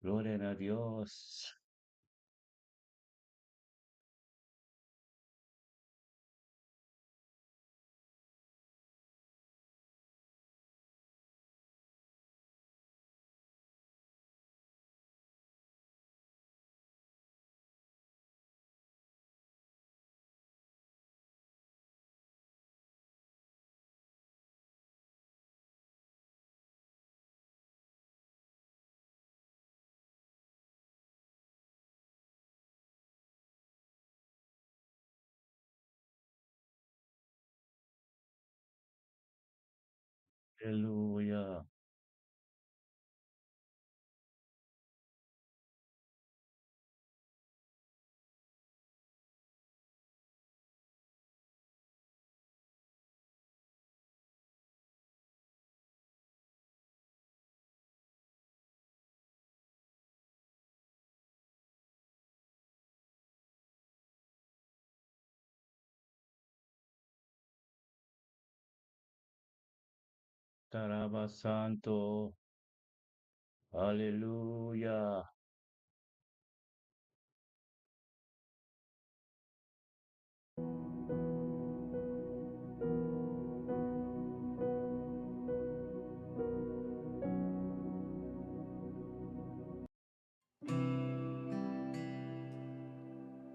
Gloria a Dios. Aleluya. Taraba Santo. Aleluya.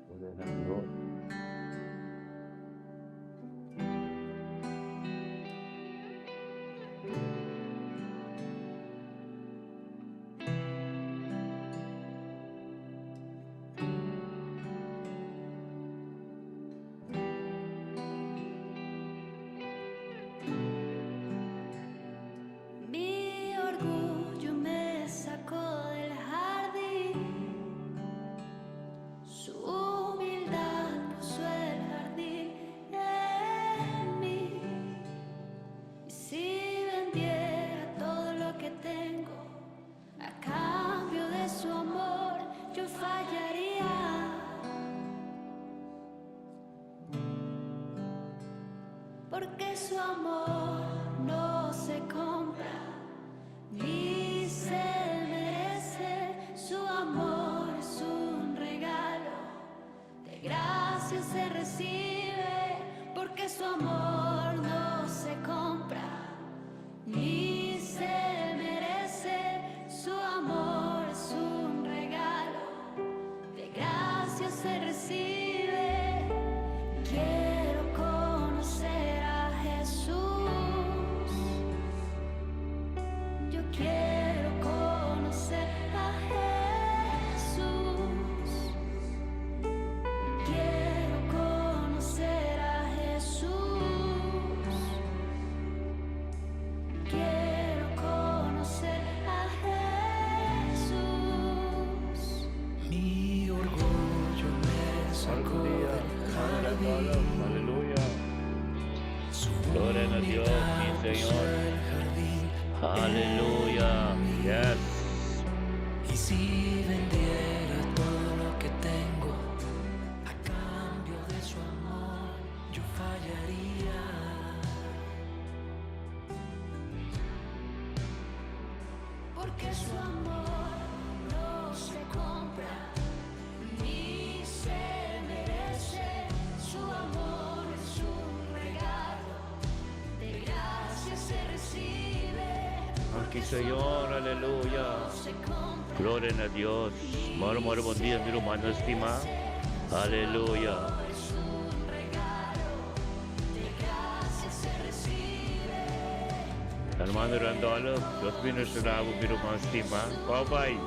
Gloria a Dios. Mi orgullo me sacó del jardín, su humildad puso el jardín en mí. Y si vendiera todo lo que tengo a cambio de su amor, yo fallaría. Porque su amor no se compra ni se merece. Su amor es un regalo, de gracia se recibe. Porque su amor no se compra ni se merece. Su amor es un regalo, de gracia se recibe. Quiero conocer a Jesús. Yo quiero conocer a Jesús. Quiero conocer a Jesús. Quiero conocer a Jesús. Mi orgullo me sacó del jardín. Aleluya. Su Gloria a Dios, mi humildad puso Señor. el jardín Aleluya. Yes. Y si vendiera todo lo que tengo a cambio de su amor, yo fallaría. Porque su amor no se compra ni se merece. Su amor es un regalo, de gracia se recibe. Aquí Señor, aleluya. Se compra Gloria a Dios. Moro buen día, mi hermano estima. Aleluya. es un regalo, de gracia se recibe. Hermano Randolph, Dios ministrado, mi hermano estima. Bye.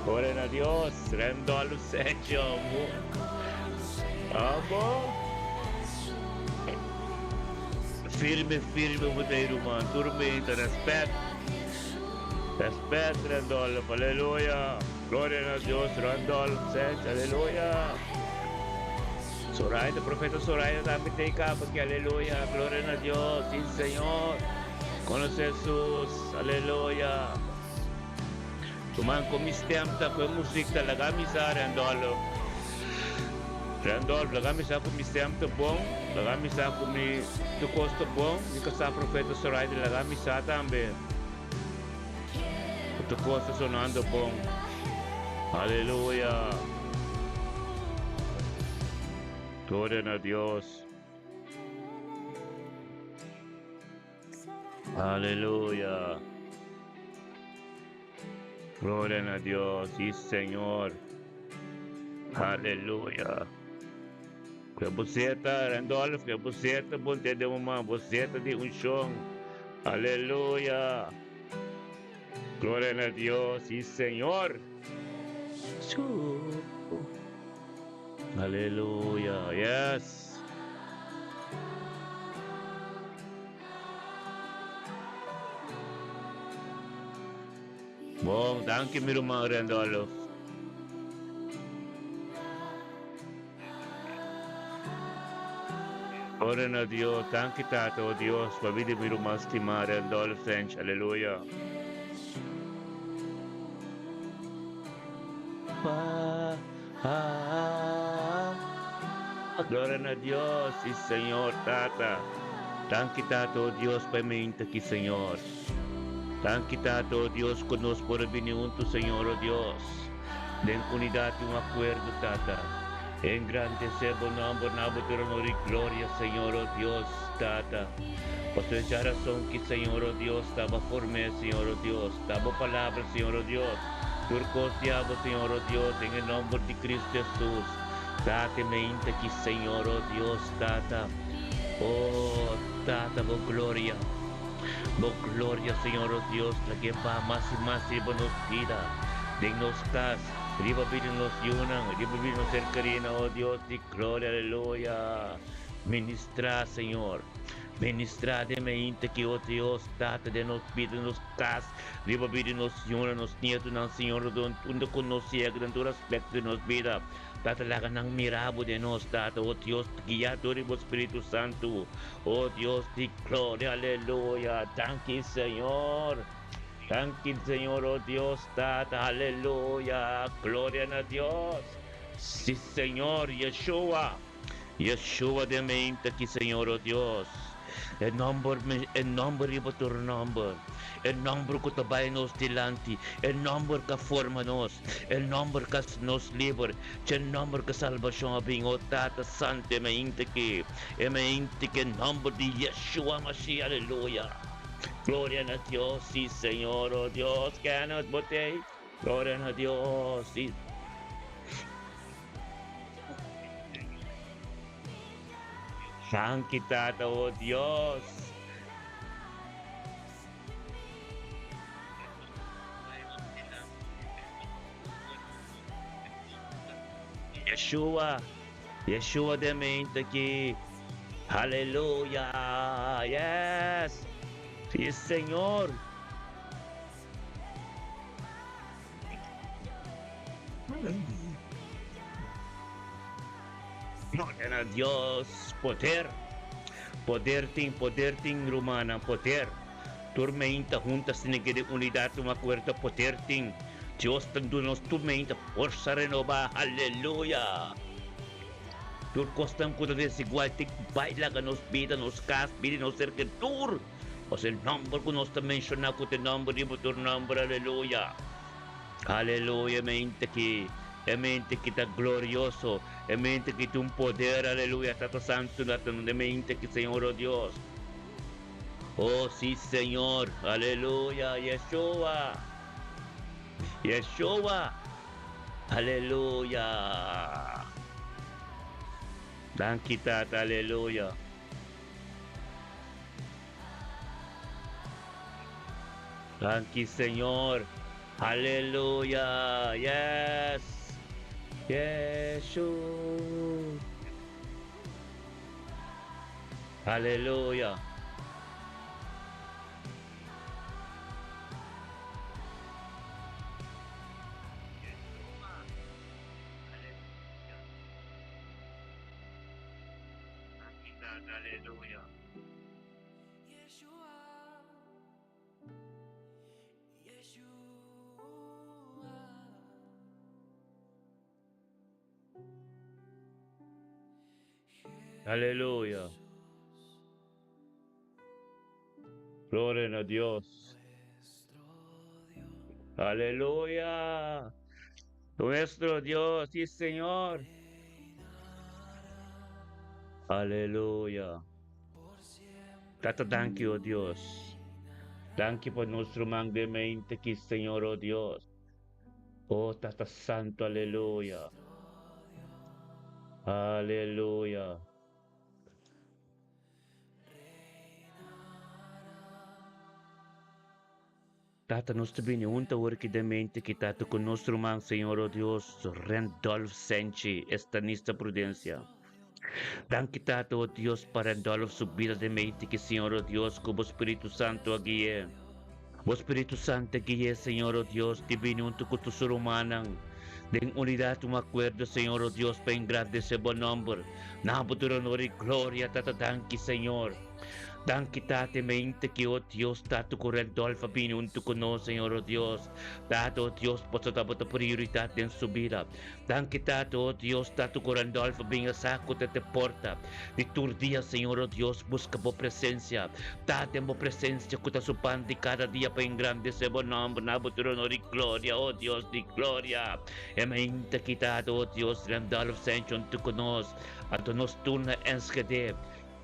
Gloria a Dios. Randolph Sergio. Amor. Firme, meu irmão. Turmenta, respeito. Respeito, Randolph. Aleluya. Gloria a Dios, Randolph Sergio. Aleluya. Soraya, profeta Soraya, dame te capa que aleluya. Gloria a Dios. Sí, Señor. Conoce Jesús. Aleluya. Tuman ko mistem ta ko musik talaga misa Randolph. Randolph, lagami sa ako mistem ta bong. Lagami sa ako mi tukos ta bong. Ika sa profeta Soraya, lagami sa tambe. Tukos ta sonando bong. Aleluya. Gloria a Dios. Aleluya. Gloria a Dios. Sí, Señor. Aleluya. Que buceta, Randolph, que buceta, ponte de uma buceta de unção. Aleluya. Gloria a Dios. Sí, Señor. Aleluya. Yes. Bom, danke mir irmão Randolph. Gloria a Dios, danke Tata, oh Dios, por vida mir irmão estimar Randolph French. Aleluya. Gloria a Dios, sí, Señor, Tata. Danke Tata, oh Dios, por mente aqui, Senhor. Danke Tata, oh Dios, conosco por venir junto, Senhor, oh Dios. Den unidade um acordo, Tata. Engrandecer o nome, nabo de honor e glória, Senhor, oh Deus, Tata. Por essa razão que, Senhor, oh Deus, estava formado, Senhor, oh Deus, estava palavra, Senhor, oh Deus. Turcosiamo, Senhor, oh Deus, em nome de Cristo Jesus. Date mente que, Senhor, oh Deus, Tata. Oh, Tata, oh glória. Oh glória, Senhor, oh Deus, la que va más y más y nos vida. Den-nos cas, riba-nos yunang, riba-nos cercarina, oh Deus, de glória, aleluia. Ministrar, Senhor. Ministrar de mente que, oh Deus, Tata, de nos vida, nos cas, riba-nos yunang, nos nieto ng Senhor, onde conhecia a grande aspecto de nos vida. Tata, laga ng mirabo de nos, Tata, oh Deus, guiado do Espírito Santo. Oh Dios de gloria, aleluya. Thank you, Señor. Thank you, Señor, oh Dios, Tata, aleluya. Gloria a Dios. Sí, Señor, Yeshua. Yeshua de mente aquí, Señor, oh Dios. El nombre iba tu nombre. El nombre que trabalha nos delante. El nombre que forma nos. El nombre que nos libra. El nombre que salvação vem. Oh Tata Santo, mente que. Mente que em nome de Yeshua Mashiach, aleluia. Glória a Deus, sí, Senhor, oh Deus, que nos botei. Glória a Deus, sí. Thank you, Tata, oh Dios. Yeshua, Yeshua de mente aqui. Aleluia, yes. Sí, Señor. Gloria a Dios, poder. Poder tem, Romana, poder. Tormenta, juntas, de unidade, uma cuerda, poder tem. Dios nos tormenta, força renova, aleluia. Turcostam com a desigual, tem baila que nos vida, nos cas, vida, nos cercadur. O sea, el nombre que nos está mencionando, que el nombre de tu nombre, aleluya. Aleluya, mente que está glorioso, mente que tiene un poder, aleluya, está santo, mente que Señor, oh Dios. Oh, sí, Señor, aleluya, Yeshua. Yeshua, aleluya. Dan kita, aleluya. Thank you, Señor. Aleluya. Yes. Yeshua. Aleluya. Aleluya. Yeshua, Yeshua. Aleluya. Gloria a Dios. Nuestro Dios. Aleluya. Nuestro Dios, sí, Señor. Aleluya. Tata, thank you, oh Dios. Thank you por nuestro mandamiento aquí, Señor, oh Dios. Oh, Tata Santo, aleluya. Aleluya. Tata, nostro bene, unta ora che demente che Tata con nostro man, Señor, oh Dios, Randolph Senchi, estanista prudencia. Danke Tata, oh Dios, para Randolph subida de mente que, Señor, oh Dios, como Espíritu Santo guíe. O Espíritu Santo guíe, Señor, oh Dios, divino unto con tu ser humanang. Den unidad un acuerdo, Señor, oh Dios, para engrandecer buen nombre. Naboturo honor y gloria, Tata, danke, Señor. Danke Tate mente que oh Dios tato correndo alfa unto con nos Señor oh Dios tato oh Dios posso dapat prioridad en su vida danke tato oh Dios tato correndo alfa bem saco te porta de tur dia Señor oh Dios busca por presencia tate mo presencia kuta supandi cada dia pa engrandecer bom nome na boturo no di gloria oh Dios di gloria e mente que tato oh Dios randolph sencho unto con nos ato nos turna enskede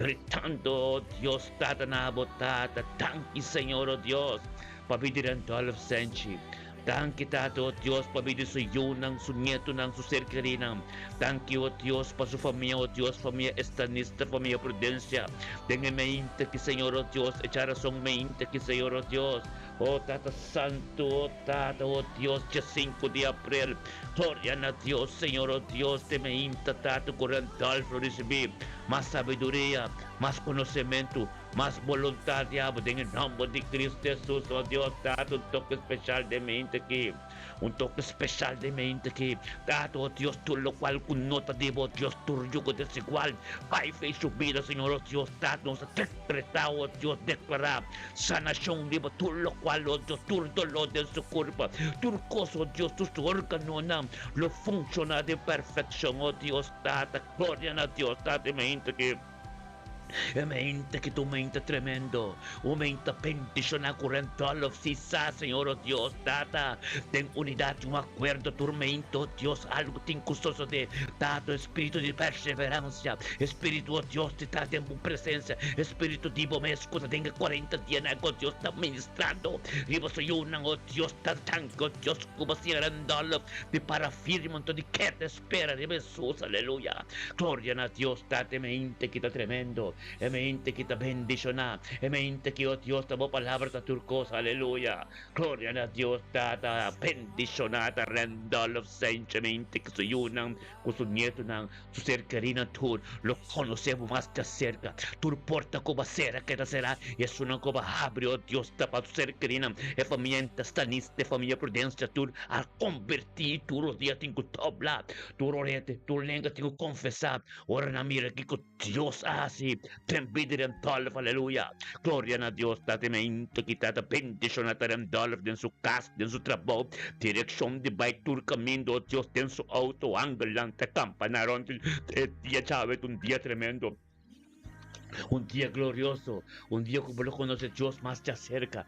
gritando, oh Dios, tata na botata, tanki, Señor, oh Dios, pabidiran 12 senchi. Tanki tato, oh Dios, pabidir su yunang, su nieto nang, su ser querinang. Tanki, oh Dios, pa su familia, oh Dios, familia estanista, familia prudencia. Tenga mente que, Señor, oh Dios, echara son mente que, Señor, oh Dios. Oh Tata Santo, oh Tata, oh Dios, ya 5 de abril. Gloria a Dios, Señor, oh Dios, te me inta, Tata, corrental, recibir más sabiduría, más conocimiento, más voluntad, diablo, en el nombre de Cristo Jesús, oh Dios, Tata, un toque especial de mente aquí. Un toque especial de mente aquí. Tata, oh Dios, tú lo cual con nota de oh Dios, tu yugo desigual. Pai fez su vida, Señor, oh Dios, Tata, nos ha decretado, oh Dios, declarar sanación, digo, tú lo cual, oh Dios, tu dolor de su cuerpo, tu cosa, oh Dios, tus órganos, lo funciona de perfección, oh Dios, Tata, gloria a Dios, Tata, mente que e mente que tu mente tremendo, o mente bendición corrental of sisa, Señor, oh Dios, Tata, ten unidad, un acuerdo, tormento, Dios, algo te incustoso de Tata, espíritu de perseverancia, espíritu, oh Dios, te está en presencia, espíritu de bomesco, tenga 40 días, oh Dios, está ministrando, y vos soy una, oh Dios, tan, oh Dios, como si grandalo, de para firme, de que te espera, de Jesús, aleluya, gloria a Dios, Tata, mente que está tremendo, e mente que te bendiciona, e mente que, oh Dios, te palabra ta turcosa, aleluya, gloria a Dios, Tata, bendicionata, Randolph Saint, mente que soy una, con su nieto, su ser querida, tú lo conocemos más de cerca, tú porta como será que te será, y es una como abre, oh Dios, para tu ser querida, e familia staniste, familia prudencia, tú al convertir, tú los días tengo tobla, tú orete, tú lenga tengo confesar, ora na mira que Dios así, trembidere en dolf, aleluya, gloria a Dios, date mente, quitata bendicionata en dolf, en su casa, en su trabajo, dirección de baitur camino, Dios, en su auto, angolante, campanaron, día chave, un día tremendo. Un día glorioso, un día como lo conoce Dios más de cerca.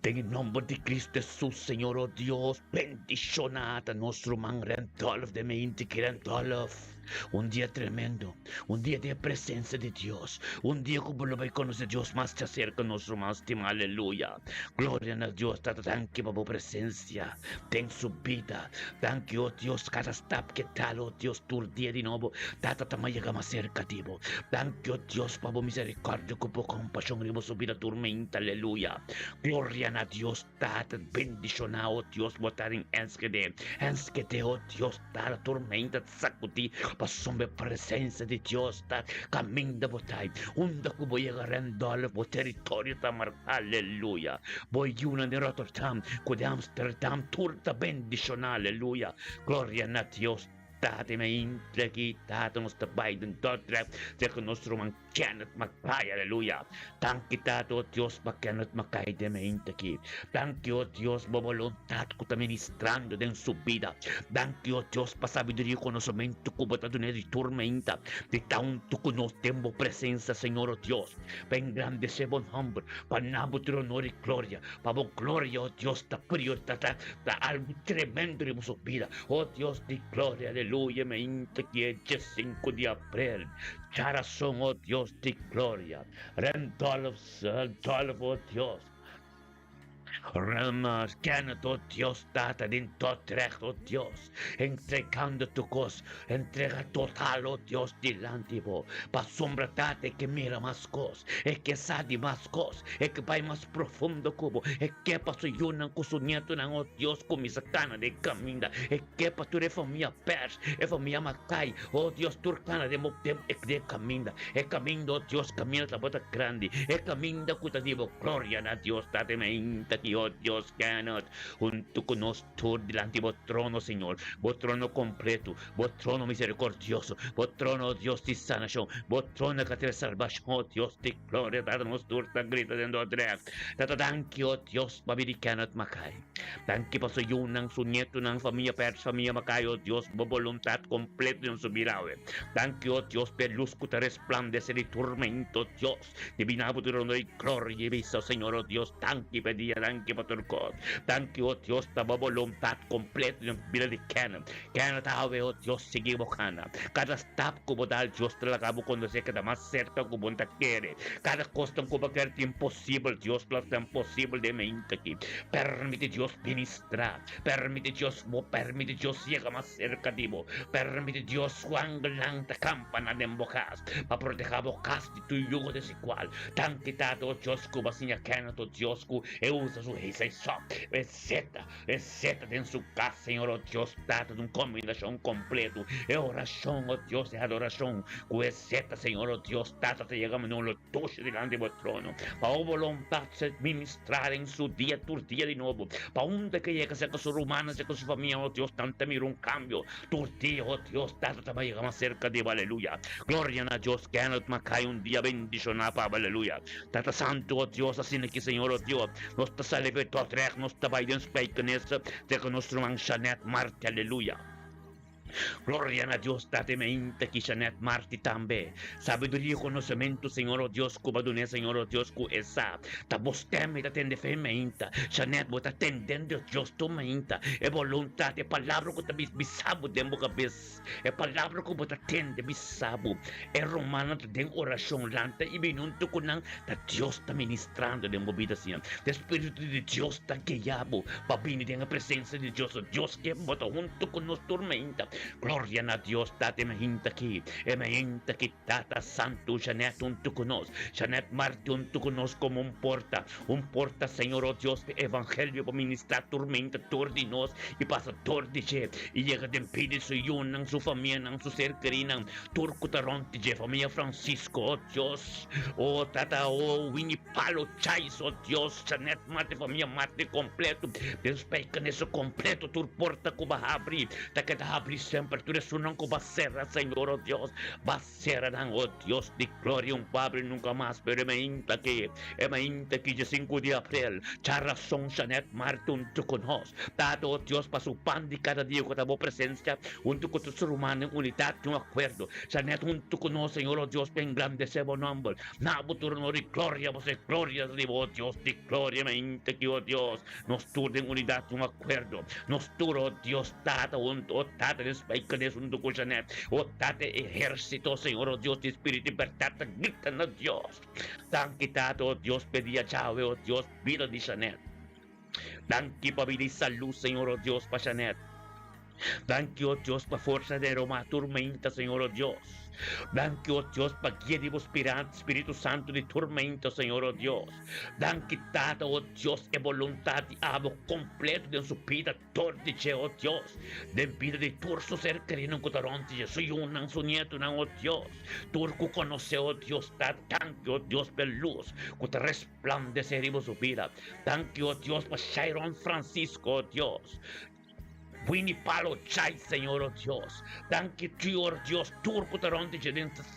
En el nombre de Cristo Jesús, Señor, oh Dios, bendicionata nuestro man Randolph de mente que Randolph. Un día tremendo, un día de presencia de Dios, un día como lo va a conocer Dios más se acerca a nuestro más estima, aleluya. Gloria a Dios, tan que por presencia, ten su vida, tan que, oh Dios, cada step que tal, oh Dios, tu día de nuevo, tata tama llega más cerca, Dios, tan que, oh Dios, por misericordia, con compasión, ribo su vida tormenta, aleluya. Gloria a Dios, tata, bendición, oh Dios, botar en enskede, oh Dios, tata, tormenta, sacudir, pasombe presencia de Dios, ta caminda botai, unda ku voy a agarrar por territorio tamar, aleluya. Voy una de Rotterdam, cu de Amsterdam, turta bendición, aleluya. Gloria a Dios. Tate me intre aquí, Tate nos tabay den totre, te con nuestro man Kenneth Macay, aleluya. Thank you, Tato, Dios, pa Kenneth Macay de me intre aquí. Thank you, Dios, mo voluntad ko ta ministrando den su vida. Thank you, Dios, pa sabiduría y conocimiento ko bata dun di tormenta. De taun tu conocemos presencia, Señor, oh Dios. Pa engrandecer bon humble, pa nabot honor y gloria. Pa bo gloria, oh Dios, ta prioridad, ta algo tremendo en su vida. Oh Dios, di gloria, aleluya, me intre aquí el 5 de abril. Charazón, oh Dios, di gloria. Rentolov, oh Dios. Ramas, Kenneth, oh Dios, Tata, din totrech, oh Dios, entregando tu cos, entrega total, oh Dios, delante vos, pa sombra tate que mira más cos, es que sabe más cos, es que va más profundo cubo, es que pa su yunan con su nieto, oh Dios, con mi sacana de camina, es que pa tu familia pers, es familia macay, oh Dios, turcana de camina, es camino, oh Dios, camina la bota grande, es camino, cuta divo, gloria a Dios, tate me inta, oh Dios, Kenneth, junto con nosotros delante de vuestro trono, Señor, vuestro trono completo, vuestro trono misericordioso, vuestro trono, Dios de sanación, vuestro trono que te salvación, oh Dios de gloria, danos tu grita de Andrea, thank you, oh Dios, babiri Kenneth Macay, thank you por su yunang, su nieto, ng familia pers, familia Macay, oh Dios, por voluntad completa en su mirada, thank you, oh Dios, per luz que te resplandece de tormento, Dios, divina por tu trono y gloria y visa, Señor, oh Dios, thank you, pedía, thank you, Pastor God. Thank you, oh Dios, taba voluntad completa en vida de Kenneth. Kenneth, oh Dios, sigue bocana. Cada step como tal, Dios te la acabo cuando sé que está más cerca como te quiere. Cada cosa como que es imposible, Dios, lo está imposible de mente aquí. Permite Dios ministrar. Permite Dios llega más cerca de vos. Permite Dios Juan Glanta campana de embocas. Para proteger bocas de tu yugo desigual. Tan quitado, Dios, como seña Kenneth, oh Dios, e usa su receita, receta en su casa, Señor, oh Dios, data de una combinación completo, e oración, oh Dios, e adoración, receta, Señor, oh Dios, data te llegamos en lo tuyo delante de vuestro trono, para voluntad se ministrar en su día, tu día de nuevo, para donde que llega, sea con su rumana, sea con su familia, oh Dios, tanto mira un cambio, tu día, oh Dios, data te va a llegar más cerca de aleluya, gloria a Dios, que Kenneth Macay un día bendicionado, aleluya, data santo, oh Dios, así que Señor, oh Dios, nos está saliendo todo recht, nos está Biden Spijkenisse, tegen nuestro man Jeanette Marte, aleluya. Gloria a Dios, date mente que Jeanette Marti también. Sabiduría y conocimiento, Señor, oh Dios, cubaduné, Señor, oh Dios, cu esa. Ta bosteme, ta tende fe meinta. Jeanette, vos ta tendendo Dios tu meinta. E voluntad, e palabra que ta bisabo den boca bis. E palabra que vos ta tende bisabo. E romana ta den oración lanta y binunto kunang ta Dios ta ministrando den vida siya. De Espíritu de Dios ta que yabo. Babini den presencia de Dios, oh Dios que bota junto con nos tormenta. Gloria a Dios, date me hinta aquí, e me hinta aquí, tata santo, Jeanette, junto con nos, Jeanette Marti, junto con nos como un porta, Señor, oh Dios, evangelio para ministrar tormenta, tordinos, y pasador de che, y llega de impedir su yun, su familia, su ser querido, turco taronte, je, familia Francisco, oh Dios, oh tata, oh Winnie Palo, Chais, oh Dios, Jeanette Marti, familia Marti completo, despeja en eso completo, tu porta que va a abrir, ta que te abrir sempre, tu resunan que va a cerrar, Señor, oh Dios, va a cerrar, oh Dios, de gloria, un padre nunca más, pero me inta que ya 5 de abril, charra son Jeanette Marti, junto con nos, dado, oh Dios, para su pan de cada día con tu presencia, junto con tu ser humano en unidad, un acuerdo, Jeanette, junto con nos, Señor, oh Dios, en grande se bon nombre, nabo tu honor y gloria, vos es gloria, oh Dios, de gloria, me inta que, oh Dios, nos tur en unidad, un acuerdo, nos tur, oh Dios, tata, oh tata, es un con Jeanette, oh tata, ejército, Señor, oh Dios, de espíritu y libertad, gritan a Dios, tan quitado, oh Dios, pedía chave, oh Dios, vida de Jeanette, tan que para vida y salud, Señor, oh Dios, para Jeanette. Thank you, oh Dios, para fuerza de aroma, tormenta, Señor, oh Dios. Thank you, oh Dios, para guía de Espíritu Santo de tormenta, Señor, oh Dios. Thank you, Tata, oh Dios, e voluntad de amo completo de su vida, tordiche, oh Dios. De vida de turso ser querido en cotaronte, soy un su nieto, oh Dios. Turco conoce, oh Dios, thank you, oh Dios, per luz, que te resplandeceremos su vida. Thank you, oh Dios, para Sharon Francisco, oh Dios. Winnipalo Chai, Señor, oh Dios. Thank you, oh Dios, Turco Toronto,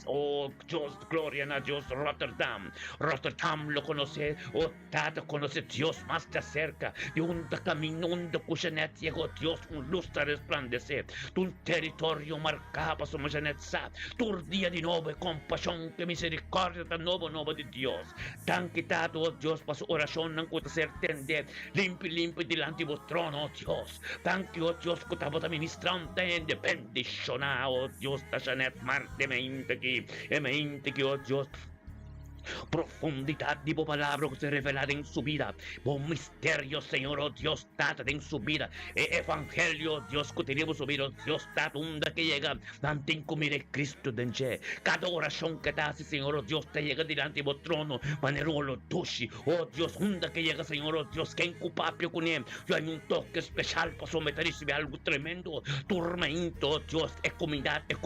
oh Dios, gloria a Dios, Rotterdam. Rotterdam lo conoce, oh Tata, conoce Dios más de cerca. Y un camino, un cuchanet, llegó Dios, un luz a resplandecer. Tu territorio marcaba su majanetza. Tu día de nuevo, compasión, que misericordia de nuevo de Dios. Thank you, Tata, oh Dios, para su oración, no puede ser tender. Limpio, delante de vuestro trono, oh Dios. Thank you, oh Dios, que estamos ministrando en bendición, oh Dios, Tashanet, Marte, mente que, oh Dios. Profundidad de tu palabra que se revela en su vida. Un misterio, Señor, oh Dios, Tata, en su vida. Evangelio, Dios, que tenemos su vida, Dios, Tata, onda que llega, dante en comida Cristo denche. Cada oración que te hace, Señor, oh Dios, te llega delante de tu trono, manera lo tushi. Oh Dios, onda que llega, Señor, oh Dios, que incupapio con él. Yo hay un toque especial para someterse a algo tremendo. Tormento, oh Dios, es comunidad, es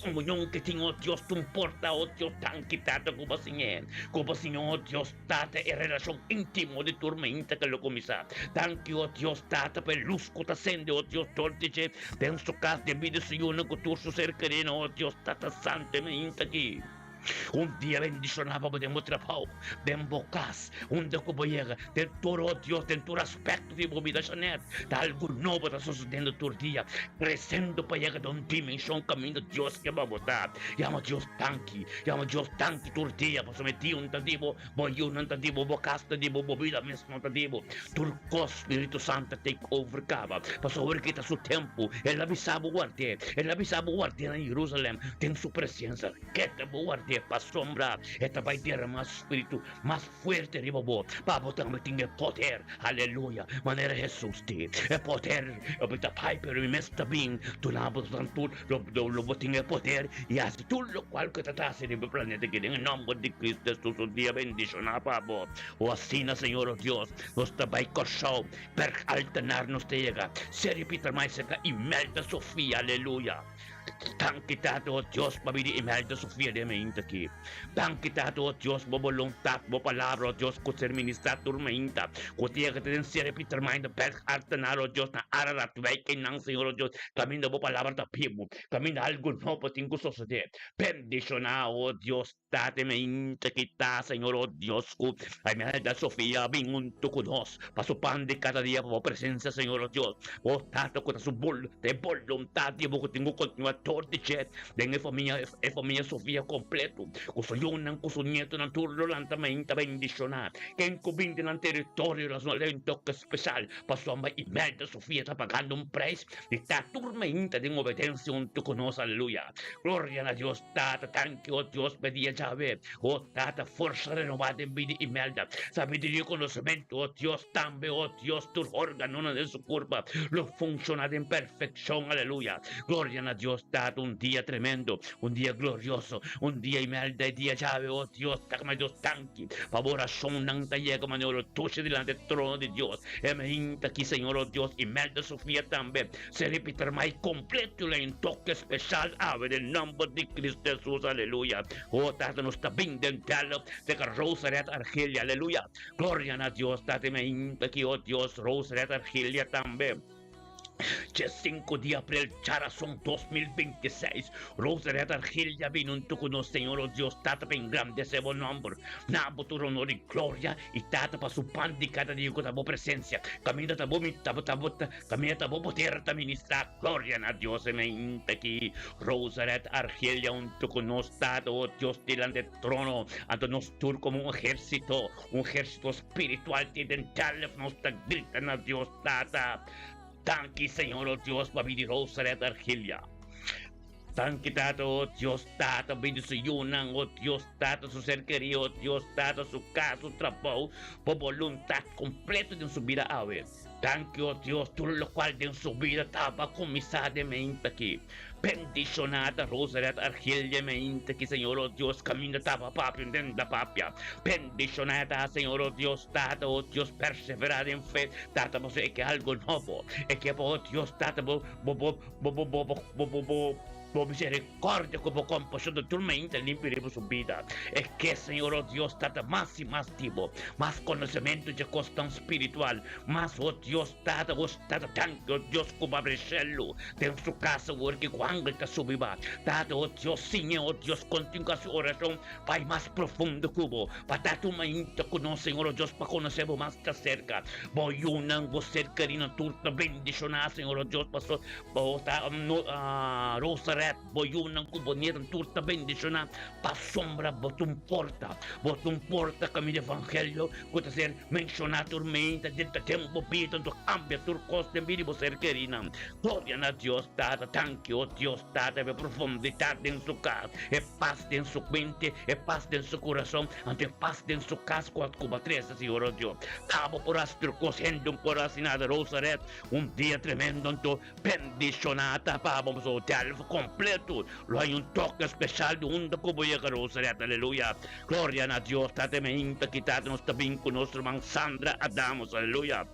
comunión que tengo, oh Dios, tú importa, oh Dios, tan quitado como Señor. Como Señor Dios Tata en relación íntimo de tormenta que lo comisa. Thank you, oh Dios Tata, per luz que te ascende, oh Dios Tortice, den su casa de vida, Señor, que tu ser querido, oh Dios Tata Santa, me aquí. Un día bendicionaba podemos trabajo, de bocas, un de como llega, del toro Dios, del tu aspecto de vida Janet, de algo nuevo está sucediendo tu día, creciendo para llegar a una dimensión camino Dios que va a votar. Llama Dios tanque tu día, pues metí un tantimo, voy un tantimo, bocas tantimo, vida mismo tantimo, turco Espíritu Santo take over cava, pasó ver que está su tiempo, él avisaba guardia en Jerusalén, ten su presencia, que te guardia para sombra, esta va a tierra más espíritu, más fuerte de vos, para también tiene poder, aleluya, manera Jesús, el poder, el pai, pero mi mesta bien, tú la vas a tú, lo tiene poder, y hace tú lo cual que te hace en el planeta, que en el nombre de Cristo Jesús, un día bendicionado para vos, o así, Señor, oh Dios, nos te va a correr, per alternarnos te llega, Seri Peter Maiseca, Imelda Sofía, aleluya. Tan quitado, oh Dios, para vivir Imelda Sofía de mente aquí. Tan quitado, oh Dios, por voluntad, por palabra, oh Dios, que ser ministrar tormenta. Que tiene que tener Seri Peter Mind, per alternar, oh Dios, na ararat, que nang Señor, oh Dios, camino por palabra de pimo, camino algo no, pues tengo suceder. Bendicionado, oh Dios, date mente quita, Señor, oh Dios, Imelda Sofía, ven un tucunos, para su pan de cada día, por presencia, Señor, oh Dios, oh tato, con su de voluntad, y que tengo continuador de chat, de familia Sofía completo, con su yunnan, con su nieto, naturalmente, lentamente bendicionado, que encubinde en el territorio, la zona de un toque especial, para su ama Imelda Sofía, está pagando un precio, de esta tormenta de obediencia, un tucunos, aleluya, gloria a Dios, tata, thank you, oh Dios, pedía Yahweh, oh tata, fuerza renovada en vida Imelda, sabiduría y conocimiento, oh Dios, también, oh Dios, tus órganos de su curva, lo funciona en perfección, aleluya, gloria a Dios, tata, un día tremendo, un día glorioso, un día Imelda, día Yahweh, oh Dios, tacame Dios, tanque, favoración, nanta llega, manero, tuche delante del trono de Dios, emerita aquí, Señor, oh Dios, Imelda Sofía también, se repite más completo, en toque especial, ave, en nombre de Cristo Jesús, aleluya, oh tata, nos está bendentando, de que Rosaret Argelia, aleluya, gloria a Dios, tata, emerita aquí, oh Dios, Rosaret Argelia también. 5 de abril, Charazón 2026. Rosaret Argelia vino un tucuno, Señor, oh Dios, tata, en grande se buen nombre. Nabo tu honor y gloria, y tata para su pan de cada día con tu presencia. Camina tabo, camina tabo, poder te ministrar. Gloria a Dios, me aquí. Rosaret Argelia, un tucuno, tata, oh Dios, delante del trono, ante nos tur como un ejército espiritual, tienen teléfonos, te gritan a Dios, tata. Tanque, Señor, oh Dios, para vivir Rosaret Argelia. Tanque, tata, oh Dios, tata, bendicionan, oh Dios, tata, su ser querido, oh Dios, tata, su casa, su trabajo, por voluntad completa de su vida, a ver. Tanque, oh Dios, todo lo cual de su vida estaba comisadamente aquí. Bendicionada Rosaret Argelia, mente que Señor, oh Dios, camina tapa papia, entenda papia. Bendicionada, Señor, oh Dios, tata, oh Dios, perseverada en fe, tata, pues es que algo nuevo, es que, oh Dios, tata, por misericordia, como compasión de tu mente, limpiaremos su vida. Es que, Señor, oh Dios, trata más y más tiempo, más conocimiento de cuestión espiritual, más, oh Dios, trata tanto, oh Dios, como abre el cielo, de su casa, porque cuando está su vida, trata, oh Dios, Señor, oh Dios, continúa su oración, vai más profundo, cubo, para tu mente con Señor, oh Dios, para conocerlo más de cerca. Voy una, vos ser querido, tu bendicionar, Señor, oh Dios, pasó, Rosaret, voy una, cubo, ni en tu bendicionar, para sombra, vos un porta que mi evangelio puede ser mencionado tu mente, de este tiempo, pito, tu cambia, tu coste, mínimo ser querida. Gloria a Dios, dada, thank you, Dios, dada, de profundidad en su casa, paz en su mente, paz en su corazón, ante paz en su casco, como 13, Señor, oh Dios. Cabo por astro, cosiendo por asinada, Rosaret, un día tremendo, en tu bendicionata, vamos a hotel completo, lo hay un toque especial de un como llega Rosaret, aleluya. Gloria a Dios, date me inta, quitate nuestra vinco, nuestra man Sandra Adamos, aleluya.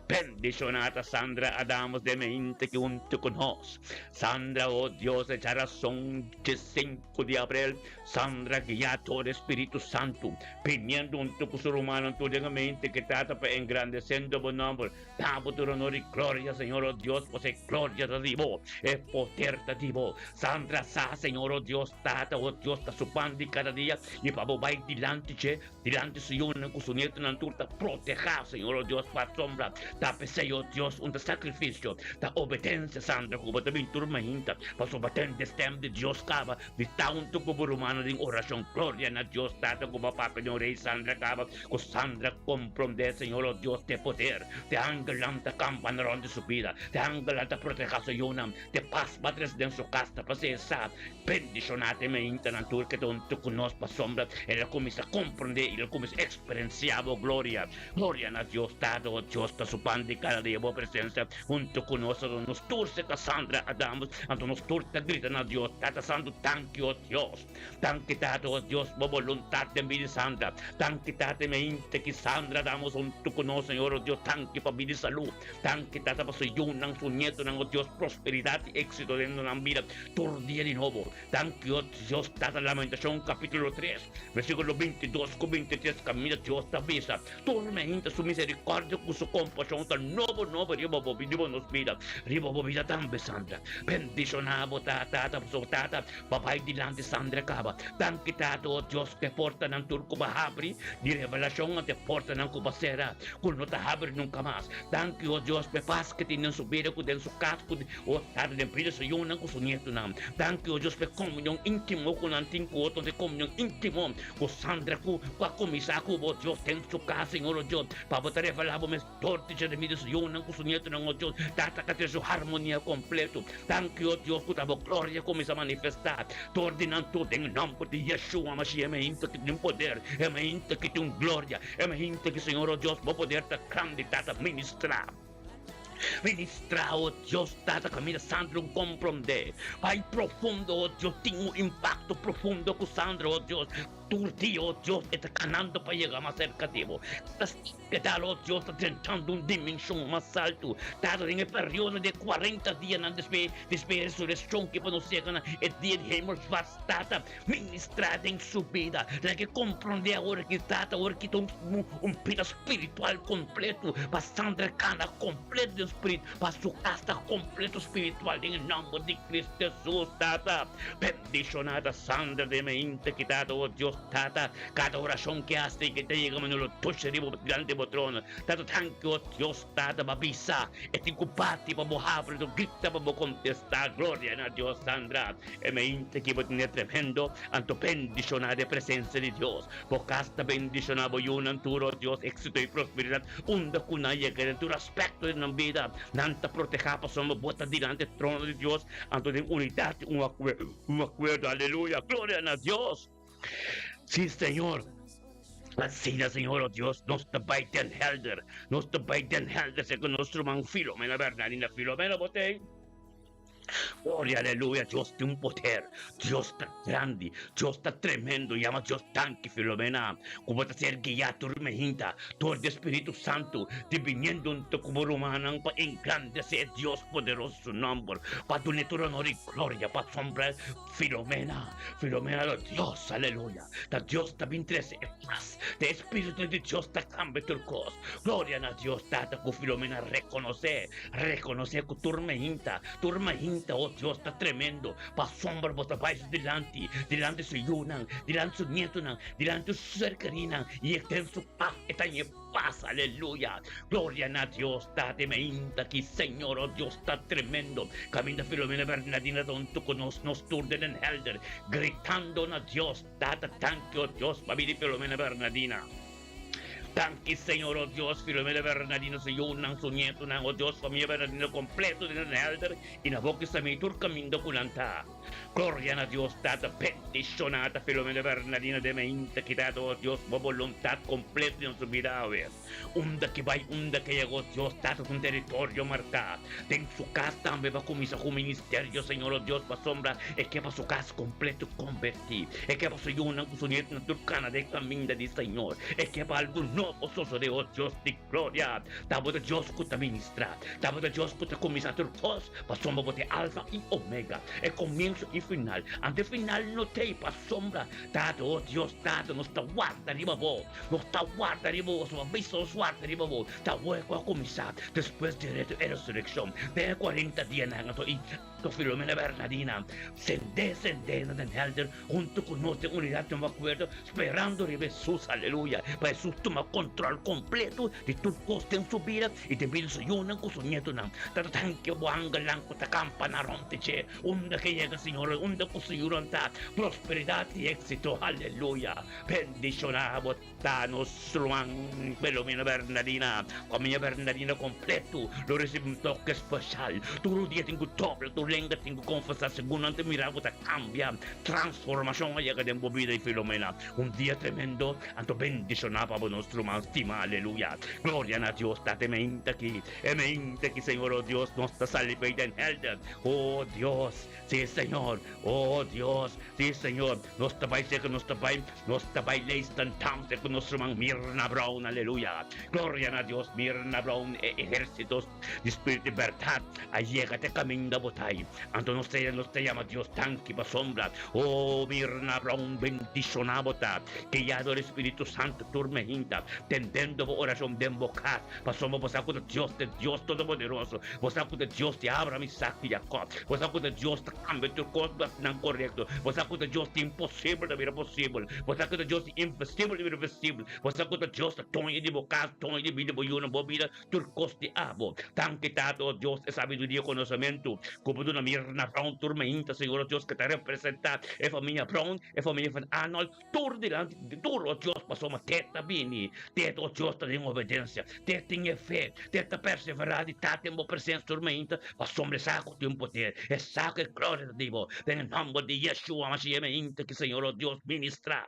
Bendicionata Sandra Adamos de mente que junto con nos. Sandra, oh Dios, de razón de 5 de abril. Sandra, guía todo el Espíritu Santo. Pidiendo un tu ser humano, tu mente que trata para engrandeciendo buen nombre. Damos tu honor y gloria, Señor, oh Dios, pues es gloria de Dios. Es poder de Dios. Sandra, sa, Señor, oh Dios, tata, oh Dios, está su pan de cada día. Y para vai delante, Señor, con su nieto, en turta, proteja, Señor, oh Dios, para sombra. Da Señor Dios, un sacrificio, da obediencia, Sandra, como también turma hinta, para su batente stem de Dios cava, de tanto como humano de oración, gloria a Dios, tanto como Papa, Señor Rey, Sandra cava, con Sandra comprende, Señor, oh Dios, de poder, de angelanta campanarón de su vida, de angelanta proteja su yunam, de paz, padres de su casta, para ser sa, bendicionate me hinta, natur, que tú conoces para sombra, el comienza a comprender, y el comienza a experienciar, gloria a Dios, tanto, oh Dios, para su pan de cada día, presencia, junto con nosotros, nos turce Cassandra Adamos, ante nos turce gritan a Dios, Tata Santo, thank you, Dios, thank you, Tata, oh Dios, por voluntad de mi Sandra, thank you, Tata, me inte que Sandra Adamos, junto con nosotros, Señor, oh Dios, thank you, para mi salud, thank you, Tata, para su yunan, su nieto, oh Dios, prosperidad y éxito de una vida, tordía de nuevo, thank you, Dios, Tata, Lamentación, capítulo 3, versículo 22 con 23, camina Dios, avisa, tormenta su misericordia, con su compasión, nuevo, ribo nos vida, ribo vida tambe Sandra, bendicionamos tata, papay dilante Sandra cava, tanque tata, oh Dios, que porta ng turco bahabri, di revelación ante porta ng kubasera, kung no tahabri nunca más, thank you, oh Dios, pe paz que tienen su vida, kung su casco, o tata den pide su yunan, kung su nieto nam, thank you, oh Dios, pe comunión íntimo, kung anting kuoto de comunión íntimo, kung Sandra, kung komisa, kung oh Dios, ten su casa, Señor, oh Dios, papatare falabo mes tortice de mi su yunan, kung su nieto ng oh Dios, tatakate su armonía completo, thank you, oh Dios, kung tabo gloria comienza a manifestar, tu ordenando en nombre de Yeshua Mashiach, me hinta que tiene un poder, me hinta que tiene un gloria, me hinta que Señor, oh Dios, va a poder te candidato a ministrar. Ministra, oh Dios, tata camina Sandra un comprende. Vai profundo, oh Dios, tiene un impacto profundo con Sandra, oh Dios. Tu Dios, oh Dios, está ganando para llegar más cerca de vos. Que tal, oh Dios, está tentando una dimensión más alto. Dado en el periodo de 40 días, después de resurrección, que nos llegan el día de hemos bastata, ministrada en su vida. La que comprende ahora que está, ahora que un vida espiritual completo, para Sandra Cana completo espíritu, para su casa completo espiritual, en el nombre de Cristo Jesús, tata. Bendicionada Sandra de mente, quitado, oh Dios, tata, cada oración que hace y que te llega, no lo toche de grande botrón, tata, thank you, oh Dios, tata, babisa, incupati, babo abre, grita, babo contestar, gloria a Dios, Sandra, e me inte que voy a tener tremendo, anto bendicionada de presencia de Dios, bocasta bendicionada, voy un anturo, Dios, éxito y prosperidad, unda kunaya, que en tu aspecto de la vida, nanta proteja, pasamos botas delante del trono de Dios, anto de unidad, un acuerdo, aleluya, gloria a Dios. Sí, Señor. Así, Señor, oh Dios, nos te baiten helder, según nuestro man Filomena Bernardina Filomena Botey. Gloria, aleluya, Dios de un poder, Dios está grande, Dios está tremendo, llama Dios tanque, Filomena, como te ser guiado, turmejinta, todo el Espíritu Santo, diviniendo un como romanang, pa engrandecer Dios poderoso su nombre, pa tu honor y gloria, pa sombra, Filomena, Filomena de Dios, aleluya, da Dios también trece paz, de Espíritu de Dios te cambia tu cos, gloria a Dios, tata, con Filomena, reconocer que turmejinta, oh Dios, está tremendo. Pa sombra vos vais delante su yunan, delante su nietunan, delante su cercanina, y estén su paz, está en paz, aleluya. Gloria a Dios, date meinta aquí, Señor, oh Dios, está tremendo. Camina Filomena Bernardina, donde tú nos turden en Helder, gritando a Dios, date tanque, oh Dios, para Filomena Bernardina. Tanque, Señor, oh Dios, Filomena Bernardino, se yunan, su nieto, oh Dios, familia Bernardino completo de Nelder, y na boca sa mi tur caminando culanta. Gloria a Dios, data bendicionata, Filomena Bernardino de meinta, quitado, oh Dios, por voluntad completa en su vida, a ver. Unda que va, unda que llegó, Dios, data un territorio marcado. En su casa también va con su ministerio, Señor, oh Dios, pa sombra, es que va su casa completo convertir. Es que va su yunan, con su nieto, turcana de camino de Señor. Es que va algo no oso de Dios de gloria. Tabo de Dios que te ministra. Tabo de Dios que te comienza a tu cos. Pasomba bote alfa y omega. El comienzo y final. Ante final no te pa sombra. Tato, oh Dios, tato, no está guarda arriba vos. No está guarda arriba vos. No visto guarda arriba vos. Ta hueco a comenzar. Después de la resurrección. De 40 días y Filomena Bernardina. Sende en el Helder. Junto con nuestra unidad de acuerdo. Esperando a Jesús, aleluya. Para Jesús toma control completo de tu costa en su vida y te pide su yunan con su nieto nan. Tata tanque buanga lanco ta campana rompiche. Unda que llega, Señor, unda con su yuranta. Prosperidad y éxito, aleluya. Bendicionamos tanos Sluan, Filomena Bernardina. Familia Bernardina completo. Lo recibe un toque especial. Tu día tengo doble, tu lengua tengo confesar según ante mirado te cambia. Transformación llega de vida y Filomena. Un día tremendo, anto bendicionaba por nuestro más estima, aleluya. Gloria a Dios, date mente aquí, Señor, oh Dios, nuestra salvación en Helder. Oh Dios, sí, Señor, oh Dios, sí, Señor, nuestra país, nuestra país, tan con nuestro man Mirna Brown, aleluya. Gloria a Dios, Mirna Brown, ejércitos de espíritu de verdad, allégate camino botay. Anto nos te llama Dios tanque pa sombra. Oh Mirna Brown, bendicionabota, que ya do el Espíritu Santo turmejinta, tendendo oración de invocar, pasamos vos de Dios Todopoderoso, vos de Dios de Abraham, Isaac y Jacob, vos de Dios de cambio tu cosas no correcto, vos de Dios de imposible de ver posible, vos de Dios de invisible de ver visible, vos de Dios de toño de bocar, toño de vida, boyuna, bobida, turcos de abo, tan quitado Dios de sabiduría y conocimiento, como de una mirna Brown, turmejinta, Señor Dios que te representa, familia Brown, familia Van Arnold, tur delante de tu Dios pasó más teta bini, teta Dios te en obediencia, teta en fe, teta perseverar y teta en presencia turmenta, pasó hombre saco de un poder, es saco el gloria de Dios, en el nombre de Yeshua Mashiach, que Señor Dios ministra.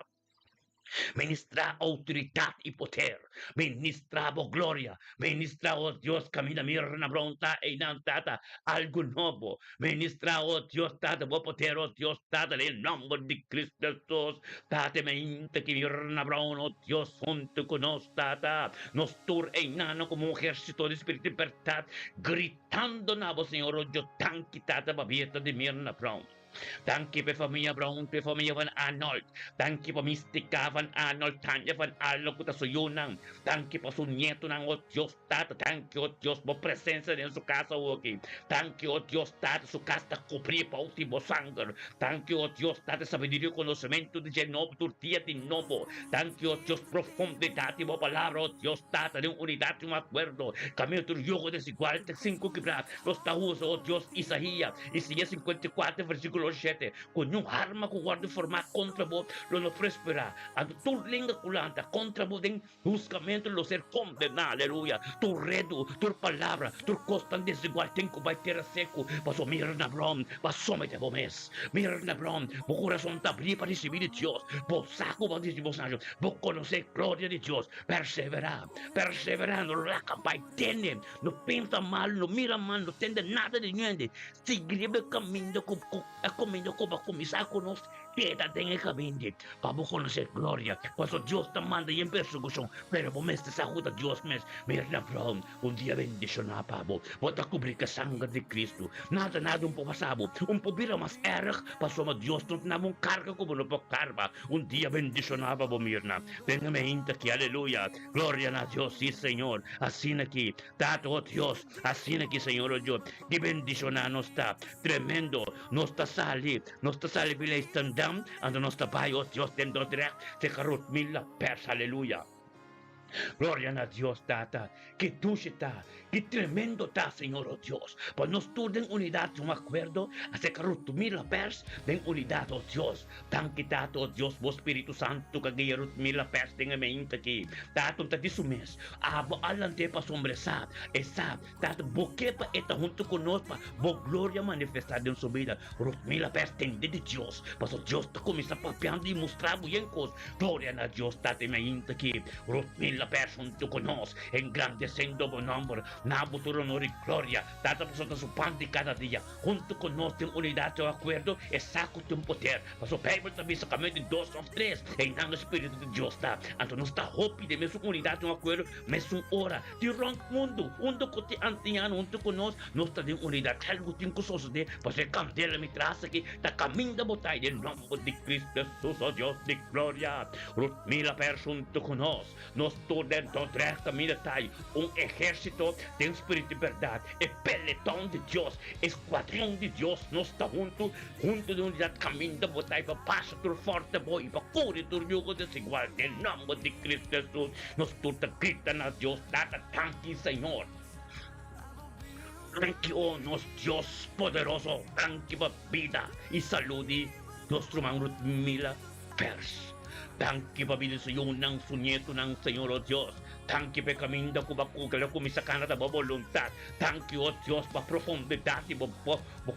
Ministra autoridad y poder, ministra gloria, ministra, oh Dios, camina mirna bronta e inantata, algo nuevo, ministra, oh Dios, tata, oh poder, oh Dios, tata, en el nombre de Cristo Jesús, tate mente que mirna bron, oh Dios, junto con nos, tata, nos tur e inano como un ejército de espíritu y libertad, gritando na voz, Señor, oh Dios, tan quitata, babieta de mirna bron. Danke per familia Brown, per familia Van Arnold. Danke po Mystica Van Arnold, Tanya Van Arnold, kuta suyunang. Danke po su nieto ng o Diyos tata. Danke o Diyos po presencia en su casa okay. Danke o Diyos tata su casa cubrir pa último sangre. Danke o Diyos tata sabiduría y conocimiento de Genovo, turtía de novo. Danke o Diyos profundidad y palabra o Diyos tata de unidad y un acuerdo. Camino tu yugo desigual, 5 quebrar. Los taús o Diyos Isaías 54 versículo 007, con yung arma ko guardo format contra vos, lo no prospera, ang turlinga kulanta, contra vos den juzgamento lo ser condena, aleluya, tu redo, tu palabra, tu costan desigual, tengo vai terra seco, paso mira na brom, pasome te vomes, mira na brom, vos corazón te abrí para recibir de Dios, vos saco para decir vos anjos, vos conocer gloria de Dios, perseverando, la campaña tiene, no pinta mal, no mira mal, no tiene nada de niente, seguir caminando como começar conosco, queda tem el camino, para conocer gloria, cuando Dios te manda y en persecución, pero vos me estás ajuda Dios mes, mira na brom, un día bendicionar para vos, vos te cubrir con sangre de Cristo, nada un po pasabo, un po vira mas erg, pasó Dios não na mão carga como no po carga, un día bendicionar para vos mirna, tenga mente que aleluya, gloria a Dios, sí Señor, así aquí, tato oh Dios, así aquí Señor oh Dios, que bendicionar nos está, tremendo, nos está sali vila estandam, ando nos está pai oh Dios, tendo direct, se carut mila pers, aleluya. Gloria a Dios, tata, que dulce está, que tremendo está, Señor, oh Dios. Pues nos tú den unidad, yo me acuerdo, hace que mil pers, den unidad, oh Dios. Tan que tato, oh Dios, vos Espíritu Santo, que guía mil pers, tenga mente aquí. Tato, te dice un mes, abo alante pa sombre sab, tato, boquepa eta junto con nosotros, bo gloria manifestada en su vida. Mil pers, ten de Dios, pues oh Dios, te comienza papeando y mostrar bien cosas. Gloria a Dios, tate mente aquí, mil pers junto con nos, engrandeciendo buen nombre, nabuturo honor y gloria, data por su pan de cada día, junto con nos en unidad de acuerdo, es saco de un poder, paso Bible también sacamente 2 o 3, en el Espíritu de Dios está, anto no está hopi de mesmo unidad de acuerdo, mesmo hora, de ron mundo con te antiano, junto con nos está de unidad, algo tiene cosas de, pues el candela mi traza que, ta camina botay, en nombre de Cristo Jesús, oh Dios de gloria, mil pers junto con nos todo dentro camino hay un ejército de espíritu de verdad, el pelotón de Dios, escuadrón de Dios, no está junto de unidad, camino de batalla, para pasar tu fuerte voy, para cubrir tu yugo desigual, en nombre de Cristo Jesús, nos gritan a Dios, data tanque, Señor. Tranquilo, nos Dios poderoso, tranquila vida y salud y nuestro mano mila pers. Tanki pabili sa iyo ng sunyeto ng Señor o Diyos. Tanki pe kaminda ko bakukala kumisakana da voluntad. Tanki o Diyos pa profundidad y po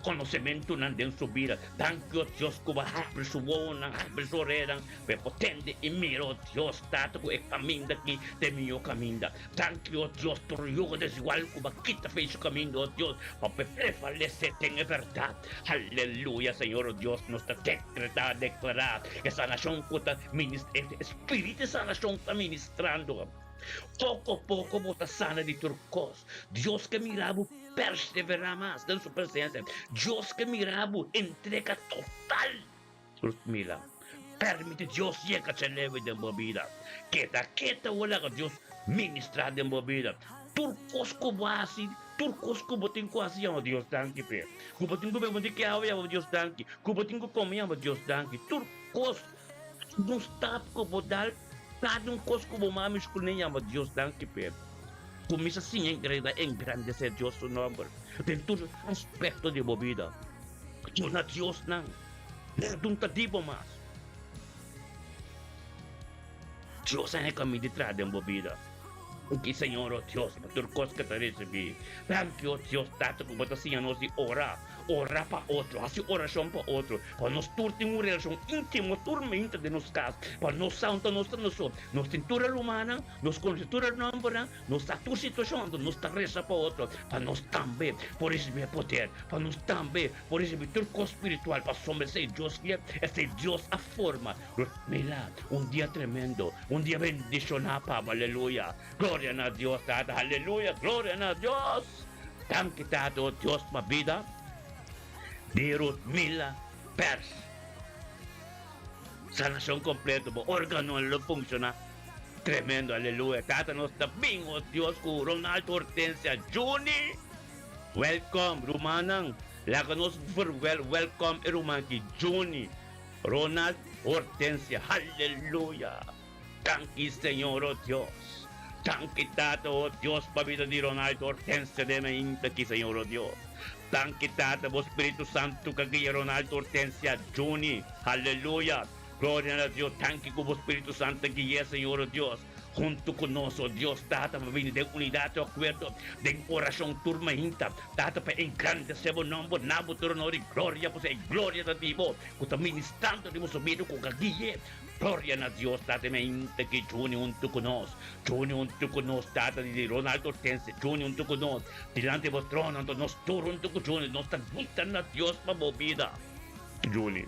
conocimiento ng den subida. Tanki o Diyos ko ba habre suwon ng habre soredan. Pe potente y miro Diyos tato ko e kaminda ki de miyo kaminda. Tanki o Diyos turuyo ko desigual ko ba kita fe su kaminda o Diyos. Pa prevalece tenga verdad. Aleluya Señor o Diyos nos ta declarar esa nación ko ta Espíritu de sanación está ministrando. Poco a poco vota sana de turcos. Dios que miraba persevera más en su presencia. Dios que miraba entrega total. Mira, permite Dios llega a ser leve de mi vida. Queta wala ka Dios ministrar de mi vida. Turcos como así. Turcos como tengo así, oh Dios, danke pe. Como tengo me mandi que hawa, oh Dios, danke. Como tengo comida, oh Dios, danke. Turcos não está como dar cada coisa como mames com nem ama Deus danke pe começa assim a engrandecer Deus o nome tem todo aspecto de vida tu na Deus não não tá dibo mais Deus é caminho de trás de vida que Senhor oh Deus para tudo coisa que te recebi danke oh Deus tanto como assim a nós de orar para outro, assim oração para outro, para nós ter uma relação íntima, tormenta de nos casos, para nós santa nossa noção, nós cintura humana, nós conjuntura nômbra, nós a tua situação, nós está reza para outro, para nós também, por receber poder, para nós também, por receber turco espiritual, para someter Deus que esse Deus a forma, mira, dia tremendo, dia bendicionado, aleluia, glória a Deus, aleluia, glória a Deus, tanto que Deus para vida. De mila pers. Sanación completo, órgano lo funciona. Tremendo, aleluya. Tata nos tabing, oh Dios ko, Ronaldo Hortensia Juni. Welcome, Rumanang. Laka nos for welcome, Rumanki Juni. Ronald Hortensia, hallelujah. Thank you, Señor, oh Dios. Thank you, Tato, oh Dios, pabida di Ronaldo Hortensia de me inta ki, Señor, oh Dios. Thank you, Tata, po Espiritu Santo, kagaya Ronaldo Hortensia, Juni, hallelujah. Gloria a Dios, thank you po Espiritu Santo, kagaya Señor Dios. Junto con nosotros, Dios, Tata, mabini de unidad o acuerdo, de oración turmahinta, Tata, pa engrandecemos nombre, nabo honor y gloria, pues hay gloria de Dios, kuta ministrando de mo subido con kagaya. Gloria a Dios, Tata, me inte que Juni junto con nosotros, Juni junto con nosotros, Tata, de Ronaldo Hortensia, Juni junto con nosotros, delante de vuestro trono, nos turno junto con Juni, nos transmitan a Dios para movida. Juni,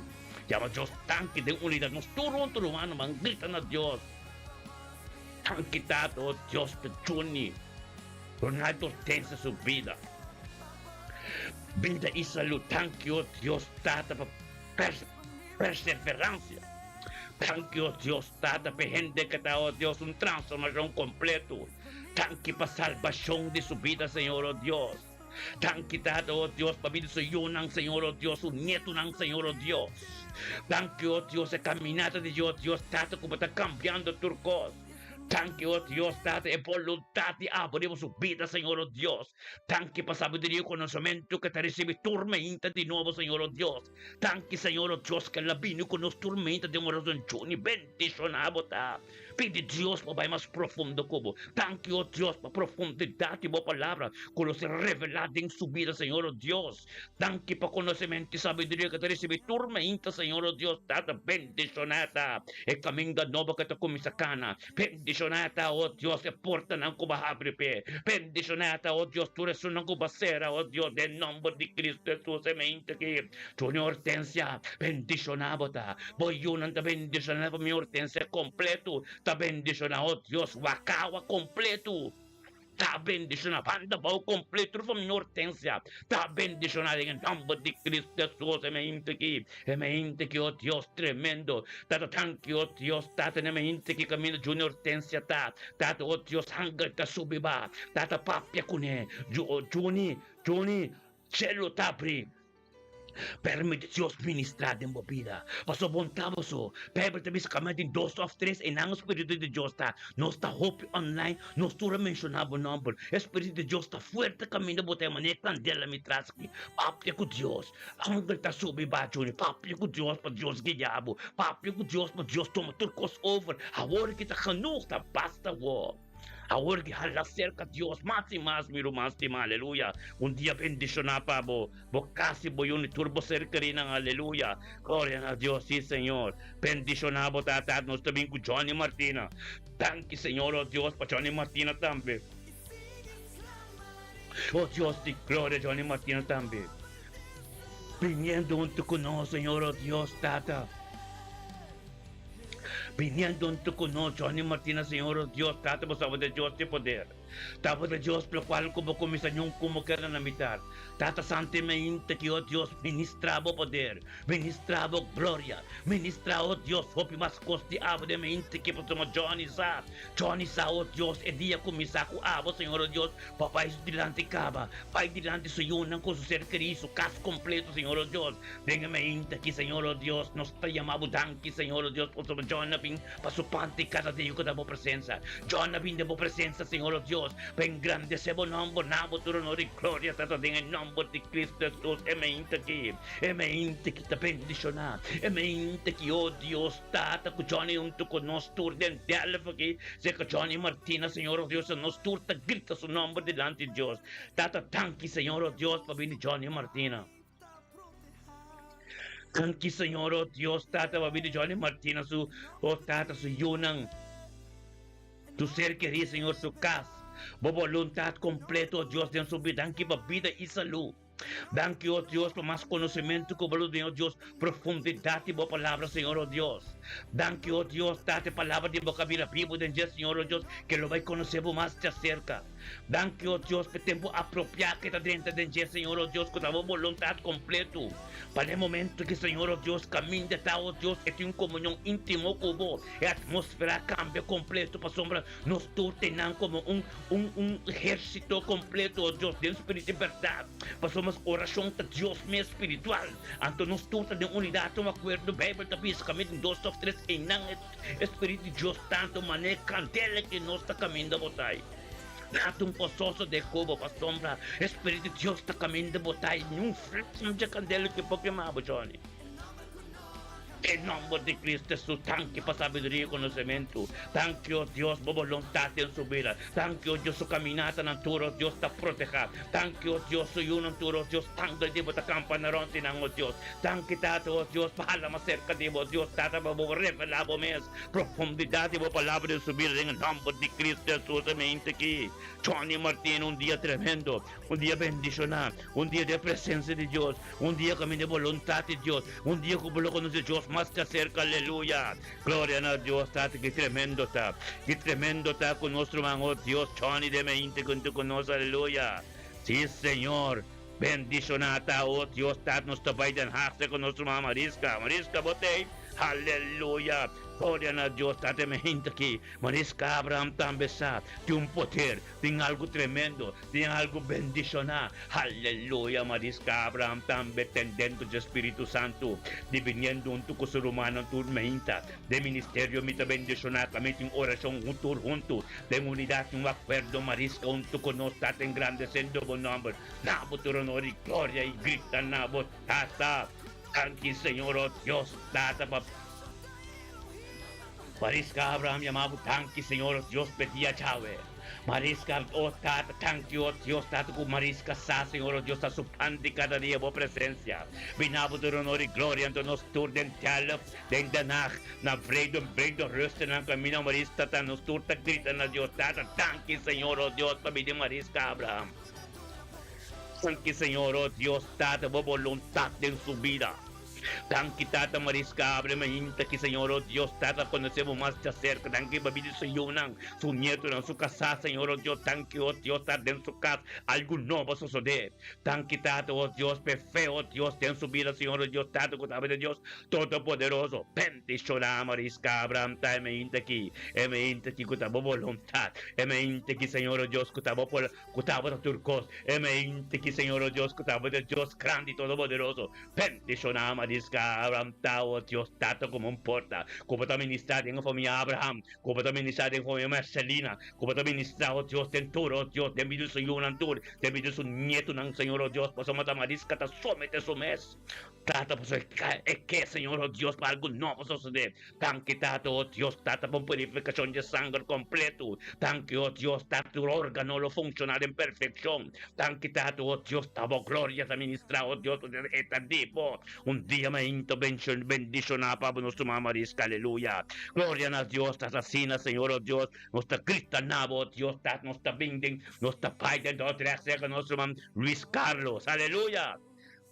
llama Dios tanque de unidad, nos turno junto humano, manglitan a Dios. Tanque, Tata, oh Dios, de Juni, Ronaldo Hortensia su vida. Vida y salud, tanque, oh Dios, Tata, para perseverancia. Tanque, oh Dios, Tata, para gente que está, oh Dios, una transformación completo. Tanque para salvación de su vida, Señor, oh Dios. Tanque, Tata, oh Dios, para vida su yunang, Señor, oh Dios, un nieto ng Señor, oh Dios. Tanque, oh Dios, la caminata de Dios, Dios, Tata, como está cambiando turcos. Tanque, oh Dios, Tata, e voluntad de abrir su vida, Señor, oh Dios. Tanque para sabiduría y conocimiento que te recibe tormenta de nuevo, Señor, oh Dios. Tanque, Señor, oh Dios, que la vino con nos tormenta de una razón, y bendicionamos, ta. Pide Dios para más profundo como. Tanque, oh Dios, para profundidad y palabra, con los revelada en su vida, Señor, oh Dios. Tanque para conocimiento y sabiduría que te recibe tormenta, Señor, oh Dios, Tata, bendicionata. E caminga nova que te comisacana. Bendicionata, oh Dios, e porta ng kumahabripe. Bendicionata, oh Dios, tu resun ng kubasera, oh Dios, en nombre de Cristo Jesús, e mente que Junior Hortensia, bendicionabota. Voy yun ang bendicionata, mi Hortensia, completo. Ta bendicionado, oh Dios, Wakawa completo. Ta bendicionado, banda bao completo from Hortensia. Ta bendicionado en nombre de Cristo Jesús, e me inte que, oh Dios, tremendo. Tata, thank you, oh Dios, Tata, me inte que camino Junior Hortensia, Tata, oh Dios, hanggang ta subiba. Tata, papya kune, Juni, cielo tapri. Permite Dios ministrar en mi vida. Paso bontaboso. Permite mis kamatin 2 of 3 en ang Espíritu de Dios ta. Nos ta hope online. Nos tu mencionado nombre. Espíritu de Dios ta fuerte camino bote manekan dela mitraski. Papia ko Dios. Ang ta subi ba Juni. Papia ko Dios pa Dios giyabo. Papia ko Dios pa Dios tomaturkos over. Hawari kita kanuk ta basta wo. Ahora que al acerca Dios más y más, miro más y más, aleluya. Un día bendicionado pa bo casi voy un turbo cerca rin ng aleluya. Gloria a Dios, sí Señor. Bendicionado tata, nos también con Johnny Martina. Thank you Señor, oh Dios, pa Johnny Martina también. Oh Dios, di gloria Johnny Martina también. Viniendo junto con nosotros, Señor, oh Dios, tata. Viniendo junto con nosotros, Johnny Martina, Señor, oh Dios, Tata, por sabor de Dios de poder. Tata de Dios, por lo cual como comisañón, como quieran imitar. Tata santemente que, oh Dios, ministrabo poder, ministrabo gloria, ministrabo Dios, hopi mas costi abo de mente que por somos Johnny Sa, oh Dios, e dia comisaco abo, Señor, oh Dios, papai dilante caba, pai dilante su yunan con su ser querido, su caso completo, Señor, oh Dios. Venga mente que, Señor, oh Dios, nos está llamando danki, Señor, oh Dios, por somos Jonathan, para su pante cada día que damos presencia. Jonathan de presencia, Señor, oh Dios, ven grande sebo nombre, nabo tu honor y gloria, Tata, en el nombre de Cristo Jesús, e mente que te bendiciona, e mente que, oh Dios, Tata, que Johnny junto con nos tur den diálogo que se que Johnny Martina, Señor, oh Dios, nos tur te grita su nombre delante de Dios. Tata, thank you, Señor, oh Dios, para venir Johnny Martina. Thank you, Señor, oh Dios, Tata, para venir Johnny Martina, su, oh Tata, su yunang, tu ser querido, Señor, su casa. Voluntad completo, oh Dios, de su vida, vida y salud. Danke, oh Dios, por más conocimiento que vos de oh Dios, profundidad y vos palabra, Señor, oh Dios. Danke, oh Dios, date palabra de boca vida vivo de Dios, Señor, oh Dios, que lo va a conocer más de cerca. Danke, oh Dios, que tiempo apropiado que está dentro de Dios, Señor, oh Dios, con la voluntad completo. Para el momento que, Señor, oh Dios, camina de tal, oh Dios, es una comunión íntimo con vos, y atmósfera cambia completo, para sombra, nos tú tengan como un ejército completo, oh Dios, de espíritu y verdad. Pasamos oración de Dios mi espiritual. Anto nos tuta de unidad, no me acuerdo, Bible tapis kami en 2 of 3 en ang espíritu de Dios tanto maneja candela que nos está caminando botay. Natong pososo de cubo pa sombra. Espíritu Dios ta kami de botay. Yung friction de candelo que Pokémon Johnny. En nombre de Cristo Jesús, tanque para sabiduría y conocimiento. Tanque, oh Dios, por voluntad en su vida. Tanque, oh Dios, su caminata en turo, Dios te proteja. Tanque, oh Dios, su uno en turo, Dios, tanto de bota campanaron tinan, oh Dios. Tanque, tato, oh Dios, bahala más cerca de vos, Dios, tata, por revelar mes. Profundidad de vos palabra en su vida, en el nombre de Cristo Jesús, mente aquí. Johnny Martín, un día tremendo, un día bendicional, un día de presencia de Dios, un día camino de voluntad de Dios, un día como lo conoce Dios más te acerca, aleluya. Gloria a Dios, que tremendo está con nuestro hermano Dios, Johnny de mente con tu conoce, aleluya. Sí, Señor. Bendicionata, oh Dios, nos tapayan hace con nuestro hermano Mariska, botei, aleluya. Gloria a Dios, tate me gente aquí. Mariska Abraham también tiene un poder, tiene algo tremendo, tiene algo bendicional. Aleluya, Mariska Abraham también tendendo de Espíritu Santo, diviniendo un tu ser humano, un tu mente, de ministerio, mita bendicional, también en oración, un tur junto, de unidad, un acuerdo, Mariska, un tu conostat, engrandeciendo buen nombre. Nabo tu honor y gloria y grita, nabo, tata. Tanque, Señor, oh Dios, tata, Mariska Abraham llamaba tanque, Señor Dios pedía chave. Mariska, oh tata, tanque, oh Dios, tata, con Mariska sa, Señor Dios, está suplante cada día por presencia. Vinabo de honor y gloria, ante nos turden talaf, den danach, na bredo, rösten, na camino, Mariska, ta nos turta, grita, na Dios, tata, tanque, Señor, oh Dios, para pedir Mariska Abraham. Tanque, Señor, oh Dios, tata, por voluntad en su vida. Tanque, tata, Mariska, abre mahinta que Señor, oh Dios, tata, conocemos más de cerca. Tanque, babido su yunan, su nieto en su casa, Señor, oh Dios, tanque, oh Dios, tata, en su casa, algo nuevo sucede. Tanque, tata, oh Dios, perfecto, oh Dios, en su vida, Señor, oh Dios, tata, con de Dios, todopoderoso. Bendicionar, Mariska, Abraham, ta, mahinta aquí, con tu voluntad, mahinta aquí, Señor, oh Dios, con tu turcos, mahinta aquí, Señor, oh Dios, con tu Dios grande y todopoderoso. Bendicionar, Mariska Abraham tao Dios tato como un porta como ta ministrar en familia Abraham como ta ministrar en familia Marcelina como ta ministrar oh Dios tenturo Dios de mi su yunantur de mi su nieto ng Señor oh Dios pues mata Mariska ta somete su mes tata pues que Señor oh Dios para algo nuevo suceder tanque tato oh Dios tata por purificación de sangre completo tanque oh Dios tato órgano lo funcionar en perfección tanque tato oh Dios tabo gloria a ministrar oh Dios eta tipo un día me intervención bendición a Pablo nuestro mamá Mariska, aleluya. Gloria a Dios, ta asesina, Señor, oh Dios, nuestra Cristo nabo, Dios, ta nuestra binding, nuestra padre, nuestro mamá Luis Carlos, aleluya.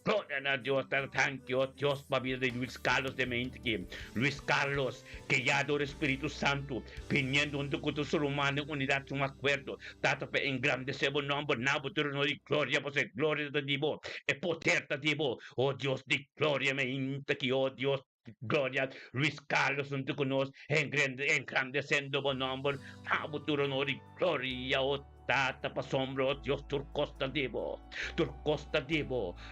Gloria a Dios, thank you, Dios, para vida de Luis Carlos de Mente, Luis Carlos, que ya adora Espíritu Santo, pidiendo un documento ser humano, unidad, un acuerdo, tanto para engrandecer el nombre, nabo, tu honor y gloria, pues gloria de Dios, es poder de Dios, oh Dios, de gloria, Mente, oh Dios. Gloria, Luis Carlos, un tu conoce, engrandeciendo el nombre, nabo, tu honor y gloria, oh tata pa sombro, Dios turcosta divo,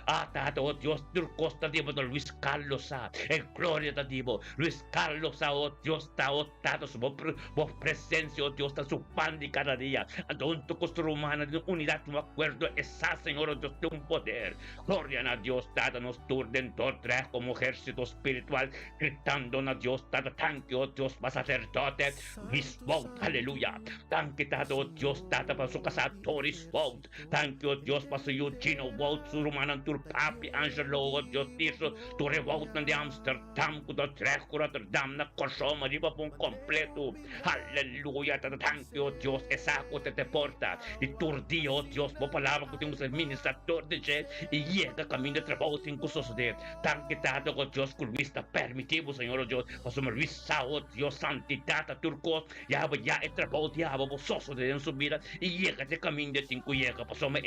tata, oh Dios turcosta divo, de Luis Carlos en gloria da divo, Luis Carlos oh Dios ta, oh tata, su vos presencia, oh Dios ta su pan de cada día, ante un tu costura humana, de unidad, un acuerdo, esa Señor, oh Dios, de un poder, gloria a Dios, tata, nos turden tres como ejército espiritual, gritando a Dios, tata, tanque, oh Dios, va sacerdote, Luis Vogt, aleluya, tanque, tata, oh Dios, tata, para su casa, Doris Vogt, thank you, Dios, para su Eugene Vogt, su rumanan, tu papi, Angelo, oh Dios, tiso, tu revolt de Amsterdam, tu trejo, Rotterdam, na Korsoma, riba pong completo, aleluya, thank you, Dios, exacto, te porta, y tu día, oh Dios, po palabra que temos el ministrador de jet, y llega camino de trabajo sin cosas de, tanque, tato, oh Dios, con vista permitivo, Señor, oh Dios, para su revisa, oh Dios, santidad, turcos, ya, el trabajo, ya, vos, de en su vida, y llega de camino de cinco llega, pasome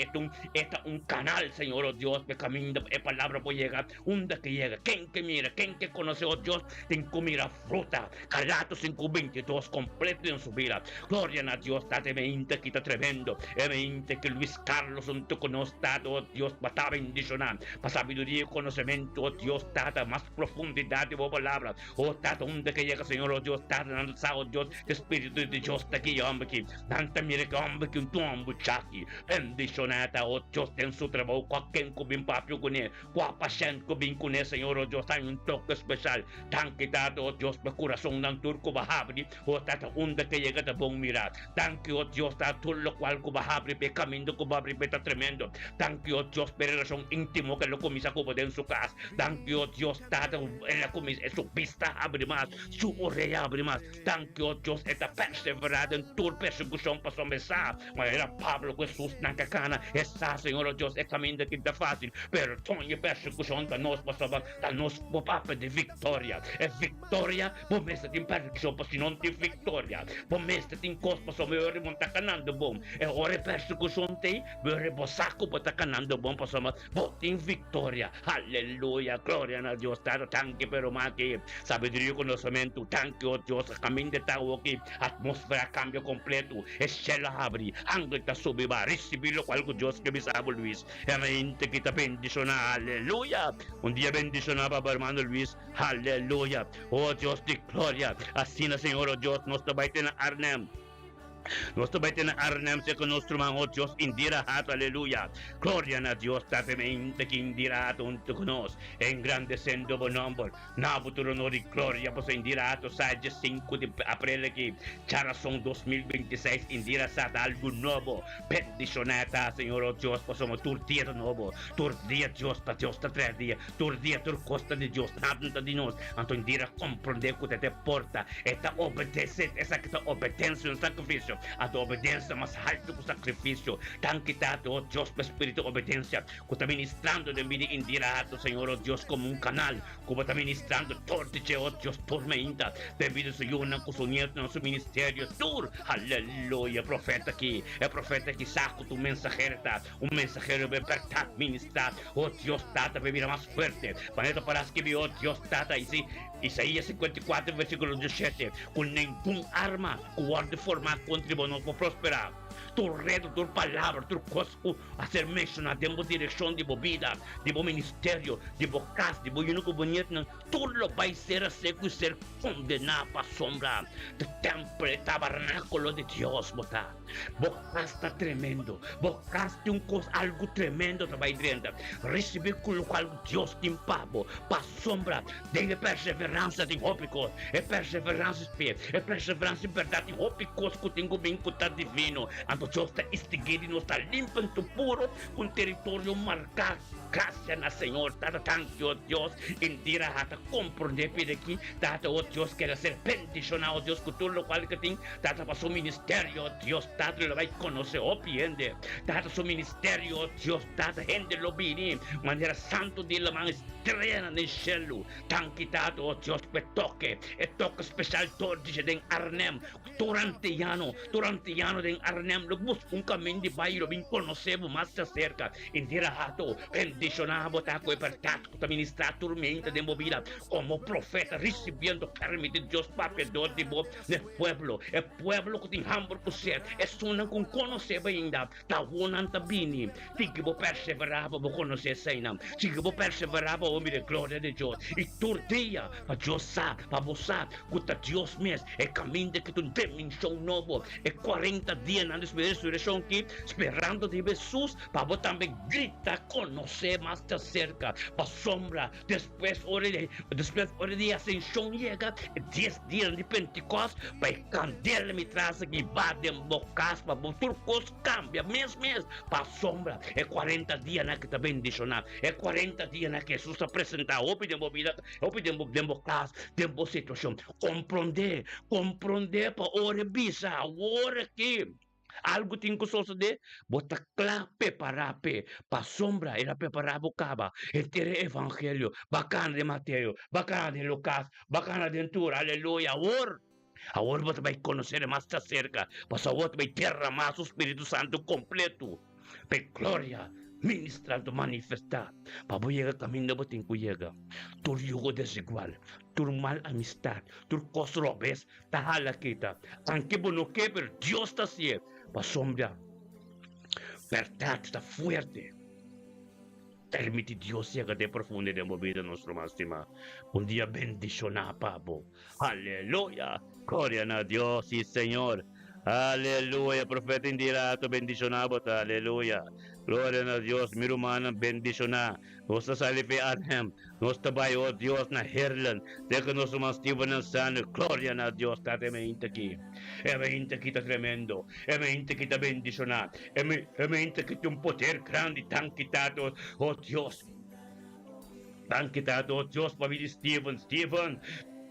un canal, Señor, oh Dios, de camino de palabra por llegar, un de que llega, quien que mira, quien que conoce, oh Dios, tengo mira fruta, Galatas 5:22, completo en su vida, gloria a Dios, date mente que está tremendo, mente que Luis Carlos, un tu conoce, oh Dios, para bendicionar, para sabiduría y conocimiento, oh Dios, data más profundidad de palabra, oh data un de que llega, Señor, oh Dios, data, oh Dios, Espíritu de Dios, de aquí, hombre, aquí, tanta mire que hombre, que un tombo chaki. Bendicionata, oh Dios, en su trabajo, qualquer cubin papio con él, qua paciente cubin con él, Señor, oh Dios, hay un toque especial. Tan quitado, oh Dios, por corazón ng turco bahabri, o tata hunda que llega de buen mirar. Thank you, oh Dios, ta todo lo cual kubahabri, pe camino kubabri, pe tremendo. Thank you, oh Dios, per relación íntimo que lo comisa como en su casa. Thank you, oh Dios, tata en la comisa, su vista abre más, su oreja abre más. Thank you, oh Dios, esta perseverada en tu persecución pasó mesa. Mas era Pablo Jesús nakakana, esa Señor, oh Dios, é caminho que está fácil, pero tonha persecução da nós passava, da nós popapa de vitória. É vitória, bom mestre tem persecução, se não tem vitória. Bom mestre tem costa, só meu irmão tá canando bom. É hora persecução tem, meu irmão saco tá canando bom, passava, bom tem vitória. Aleluia, glória a Deus, tá tanque pero maqui, sabedoria, conhecimento, tanque, oh Deus, caminho de tal aqui, atmosfera cambio completo, estela abre, ángel tá subiba, recibilo algo Deus que me sabe Luis. É a mente que tá bendicionada, aleluia. Um dia bendicionava para hermano Luis, aleluia. Oh Deus de glória, assim na Senhor, oh Deus, nós também temos Arnhem. Nós também temos Arnhem, se que nosso irmão, oh Deus, indira hato, aleluia. Glória a Deus, tatemente que indira hato junto conosco, engrandecendo o nome. Na futuro de glória, pois indira hato, sai de 5 de abril aqui, Charação 2026, indira hato algo novo. Bendicionada, Senhor, oh Deus, possamos tur dia novo, tur dia Deus, para Deus, tá 3 dias, tur dia, tur costa de Deus, nada de nós. Então indira compreender que te porta, esta obedência, essa que está obedência no sacrifício. A tua obediência mais alto que o sacrifício. Tan quitado, oh Deus, para espírito de obediência. Que está ministrando de mim indirado, Senhor, oh Deus, como um canal. Que está ministrando torte, oh Deus, tormenta. Devido a Senhor, não consumir no seu ministério. Tur, aleluia, profeta aqui. É profeta que saco tu mensageiro, tá? Um mensageiro de verdade ministrar. Oh Deus, tata, bebida mais forte. Paneta para que oh Deus, tata, Isaías 54, versículo 17. Com nenhum arma, guarde formar contra vos não vou prosperar. Tu redo, tu palavra, tu cosco a ser mencionado, de direção de vida, de ministério, de casa, de único bonito, tudo vai ser seco e ser condenado para a sombra do templo, tabernáculo de Deus, botar. Boca está tremendo, boca tem algo tremendo que vai dentro. Receber com o qual Deus tem pago, para a sombra, de perseverança de hópicos, é perseverança espírito, é perseverança em verdade, hópicos que tem bem que está divino. Então Deus está extinguindo, nós está limpando puro, com território marcado. Graças na Senhor, tata tanto Deus, indira hata compreender por aqui, tata o Deus quer ser bendicionado, Deus com tudo o qual que tem, tata para seu ministério, Deus tata ele vai conhecer o piende, tata seu ministério, Deus tata gente lo bini, maneira santo de la mão estrela no céu, tan quitado o Deus que toque, e toque especial torde de Arnhem, durante ano de Arnhem, lo busca um caminho de bairro, bem conhecemos mais cerca, indira hata bendicionado, taco e pertato, que ministrar tormenta de movida, como profeta, recebendo permite de Deus para perdoar de vos, no pueblo, é pueblo que tem hambre por ser, é sona com conhecer ainda, tá voando bini, tem que vou perseverar, vou conhecer senão, tem que vou perseverar, vou me glória de Deus, e todo dia, para Deus sabe, para você sabe, que Deus mesmo, é caminho de que tu dimensão novo, é 40 dias na ressurreição aqui, esperando de Jesus, para você também gritar, conhecer mais de cerca, para sombra, depois hora de ascensão chega, 10 dias de Pentecostes, para candela me traz aqui, bate em bocas, para o turcos cambia, mesmo, para sombra, é 40 dias na que está bendicionado, é 40 dias na que Jesus apresenta, open de movida, open de bocas, de boa situação, compreender, para hora bisa, hora que algo tem que suceder, bota claro, preparar, para sombra, era preparar a bocaba, e ter evangelho, bacana de Mateus, bacana de Lucas, bacana de Ventura, aleluia, agora você vai conhecer mais de cerca, mas agora vai derramar o Espírito Santo completo, para glória, ministrando, manifestar, para você chegar caminho, você tem que chegar, tu jugo desigual, tu mal amistad, tu cosrobes, ta hala kita, aunque bueno que, pero Dios está ciego, para sombra, verdade está fuerte. Permite Dios llega de profundo de movida nuestro máxima. Un día bendicionado, Pablo. Aleluya. Gloria a Dios, sí, Señor. Aleluya, profeta Indirato, bendicionado, aleluya. Gloria a Dios, mi hermana, bendiciona. Nos salipe Arhem, nos tabayo, oh Dios, na Herlan. Deja nos mas Steven ang sano, gloria a Dios, tate me inte ki. Me inte kita tremendo, me inte kita bendiciona. Me inte kita un poder grande, tan quitado, oh Dios. Tan quitado, oh Dios, pamili Steven,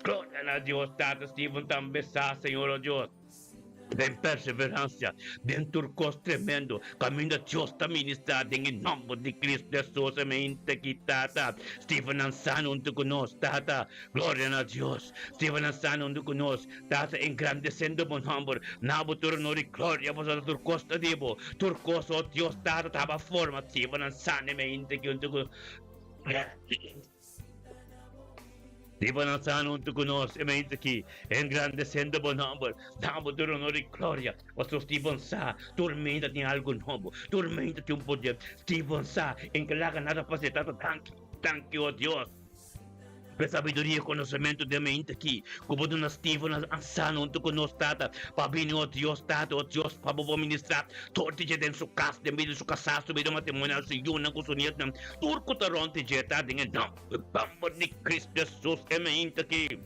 gloria a Dios, tata Steven, tan besa, Señor, oh Dios. Den perseverancia, den turcos tremendo, camino a Dios está ministrado en el nombre de Cristo Jesús, me integritata, Stephen Ansano, un tucunos, tata, gloria a Dios, Stephen Ansano, un tucunos, tata, engrandeciendo mon nombre, nabo turnori, gloria, vos a turcos te digo, turcos, oh Dios, tata, taba forma, Stephen Ansano, me integritata, Diba ng sanong tukunos, emayin taki, engrandeciendo bon nombre, damo tu honor y gloria, o Stephen sa, tormenta ni algo nuevo, tormenta ti un poder, Stephen sa, en que la ganada facetata, thank you, oh Dios. Per sabiduria e conhecimento de mente aqui, como do Stephen Ansano, tu conosco, tata, pabini, oh Dios, tata, oh Dios, pabo ministrar, torte de dentro sua casa, de meio sua casa, subido matrimonial, se eu não consumia, turco taronte de tata, em não, vamos de Cristo Jesus, é mente aqui.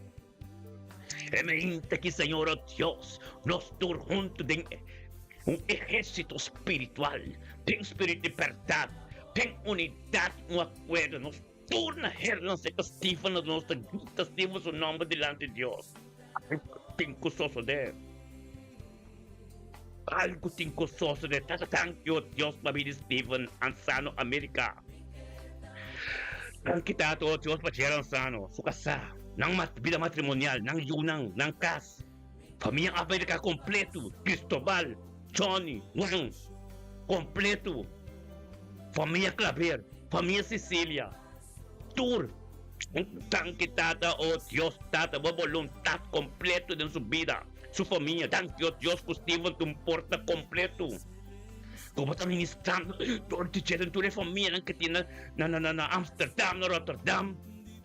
É mente aqui, Senhor, oh Deus, nós todos juntos de ejército espiritual, tem espírito de verdade, tem unidade, acordo, nós turna herlan se Stephen nos testimos su nombre delante de Dios. Algo tincoso de. Algo tincoso de. Thank you, Dios, para Stephen Ansano, América. Thank you, Dios, para Gerald Ansano, su casa, nang vida matrimonial, nang yunang, nang kas. Familia América completo, Cristobal, Johnny, Juan, completo. Familia Claver, familia Cecilia. Tur, thank you, tata, oh Dios, tata, boa voluntad completo de su vida, su familia, thank you, Dios, que Stephen te importa completo. Como está ministrando, todo te quieren tu familia que tiene na Amsterdam, na Rotterdam,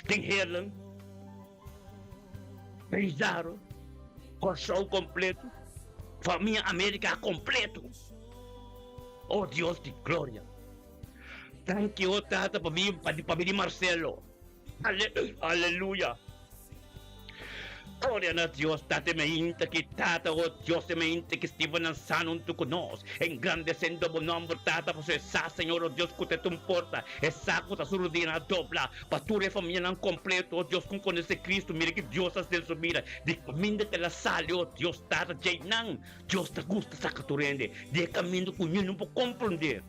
en Herland, Pizarro, con show completo, familia América completo. Oh Dios de gloria. Thank you, tata, pabili Marcelo. Aleluya. Gloria a Dios, tata, me inte que tata, oh Dios, me inte que Stephen Ansano, tu conos, engrandeciendo bon nombre, tata, pues esa, Señor, oh Dios, que te importa, esa cosa surudina dobla, pasture familia non completo, oh Dios, con ese Cristo, mire que Dios hace su vida, de camino te la sale, oh Dios, tata, Jainan, Dios te gusta sacaturende, de camino que no puedo comprender.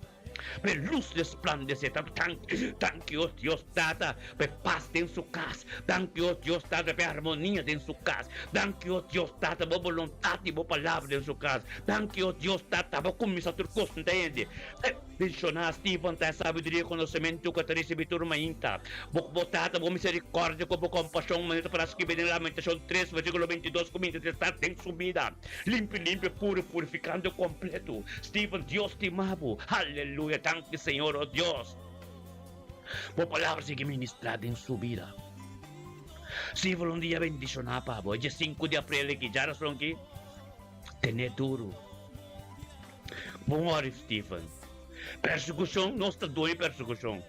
Per luz resplandece, thank you, Dios, tata, per paz en su casa, thank you, Dios, tata, per armonía en su casa, thank you, Dios, tata, por voluntad y por palabra en su casa, thank you, Dios, tata, por comisar tu cosa, entende? Mencionar Stephen, ta sabedoria, conhecimento que te recebi turma inta, por tata, por misericórdia, por compaixão, maneta para escrever em Lamentação 3, versículo 22, comigo, está tem subida, limpo, puro, purificando completo, Stephen, Dios te amavo, aleluia. Thank you, Señor, oh Dios, por palabras que ministrada en su vida. Si un día bendicionar, Pablo, el 5 de abril, que ya son aquí, tener duro. Bom hora, Stephen. Persecução, nós está doendo persecução.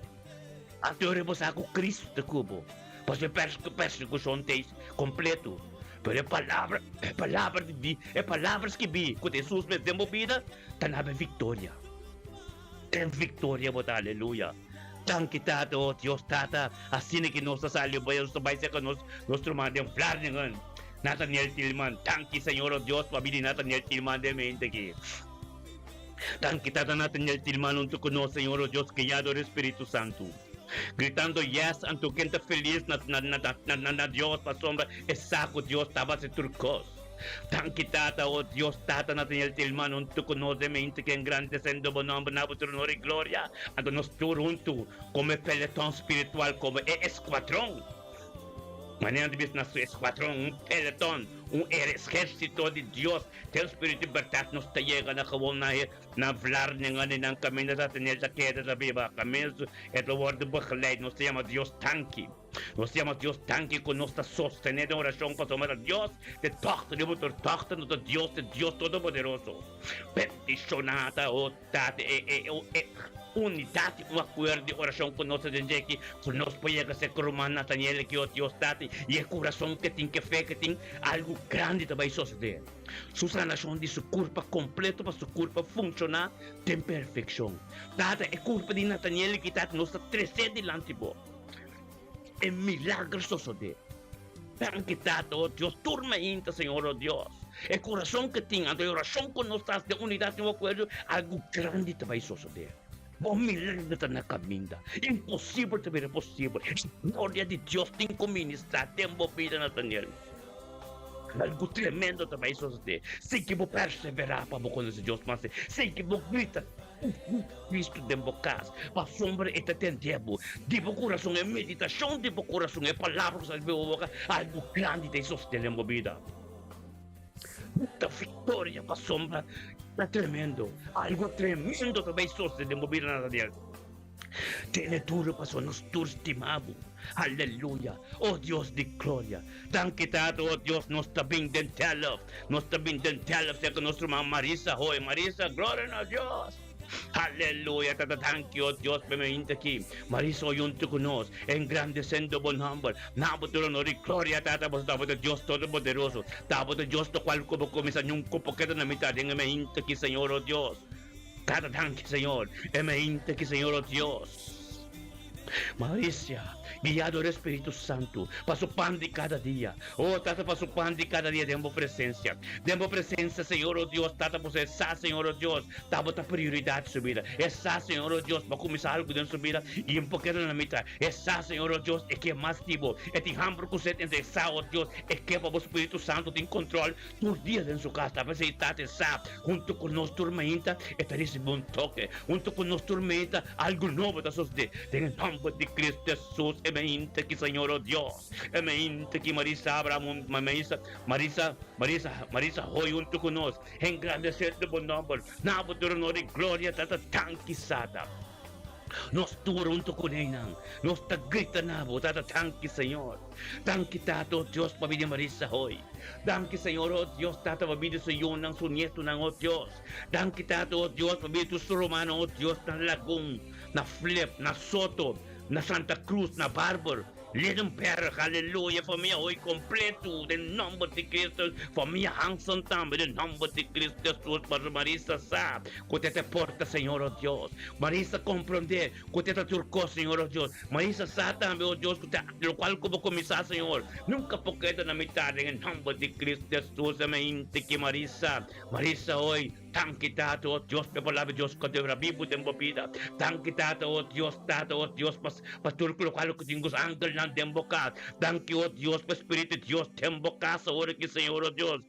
Até eu reposar com Cristo de Cubo. Pois a persecução tem completo. Pero é palavra de Deus, é palavras que vi, quando Jesus me deu vida, está na vitória. Tem vitória, bota aleluia. Thank you, tata, oh Dios, tata. Assim que nós saímos, vai ser que nós tomamos falar dengan Nathaniel Tillman. Thank you, Senhor, oh Dios, pabili Nathaniel Tillman de mente aqui. Thank you, tata, Nathaniel Tillman, untuk conosco, Senhor, oh Dios, criado do Espírito Santo. Gritando yes, anto quem está feliz na Dios, pa sombra, é saco, Dios, estava se turcos. Thank you, tata, oh Dios, tata, Nathaniel Tillman, unto conosco, mente que engrandecendo bom nome, na votura honor e glória, anto nós todos juntos, como pelotão espiritual, como esquadrão. Maneira de ver nosso esquadrão, pelotão, ejército de Dios, tem espírito de verdade, nos está chegando a kawal na falar ng caminho da Nathaniel da queda da viva, caminho, é o word de begeleid, nos chama Dios, thank you. Nos llama Dios tanque con nuestra sostenida oración para tomar a Dios de tochter de motor tochter de Dios Todopoderoso. Peticionada o unidad y un acuerdo de oración con nosotros de que con nos puede hacer con Nathaniel que Dios tate y el corazón que tiene que fe que tiene algo grande también suceder. Su sanación de su culpa completo para su culpa funcionar en perfección. Dada es culpa de Nathaniel que está nos 13 delante de é milagre suceder. Tanque tato, Dios, turma inta, Senhor, oh Deus. É coração que tem, a oração com nós de unidade e acordo, algo grande vai suceder. Bom milagre está na caminha. Impossível também é possível. Glória de Deus tem que ministrar, tem vida, Nathaniel. Algo tremendo também suceder. Sei que vou perseverar para conhecer Deus, mas sei que vou gritar. Cristo dentro da casa, para sombra e tempo. Tipo coração é meditação, tipo coração é palavras, algo grande de sostener a vida. Muita vitória para sombra, é tremendo. Algo tremendo também sostener a vida, Nathaniel. Tiene duro para nos estimado. Aleluya. Oh Dios de gloria. Danke tato, oh Dios, nos está bien dentalov. Nos está bien dentalov. Sé que nuestra mamá Marisa, hoy Marisa, gloria a Dios. Aleluya, tata, thank you, oh Dios, me inta aquí. Marisa, hoy junto con nos, engrandeciendo bon humble. Nabo tu honor y gloria, tata, pues dabo de Dios Todopoderoso. Dabo de Dios, to cual como comienza un copo que na mitad, en me inta aquí, Señor, oh Dios. Cada tanque, Señor, me inta aquí, Señor, oh Dios. Maricia, guiado el Espíritu Santo, para su pan de cada día. Oh, Tata, para su pan de cada día, demos presencia. Demos presencia, Señor, oh Dios, Tata, pues esa, Señor, oh Dios, damos la prioridad de su vida. Esa, Señor, oh Dios, para comenzar algo en su vida y un poquito en la mitad. Esa, Señor, oh Dios, es que más tipo, este hambre que usted tiene, esa, oh Dios, es que para el Espíritu Santo tiene control tus días en su casa. A veces está, esa, junto con nuestra tormenta, está recibiendo un toque. Junto con nuestra tormenta, algo nuevo de sus días. En el nombre de Cristo Jesús, emente que Señor, oh Dios, emente que Marisa Abraham, Marisa, hoy junto con nos, engrandecer de buen nombre, nabo de honor y gloria, tata tan quisada. Nos tuvo junto con ella, nos ta grita nabo, tata tanque, Señor. Tanque, tata, oh Dios, para vida Marisa hoy. Tanque, Señor, oh Dios, tata, para vida Señor, nang su nieto, nang, oh Dios. Tanque, tata, oh Dios, para vida su romano, oh Dios, nang Lagún, na Flip, na Soto, na Santa Cruz, na Barber. Let them perish, aleluya, familia hoy completo, del nombre de Cristo, familia Hanson también, del nombre de Cristo Jesús, para Marisa sabe, que te porta, Señor, oh Dios, Marisa comprende, que te turcó, Señor, oh Dios, Marisa sabe también, oh Dios, lo cual como comisar, Señor, nunca porque en la mitad, en el nombre de Cristo Jesús, amén, que Marisa hoy, tan quitado, oh Dios, me palabra Dios, que te vivo de vida, tan quitado, oh Dios, pastor, lo cual que tengo ángel, de embocado. Thank you, oh Dios, por Espíritu de Dios, te embocas ahora que Señor, oh Dios.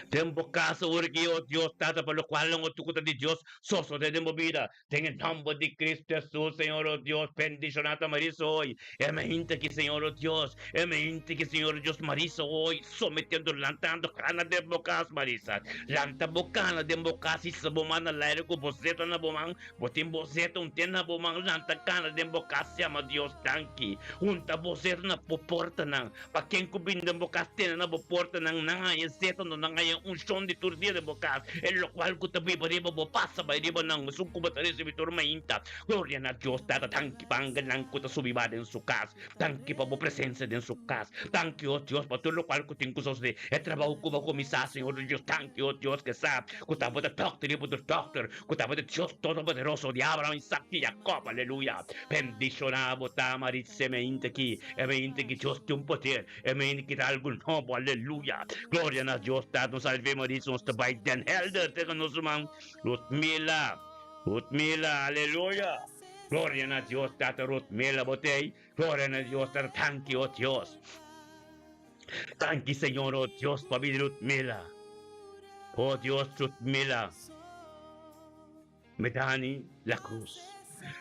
Tempo casa porque oh Dios, Tata, por lo cual no tucuta de Dios, soso de vida. En el nombre de Cristo Jesús, Señor, oh Dios, bendicionata Marisa hoy. Emente que Señor, oh Dios, emente que Señor, Dios, Marisa hoy, sometiendo, lantando, cana de bocas, Marisa. Lanta bocana de bocas, y se bomana la aire con boceta na bomán, botín boceta, un tena bomán, lanta cana de bocas, se llama Dios, tanqui. Unta boceta na poporta nang, pa quien cubin de bocas, tena na poporta nang, nang, y zeta no nang, un son de tus días de bocas, en lo cual que te vivo, pasa, va, nang, su cubatare se vitor mainta. Gloria a Dios, tata, tanki, pangan, que te subimar en su casa, tanki, pa, presencia en su casa, tanki, oh Dios, para todo lo cual que tengo sos de, el trabajo que va a comenzar, Señor Dios, tanki, oh Dios, que sabe, que estaba de doctor, que estaba de Dios todopoderoso, de Abraham, Isaac y Jacob, aleluya. Bendicionado, tamarit, se me inte aquí, me inte que Dios te un poder, me inte que algo nuevo, aleluya. Gloria a Dios, tata, nos salve María, nos te va den helder, te nos man, Rutmila, aleluya. Gloria a Dios, tata, Rutmila, botei, gloria a Dios, tata, tanki, oh Dios. Tanki, Señor, oh Dios, para vida Rutmila. Oh Dios, Rutmila. Me dani la cruz.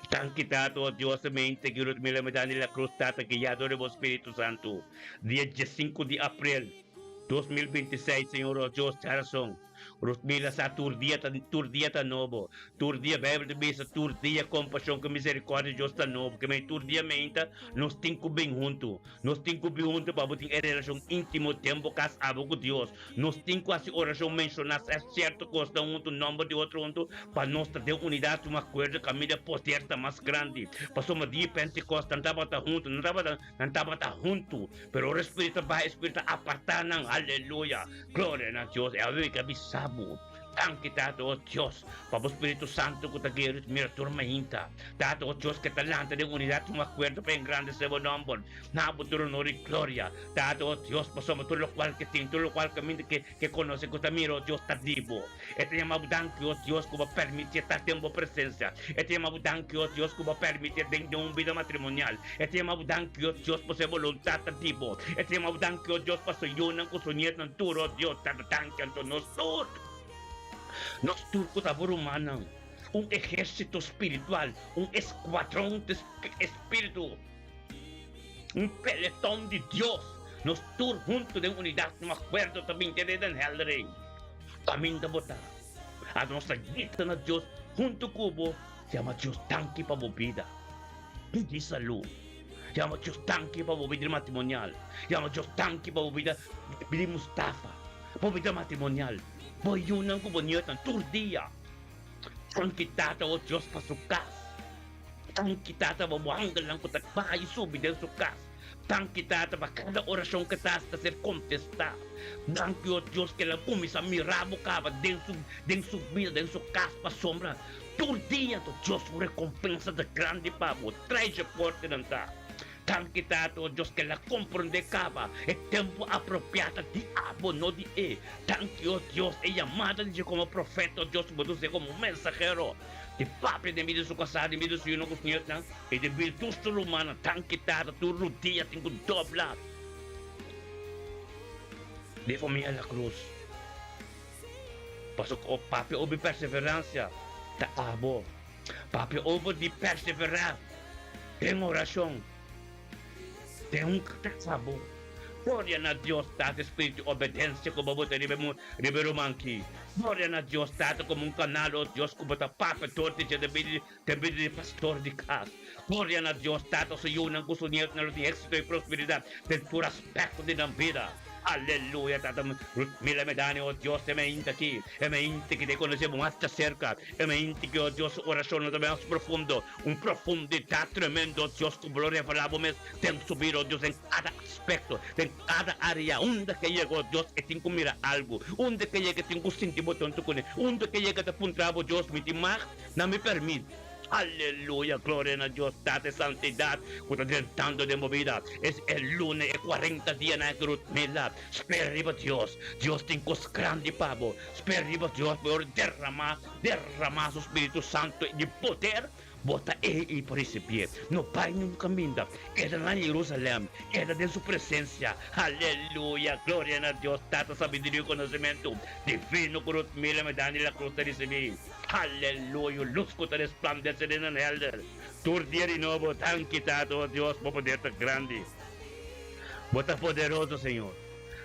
Tanki, tata, oh Dios, mente que Rutmila me dani la cruz, tata, que ya adoremos Espíritu Santo. Día 5 de abril 2026, Señor, oh Dios, razón. Rutmila sa turdia ta novo. Turdia Bible de bisa turdia compaixão com misericórdia Deus ta novo. Que me turdia meinta nos tinco bem junto. Nos tinco bem junto para botar relação íntimo tempo cas abo com Deus. Nos tinco assim oração mencionar é certo costa junto nome de outro junto para nós ter unidade uma coisa que a mídia poder tá mais grande. Passou uma dia Pentecoste não tava tá junto, não tava tá junto. Pero o Espírito vai Espírito apartar não. Aleluia. Glória a Deus. É a que abisabo. Thank you, Tato, oh Diyos. Pabo Espiritu Santo, ko tagirit mira turmahinta. Tato, oh Diyos, que talanta de unidad, un acuerdo pa yung grande sa nombor. Nabuturo no rin gloria. Tato, oh Diyos, pasoma tu lo cual que tin, tu lo cual que conoce, ko tamiro, oh Diyos, tadibo. Ito yung mabudanki, oh Diyos, ko ba permite ta tempo presencia. Ito yung mabudanki, oh Diyos, ko ba permite din yung vida matrimonial. Ito yung mabudanki, oh Diyos, po sa voluntad tadibo. Ito yung mabudanki, oh Diyos, pa sa yun ang kusunyet ng turo, oh Diyos, tatatangkan to nos tur. Nos turcos aburumanang un ejército espiritual, un escuadrón de espíritu, un pelotón de Dios. Nos tur junto de unidad, no acuerdo también de den Hellring. También de botar. A nuestra grita na Dios junto cubo, se llama Dios tanque para vida. Hindi salud. Se llama Dios tanque para vida matrimonial. Se llama Dios tanque para vida Mustafa. Para vida matrimonial. Boy, yun ang kubonyot ng turdiya. Ang kitata o Diyos pasukas. Ang kitata mamuhanggal ng kutakbahay subi ng sukas. Ang kitata ba kada orasyon katas na ser kontesta. Ang kiyot Diyos kailang pumisa miramo ka ba den subida, den sukas pa sombra. Turdiya to Diyos recompensa de grande pabo. Try siya porte ng ta. Thank you, Tato, Dios, que la comprende cava, el tiempo apropiado di abo, no di e. Thank you, Dios, e llamada de como profeta, Dios, produce como mensajero. De papi de mí de su casa, de mí de su uno con Señor, y de virtud humana, thank you, Tato, tu rodilla tengo dobla. De familia a la cruz. Pasó con papi, obi perseverancia, ta abo. Papi, obi di perseverar, en oración. Tem um sabor. Glória a Deus, Tato, Espírito, obediência, como você Ribeiro Manqui. Glória a Deus, Tato, como canal, oh Deus, como tá papa, torte, também de pastor de casa. Glória a Deus, Tato, se eu não gosto de êxito e prosperidade, de todo aspecto da vida. Aleluya, Tata. Mira, me dane, oh Dios, me inta aquí. Me inta que te conocemos más cerca. Me inta que, oh Dios, oración no más profundo. Un profundidad tremendo, Dios, tu gloria falamos. Ten subir, oh Dios, en cada aspecto, en cada área. Donde que llega, oh Dios, que tengo mira algo. Donde que llega, tengo sentimiento tonto con él. Donde que llega, te apuntaba, Dios, mi timar, no me permite. Aleluya, gloria a Dios, date santidad, tratando de movida. Es el lunes, 40 días na Grutmila. Espera arriba Dios, Dios tem cos grande pavo. Espera arriba Dios, por derramar su Espírito Santo de poder. Bota e por esse pé. No Pai nunca minda. Era lá em Jerusalém. Era de sua presença. Aleluia. Glória a Deus. Tata sabedoria e conhecimento. Divino Grutmila me dá na cruz de receber. Aleluia. Luz que te resplandece en el helder. Tu dia de novo. Tan quitado, Deus, por poder tão grande. Bota poderoso, Senhor.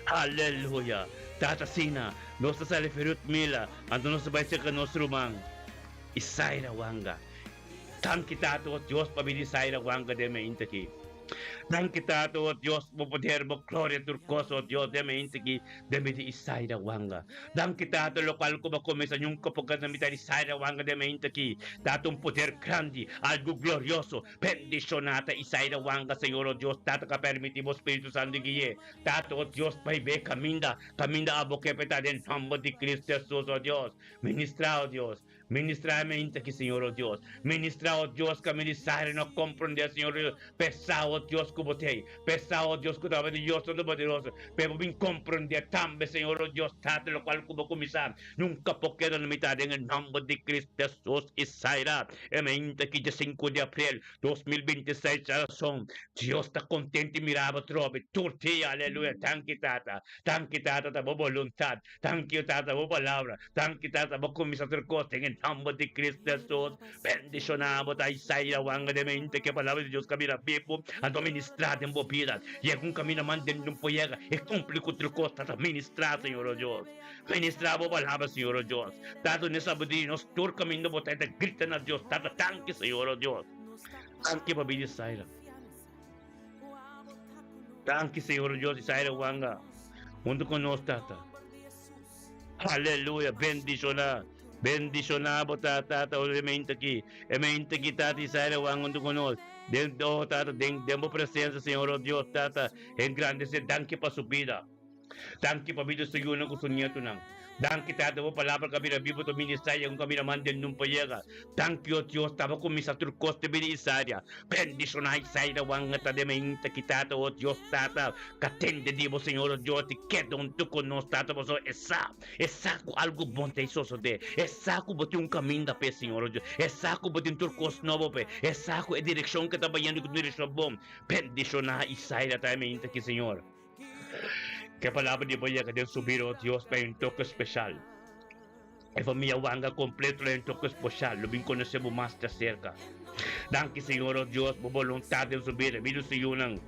Aleluia. Tata Sina. Nossa sala Grutmila. Ando nosso vai ser que nosso rumang. Isaira Wanga. Tan kita to Dios pabilisay na wanga de me intaki. Tan kita to Dios mo poder mo gloria turcoso Dios de me intaki de me di isay na wanga. Tan kita to lokal ko ba komesa yung kapugan na mitay isay na wanga de me intaki. Tatong poder grande, algo glorioso, bendicionata isay na wanga Señor Dios. Tato ka permitibo Espiritu Santo guiye. Tato Dios paibe caminda abo que peta den nombre de Cristo Jesus oh Dios. Ministra oh Dios. Ministra me intaki Señor oh Dios. Ministra oh Dios que ministrar no comprender Señor Dios. Pesado Dios que botei. Pesado Dios que dava de Dios todo poderoso. Pero bien comprender también Señor oh Dios. Tato lo cual como comisar. Nunca poquero na mitad en el nombre de Cristo Jesus Isaira. Me intaki de 5 de abril 2026 razón. Dios está contento y miraba trobe. Tortilla, aleluya. Thank you tata. Thank you tata ta voluntad. Thank you tata po palabra. Thank you tata po comisar coste en el nombre de Cristo Jesús. Bendicionamos a Isaías Wanga de mente que palabra de Dios camina vivo, administrar en vida. Y un camino manteniendo un polega, es cumplido tu costa, administrar, Señor Dios. Ministramos palabra, Señor Dios. Dado en esa vida, nos tur camino, botar de gritan a Dios, dado tanque, Señor Dios. Tanque para vida, Isaías. Tanque, Señor Dios, Isaías Wanga. Junto con nosotros, Tata. Aleluya, bendicionar. Bendicionamos, Tata, obviamente aqui. Emente aqui, Tata, Isaías Wanga, junto con nosotros. Dentro, Tata, demos presença, Senhor Deus, Tata, engrandecer, danke para sua vida. Danke para vida, Senhor, não cozinha tu não. Danke, Tata, vou palavra que a vivo do ministério, um caminho mandel não pega. Danke, ó Deus, estava com missa turcos de ministério. Bendicionai, Isaías Wanga, Tata, emente aqui, Tata, ó Deus, Tata, catende divo, Senhor Deus, te quedam tu conosco, Tata, você é saco algo bom te isso de, é saco bote um caminho da pé, Senhor Deus, é saco bote um turcos novo pé, é saco é direção que está banhando com direção bom. Bendicionai, Isaías, Tata, emente aqui, Senhor. Que a palavra de Boia que Deus subir, ó Deus, para um toque especial. A família Wanga completo é um toque especial. Lo bem conhecemos mais de cerca. Danke, Senhor, ó Deus, por vontade de subir. Vido, Senhor, ng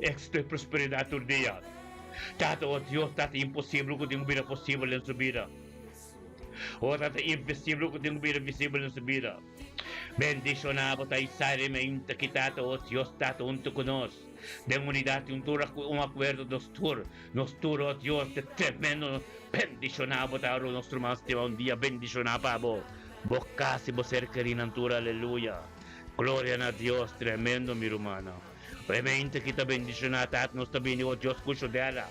extra prosperidade todo dia. Tato, ó Deus, tato impossível que tenho vida possível em subir. Ó, tato invisível que tenho vida visível em subir. Bendicionamos a Isaías, mente que tato, ó Deus, tato, junto conosco. De unidade, um acordo nos tur, ó Deus, de tremendo, bendicionamos a nosso irmão, um dia bendicionamos a vos, vos casi, vos cerca de natura, aleluia, glória a Deus, tremendo, meu irmão, realmente que está bendicionado, nós também, ó Deus, cujo dela,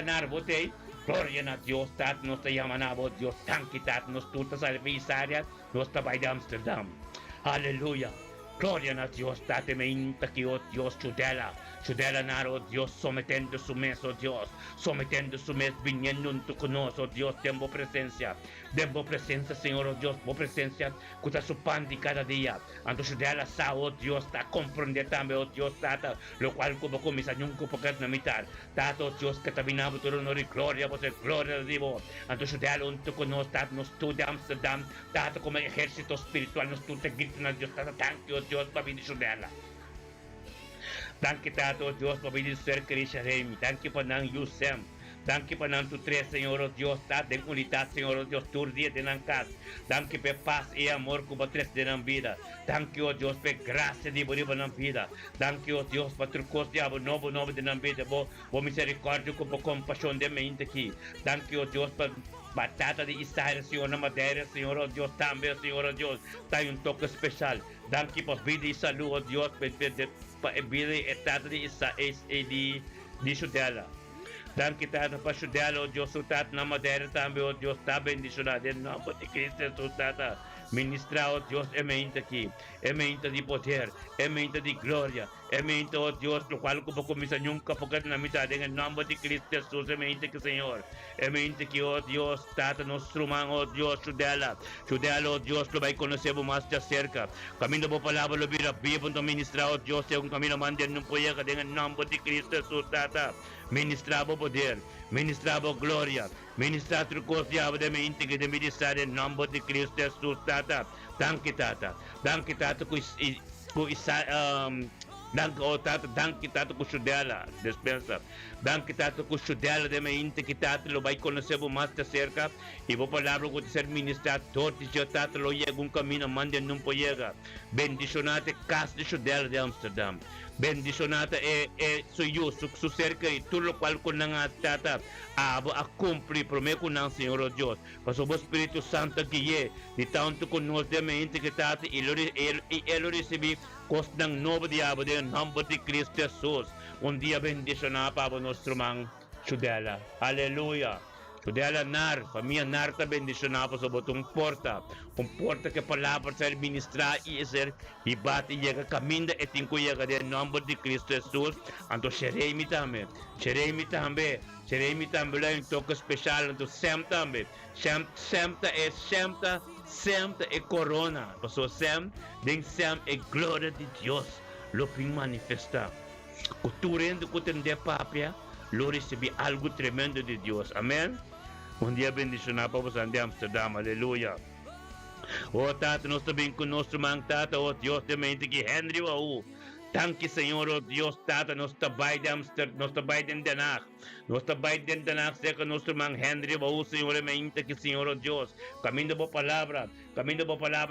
nar, botei, glória a Deus, nós te chamamos, ó Deus, tanque, nós tudo, salve, área, nós trabalhamos em Amsterdam, aleluia. Gloria a Dios, date mente que, oh Dios, chudela naro, oh Dios, sometendo su mes, oh Dios, sometendo su mes, viniendo junto con nosotros, oh Dios, tengo presencia, Señor, oh Dios, por presencia, cuta su pan de cada día, ando chudela sa, oh Dios, está comprender también, oh Dios, tata, lo cual como comisa nunca porque na mitad, tata, oh Dios, que taminamos tu honor y gloria, vos gloria de Dios, ando chudela junto con nosotros, tata, nos estudia Amsterdam, tata, como ejército espiritual, nos estudia gritan a Dios, tata, tanque, oh Dios, para venir chudela. Danke, Tata, oh Deus, para vir ser Cristo Rei. Danke para não Yusem. Danke para não tu três, Senhor, oh Deus, tá? De unidade, Senhor, oh Deus, tur dia de não casa. Danke para paz e amor com o três de não vida. Danke, oh Deus, para graça de boa na vida. Danke, oh Deus, para tu costa de abo novo de não vida. Boa misericórdia com a compaixão de mente aqui. Danke, oh Deus, para batata de Isaías, Senhor, na madeira, Senhor, oh Deus, também, Senhor, oh Deus, tá um toque especial. Danke para vida e saúde, oh Deus, para vida eterna de chudela. Danke, Tata, para chudela, oh Deus, Tata, na madeira também, oh Deus, tá bendicionado, em nome de Cristo Jesus, Tata. Ministrar, oh Deus, é mente aqui, é mente de poder, é mente de glória, é mente, oh Deus, no qual como começa nunca, porque na metade, em nome de Cristo Jesus, é mente que, Senhor, é mente que, oh Deus, Tata, nosso irmão, oh Deus, chudela, oh Deus, lo vai conhecer mais de cerca, caminho da palavra, lo vira vivo, no ministrar, oh Deus, é caminho mandando, não pode chegar, em nome de Cristo Jesus, Tata, ministrar o poder, ministrar a glória, ministrar o costo de mente que de ministrar, em nome de Cristo Jesus, Tata. Danke, Tata. Danke, Tata, danke, oh Tata, danke, Tata, com chudela, dispensa. Danke, Tata, com chudela de mente que, Tata, lo vai conhecer mais de cerca. E vou palavra com ser ministrado, todo dia, Tata, lo chega caminho, manda, não pode chegar. Bendicionate, casa de chudela de Amsterdam. Bendicionata suyo, su cerca e tudo o qual com a Tata, a cumprir, prometo com o Senhor Deus. Para o Espírito Santo que é, de tanto conosco de mente que, Tata, e ele recebe costa ng novo diabo de nome de Cristo Jesus. Dia bendicionado para o nosso irmão Chudela. Aleluia. Chudela nar, família nar está bendicionado para o porta que a palavra ser ministrar e ser e bate e chega caminho e tem que chegar de nome de Cristo Jesus. Então xerei-me também lá em toque especial, então sempre também, sempre é corona, porque sempre é glória de Deus, lo ping manifesta. Culturando que tem de papia, lo recebi algo tremendo de Deus, amém? Dia bendicionado para você de Amsterdam, aleluia. O Tata, nós também com nosso mang Tata, o Deus também que Henry Wau. Thank you, Senhor, oh Deus, Tata, nós trabalhamos em Amsterdam, nós trabalhamos em Den Haag. Nós trabalhamos em Den Haag, seca nosso mang Henry Wau, Senhor, mente que Senhor, oh Deus. Caminho da palavra,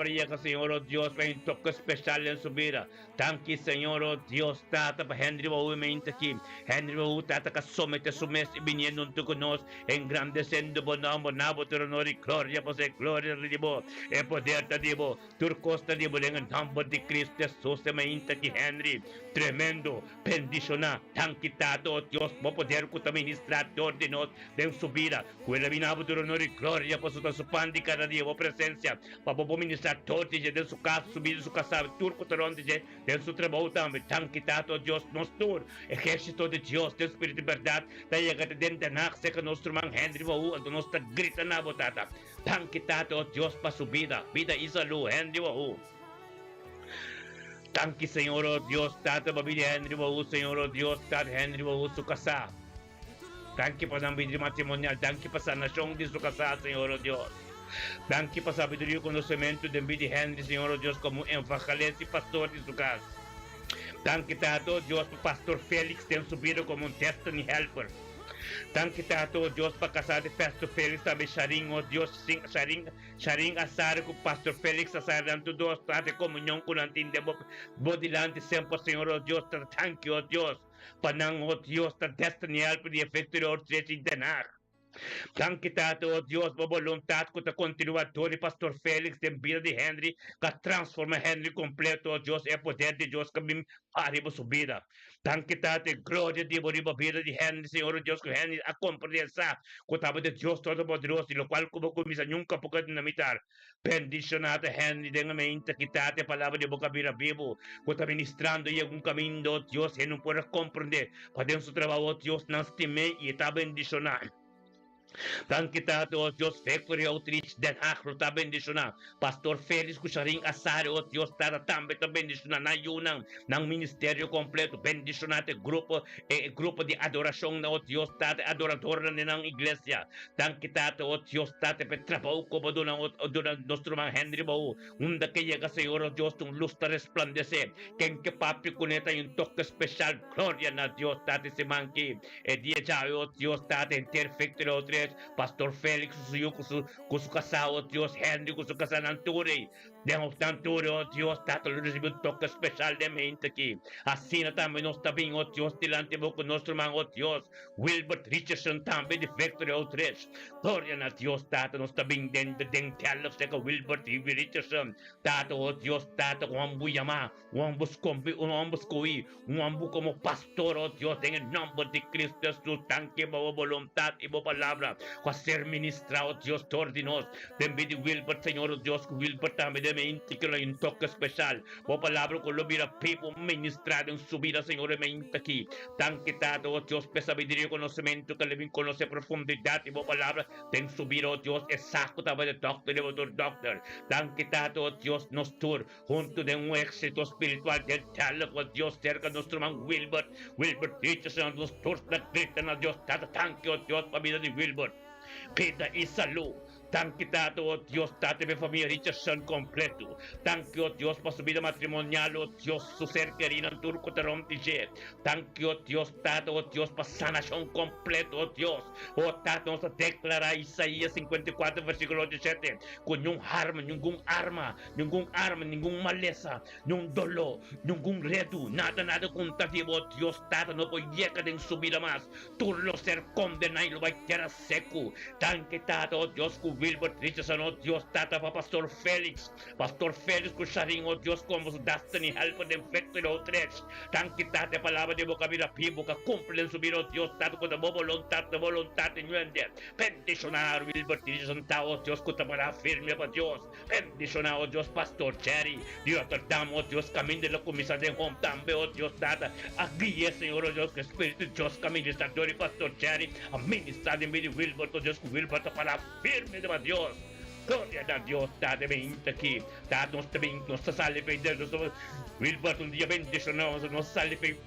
e que Senhor, oh Deus, vai um toque especial em subida. Thank you, Senhor, oh Deus, Tata, para Henry Wau, mente que Henry Wau, Tata, que somete, viniendo junto con nós, engrandecendo, bonamo, nabo, tronori, glória, você, glória, ridibo, e poder, tadibo, turcosta, dibo, dengan nome de Cristo Jesus, mente que Henry, tremendo, bendicionar, tanquitado, oh Deus, vou poder que administrador de nós, de subida, cuela vinabo, tronori, glória, por sua supandi cada dia, presença, para o ministrar todo dia, de sua casa, subida, sua casa, turco, tronde, de seu trabalho também, tanquitado, oh Deus, nós tur, exército de Deus, de Espírito de verdade, da chegada dentro da nac, seca nosso irmão Henry Wau, ando nós está grita na botata, tanquitado, oh Deus, para subida, vida isalu, Henry Wau. Thank you, Senhor, oh Deus, Tata, babili Henry Wau, Senhor, oh Deus, Tata, Henry Wau, su casa. Thank you, para bidri matrimonial, thank you, para sa nasyong di su casa, Senhor, oh Deus. Thank you, para sabiduria e conhecimento de bidri Henry, Senhor, oh Deus, como evangelista e pastor de su casa. Thank you, Tata, oh Deus, para Pastor Félix, tem subido como destiny helper. Thank you, Tato, oh Deus, para casar de Pastor Félix, também Sharing, oh Deus, Sharing asar com Pastor Félix, asar dando dois, trate comunhão com o antigo, bodilante sempre, Senhor, oh Deus, thank you, oh Deus, panang, oh Deus, destiny helper, de efeito, oh Deus, em denar. Thank you, Tato, oh Deus, por voluntade que está continuador de Pastor Félix, de vida de Henry, que transforma Henry completo, oh Deus, é poder de Deus que me arriba subida. Thank you, Tato, glória de vida de Henry, Senhor, oh Deus, que Henry a compreensão, que estava de Deus todo poderoso, e o qual como comisa nunca pode dinamitar. Bendicionado Henry, de mente, que Tato, a palavra de boca vira vivo, que está ministrando e algum caminho, oh Deus, e não pode compreender, para dentro do trabalho, oh Deus, não estime e está bendicionado. Thank you, Tato, oh Deus, Factory Outreach, Den Haag, está bendicionado. Pastor Félix Cucharing Asari, oh Deus, também está bendicionado. Na yunang, ng ministério completo, bendicionado. Grupo de adoração, oh Deus, Tato, adorador na ng iglesia. Thank you, Tato, oh Deus, Tato, trabaho ko ba doon nosso irmão Henry Wau, unda que llega, Senhor, oh Deus, tung luz ta resplandece. Quem que papi kuneta yung toque especial, gloria na Deus, Tato, si Manki. E dia já, oh Deus, Tato, enter Factory Outreach, Pastor Félix, com su casa, oh Deus, Henry, com su casa, Nanturi. Demos Nanturi, oh Deus, Tato, recebido um toque especial de mente aqui. Assim também nós também, oh Deus, dilante mo com nosso irmão, oh Deus, Wilbert Richardson também de Factory Outreach. Glória na Deus, Tato, nós também dentro de tela, seca Wilbert Richardson. Tato, oh Deus, Tato, um ambu yama, um ambus kui, um ambu como pastor, oh Deus, em nome de Cristo Jesus, tanque, boa vontade e boa palavra. Com ser ministrado, Deus, todos de nós. Também de Wilbert, Senhor, Deus, que Wilbert também de mente, que é um toque especial. Boa palavra, que lo vira people ministrado em subida, Senhor, de mente aqui. Tanque, Tato, oh Deus, para sabedoria e conhecimento, que ele conhece profundidade, e boa palavra, tem subida, oh Deus, exato, também de doctor, de doctor. Tanque, Tato, oh Deus, nos tur, junto de éxito espiritual, del talo, oh Deus, cerca de nosso irmão Wilbert Richardson, nos tur, na grita na Deus, Tato, tanque, oh Deus, para a vida de Wilbert. Vida e saúde. Thank you, Tato, oh Dios, Tato, mi familia Richardson completo. Thank you, oh Dios, por su vida matrimonial, oh Dios, su ser querido en turco te rompiche. Thank you, oh Dios, Tato, oh Dios, por sanación completo, oh Dios. Oh Tato, nos declara Isaías 54, versículo 17. Con ningún arma, ningún maleza, ningún dolor, ningún reto, nada contativo, oh Dios, Tato, no puede llegar en su vida más. Tú lo ser condenado y lo va a quedar seco. Thank you, Tato, oh Dios, Wilbert Richardson, oh Dios, Tata, para Pastor Félix, com Sharing, oh Dios, como su destiny helper de Factory Outreach. Thank you, Tata, palavra de boca vira pibo, que cumple en su vida, oh Dios, Tata, con la voluntad en nuende. Bendicionar Wilbert Richardson, oh Dios, con la firme, oh Dios. Bendicionar, oh Dios, Pastor Cherry, Dios, te damos, oh Dios, camino de la comisión de home, también, oh Dios, Tata, aquí, Señor, oh Dios, que Espíritu Dios, administrador y Pastor Cherry, administrar en medio de Wilbert, oh Dios, Wilbert, para firme de Dios. Gloria a Dios, Tata, mente aqui. Tata, nós também, nossa sala de Deus, Wilbert, um dia bendicionamos, nossa sala de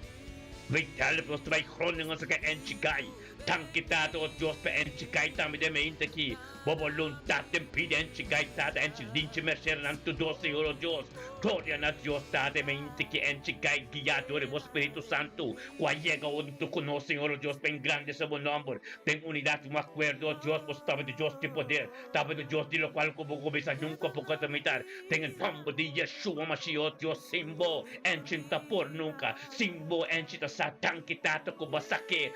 Vital, nós vai crônica, nossa que é antigai. Tanki Tata, oh Diyos, pa-enchikay tami de maintaki. Boboluntat en pide-enchikay Tata, enchilinchi mercer ng tudo, Señor, oh Diyos. Gloria na Diyos, Tata, maintaki, enchikay, guiadore, mo Espiritu Santo. Cuallega o tu cono, Señor, oh Diyos, pen grande sa buen nombre. Ten unidad, un acuerdo, oh Diyos, pues taba de Diyos de poder. Taba de Diyos, de lo cual como kumisa nunca po katamitar. Ten el nombre de Yeshua Mashiach, oh Diyos, simbo, enchinta por nunca. Simbo, enchita sa tanki Tata, kubasake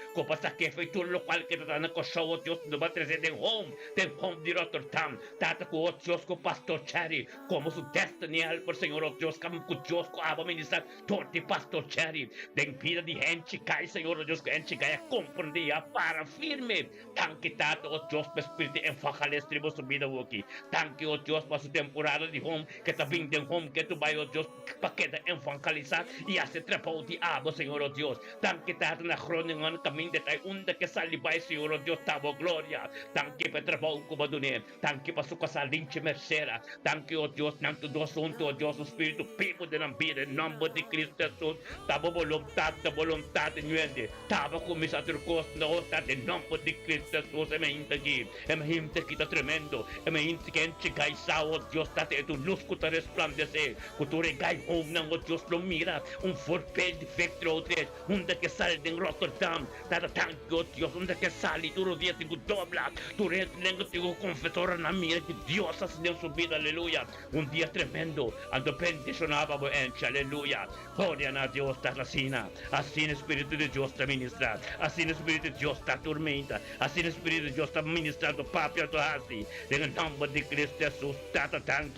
fue todo lo cual que tratan con show, oh Dios, no va a traer den home de Rotterdam, Tata ko, oh Dios, ko Pastor Cherry, como su destiny helper, Señor, oh Dios, como ko Dios, ko aba ministrar, torti Pastor Cherry, den pida di henchikay, Señor, oh Dios, ko henchikay, comprendía para firme, tanque Tata, oh Dios, pa espíritu enfacales, tribo su vida, woki, tanque, oh Dios, pa su temporada de home, que ta ving den home, que tu vaya, oh Dios, pa que ta enfacalizar, y hace trepao di abo, Señor, oh Dios, tanque Tata na chroningan, kaming de tayo, unda que salibay, Señor, oh Dios, tabo gloria, tanque pa trepao ko ba dunin, tanque pa su kasalinche mercera, tanque, oh Dios, nang tu dos unto, oh Dios, o Espíritu, pipo de ng vida, en nombre de Cristo Jesús, tabo voluntad, nuende, tabo kumisatur kos, na otat, en nombre de Cristo Jesús, emahimtaki ta tremendo, emahimtaki enchikay sa, oh Dios, tate, eto luz ko ta resplandece, kuture gay home ng, oh Dios, lumira, un forpel de victory, oh Dios, unda que sale de Rotterdam, tata tanque, oh Dios, unda que sale, turo días, tigo dobla, turo lengo, tigo confesora na mira, que Dios ha sido en su vida, aleluya, un día tremendo, ando bendicionaba, aleluya, gloria a Dios, ta asina, así en Espíritu de Dios te ministra, así en Espíritu de Dios te tormenta, así en Espíritu de Dios te ministrando, papia, tu así, en el nombre de Cristo Jesús, tata, thank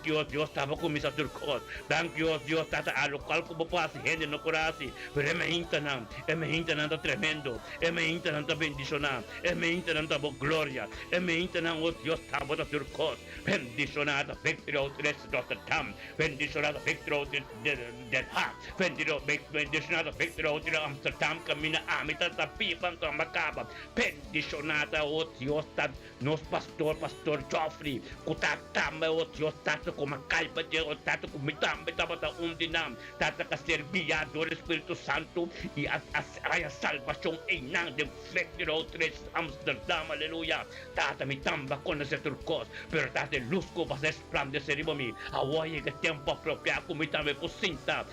you, oh Dios, tabo kumisa turkos, thank you, oh Dios, tata, a lo cual como pasi, gente no curasi, pero emehinta nan ta tremendo, emehinta nan ta bendicionar, emehinta nan ta gloria, emehinta nan, oh Dios, tabo ta turkos, bendicionada, victory out de Rotterdam, bendicionada, victory out de Den Haag, bendicionada, victory out de Amsterdam, camina amita ta pipan ta macaba, bendicionada, oh Dios, ta nos pastor Joffrey, kutatama, oh Dios, tata kumakaipa Dios, tata kumitamba, tata undinam, tata kaserviador Espíritu Santo, y haya salvación en nang de victory out de Amsterdam, aleluya, tata mitamba con ese turcos, pero tata luzco va a resplandecer en mí, ahora llega el tiempo apropiado, kumitamba por cinta,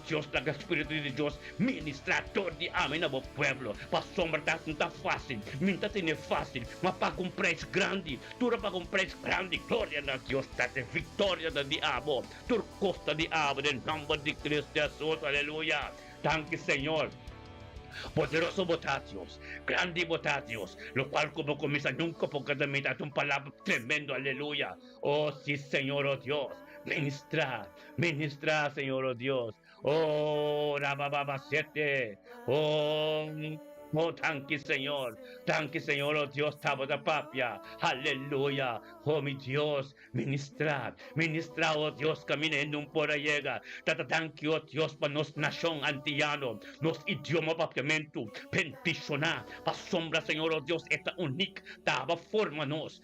Dios, la Espíritu de Dios, ministrador de amén a vos pueblo, para sombra tata não tá fácil, minta tiene fácil, mas paga um preço grande, tura paga um preço grande, glória a Deus, tata vitória do diabo, tur costa diabo, em nome de Cristo Jesus, aleluia, tanque Senhor. Poderoso Dios, grande Dios, lo cual como comienza nunca por cada mitad un palabra tremendo, aleluya. Oh sí, Señor, oh Dios, ministra, Señor, oh Dios. Oh, Rabababa 7, oh, tanque Señor, oh Dios, tabo da papia, aleluya, oh mi Dios, ministra, oh Dios, caminando por ahí llega, tata tanque, oh Dios, para nos nación antillano, nos idioma papiamento, bendicionar, pa sombra, Señor, oh Dios, esta única, taba formanos,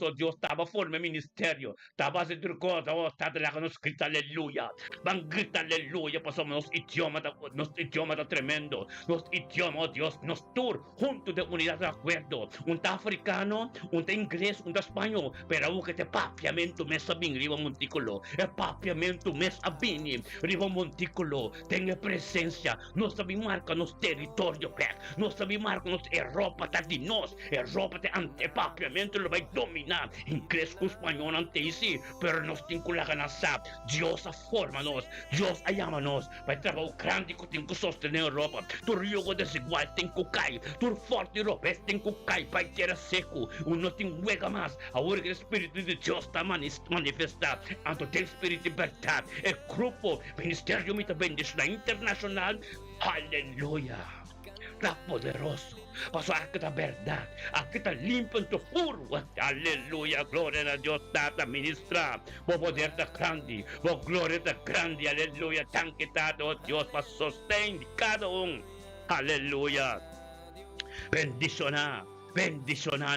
oh Dios, taba forma ministerio, taba hacer cosa, oh, tata la que nos grita, aleluya, van grita, aleluya, pa sombra, nos idioma da tremendo, nos idioma, oh Dios, nos tour junto de unidad de acuerdo, un africano, un inglés, un español, pero que te papiamento mes abin, riba montículo, el papiamento mes abin, riba montículo, tenga presencia, no sabi marca nos territorio, no sabi marca nos Europa, de nos, Europa te ante papiamento lo va a dominar, inglés con español ante isi, pero nos tinculagan a sap, Dios forma-nos, Dios ayama-nos, vai trabalhar grande que tem que sostener Europa, tu rio desigual tem que cair, tu forte Europa tem que cair, vai ter seco, não tem huega mais, agora que o Espírito de Deus está manifestado, então tem Espírito de verdade, é grupo, Ministério de Bendição Internacional, aleluia, está poderoso. Pasó a que ta verdad, a que ta limpio en tu puro, aleluya, gloria a Dios, tata ministra, por poder ta grande, por gloria ta grande, aleluya, tan que ta, oh Dios, para sostener cada uno, aleluya, bendicionar,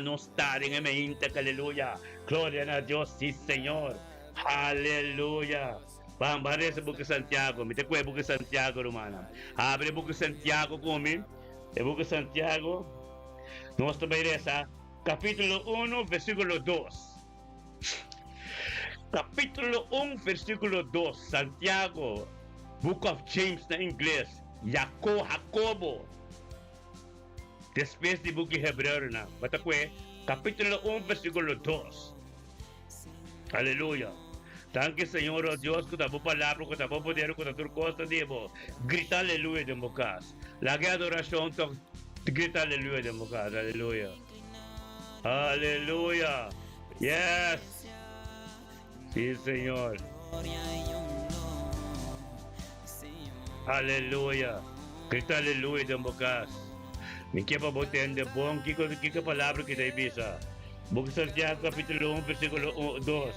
no estar en mente, aleluya, gloria a Dios, sí Señor, aleluya. Vamos a ese buque Santiago, me te cuento buque Santiago, hermana. Abre buque Santiago conmigo. El book de Santiago, vamos a ver esa, capítulo 1, versículo 2. Capítulo 1, versículo 2, Santiago, Book of James na inglês, Jacobo. Después de book de Hebreo na, bata ko capítulo 1, versículo 2. Aleluya. Tanque Senhor, oh Deus, que tá boa palavra, que tá bom poder, que tá tudo costa de bo. Grita aleluia de bocas. Lagi adoração, to grita aleluia de bocas. Aleluia. Aleluia. Yes. Sim, Senhor. Aleluia. Grita aleluia de bocas. Me que pa boten de bom, que palavra que dai bisa. Book Santiago capítulo 1, versículo 2.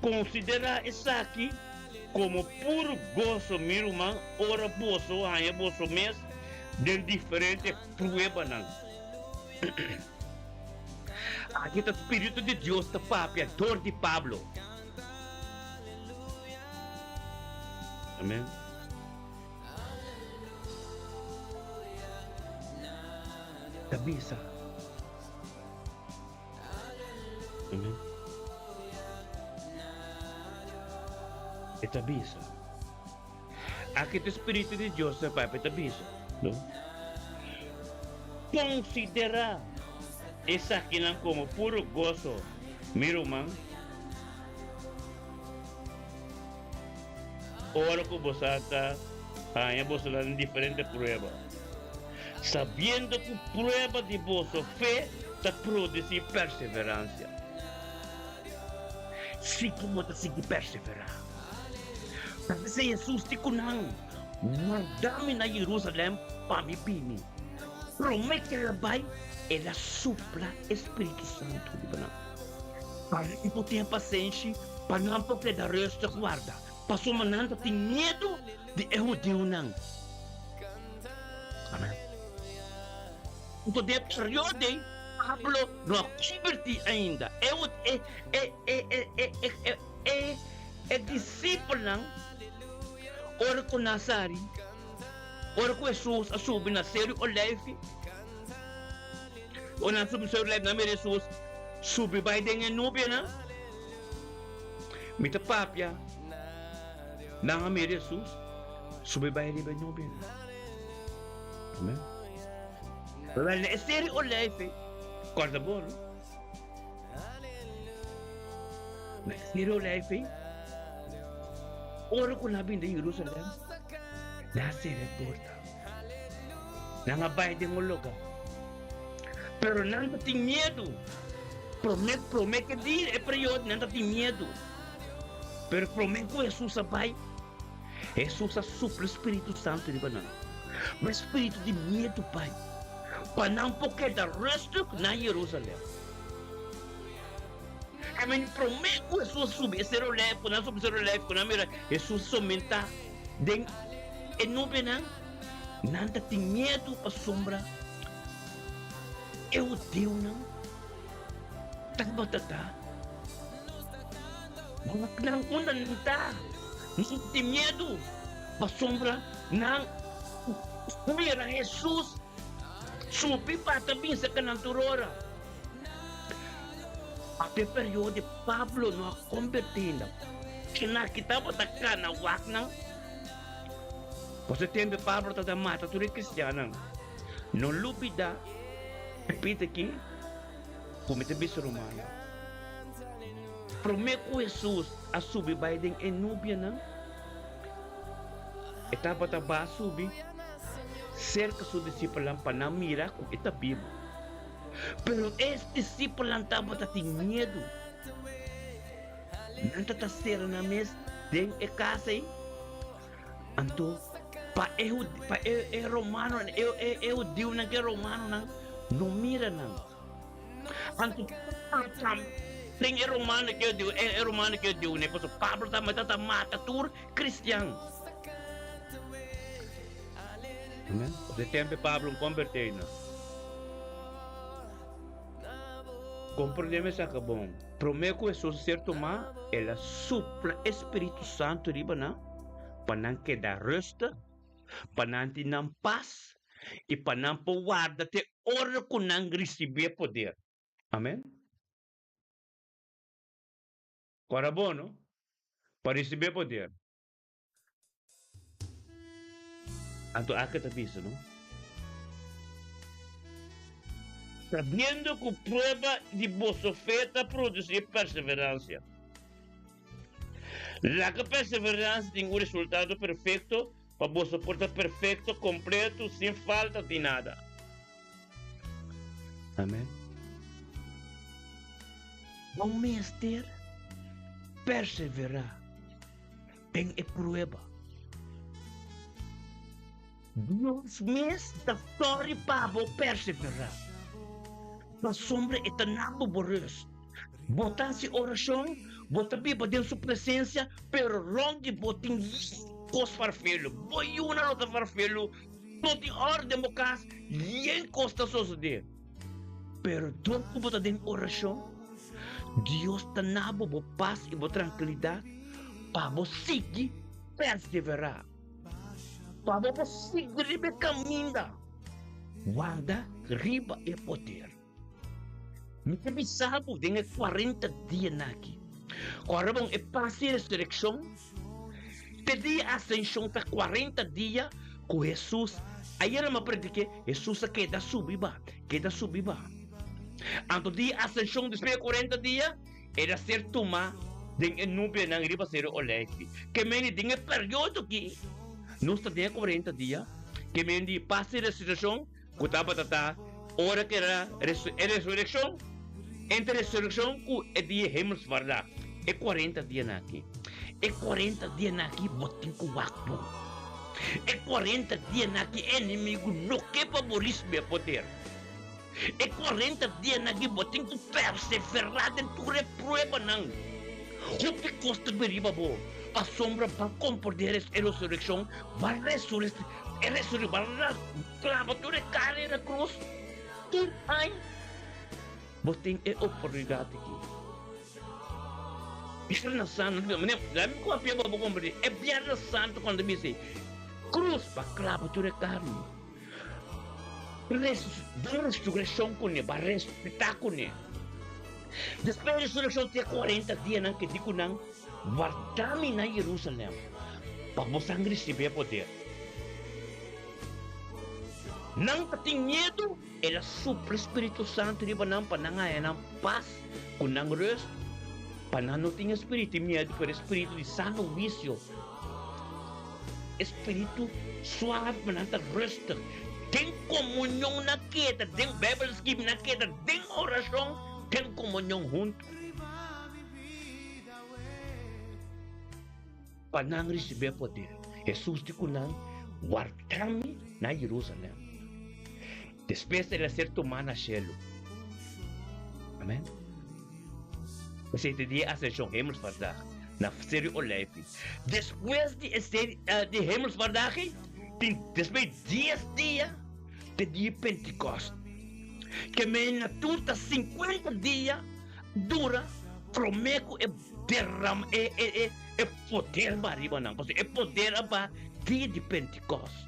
Considera essa aqui como puro gozo, meu irmão, ora bolso, aí bolso mês, de diferente prueba não. Aqui está o Espírito de Deus, está papiador de Pablo. Amém? Tabisa. Amém? Tabisa. Aqui o Espírito de Deus é para tabisa, não? Considera essa aqui não como puro gozo, meu irmão. Ora que você está, aí você está em diferente prueba. Sabendo que prueba de vossa fé está produzir perseverança. Se como está seguir perseverar. Tapi sa Jesus ti kunang madami na Jerusalem pamipini. Pero may kalabay ela supla Espírito Santo, di ba na? Para ito tiya pasensya, panampok na da resto guarda. Pasumanan ta tinyedo di ehudyo nang. Amen. Ito di periode, Pablo no converti ainda. Disciple lang. Ora ko nasari, ora ko Jesus asubi na sério o life, o na subi sério life na mi Jesus, subi ba dengan nubia na, mita papya, na nga mi Jesus, subi ba dengan nubia na, amen. Wala na sério o life, korda bol, na sério o life. Ora ko nabing de Jerusalem, nasa reporta. Nangabay din mo lugar. Pero nanda ting medo. Promet que dir é período, nanda ting medo. Pero promet ko Jesus sabay. Jesus a supra Espírito Santo di ba na? Mas Espírito de medo, Pai. Panampo que da resto na Jerusalem. Amen, promet ko Jesus subi zero life ko na subi zero life ko na mira Jesus somenta den enube na nanta ting medo pa sombra eu deu na tagbatata mga nang unan nita ting medo pa sombra nang mira Jesus subi pa tabi sa kanang turora. Ape período Pablo não convertindo. Kina kita batakan na wak nang. Você tem Pablo tá mata tudo cristiano. Não lubida. Repita aqui. Como te bicho romano. Prometo Jesus a subir Biden em Núbia não. Etapa tá ba subir. Cerca su discípulo para mira com esta Bíblia. Pero este discípulo não estava tendo medo. Não estava sendo na mesa de casa aí. Então, para eu romano, eu digo que romano não mira não. Então, tem romano que eu digo, romano que eu digo, né? Porque Pablo está mata tur cristiano. Amém? Você tem Pablo convertido. Compreendemos essa bom. Prometo que Jesus certo mas ela supla Espírito Santo riba na para não quedar resta, para não ter paz E para não guarda te hora que não receber poder. Amém? Agora bom, não? Para receber poder. Então, há que te avisa, não? Sabendo que prueba de vossa fé produz perseverança. La que perseverança tem um resultado perfeito, para vossa porta perfeito, completo, sem falta de nada. Amém? O mestre perseverar tem a prueba. Deus mesmo da história para perseverar. Na sombra eterna borres. Botar-se oração, botar para dentro sua presença, pero ronde botin cos farfelo. Boi uma outra farfelo, todo ordem bocas, nem costa suceder. Pero tu botar dentro oração, Deus te nabo bo paz e bo tranquilidade, para você seguir perseverar. Para você seguir caminhando. Guarda, riba e poder. Me sabe tem 40 dias aqui. Agora bom, é passe a ressurreição. Te dia ascensão tá 40 dias com Jesus. Aí ela me predique, Jesus queda subiba. Anto dia ascensão depois de 40 dias, era ser tomar de nube na riba ser o leite. Que me tem um período que não está de 40 dias, que me di passe a ressurreição, que estava hora que era ressurreição. Entre a ressurreição e o dia hemelsvaardag. É 40 dias aqui. É 40 dias aqui, botem com o acto. É 40 dias aqui, inimigo não quer para Boris meu poder. É 40 dias aqui, botem com perseverar em tua prueba não. O que custa beriba bo? A sombra para compreender a ressurreição, vai ressurreição, vai clava toda a carne na cruz. Tudo aí. Botem é oportunidade aqui. Isso na santo, lá me confia para compreender. É bem na santo quando me diz, cruz para clava toda a carne. Ressurreição com ele, para respeitar com ele. Depois da ressurreição tem 40 dias não que digo não, guardar-me na Jerusalém, para você receber poder. Não tem medo, ela supra o Espírito Santo para não ganhar paz, com não resto, para não ter espírito medo, para espírito de sano vício, espírito suave para não ter resto, tem comunhão na queda, tem Bíblia escrita na queda, tem oração, tem comunhão junto. Para não receber poder, Jesus diz que não, guardar-me na Jerusalém. Depois de ser tomado na cielo. Amém? Você dia ascensão hemelsvaardag na série Oleife. Depois de hemelsvaardag, depois de 10 dias de dia Pentecoste. Que me tudo 50 dias dura, prometo é derrama é poder para riba não, é poder para dia de Pentecoste.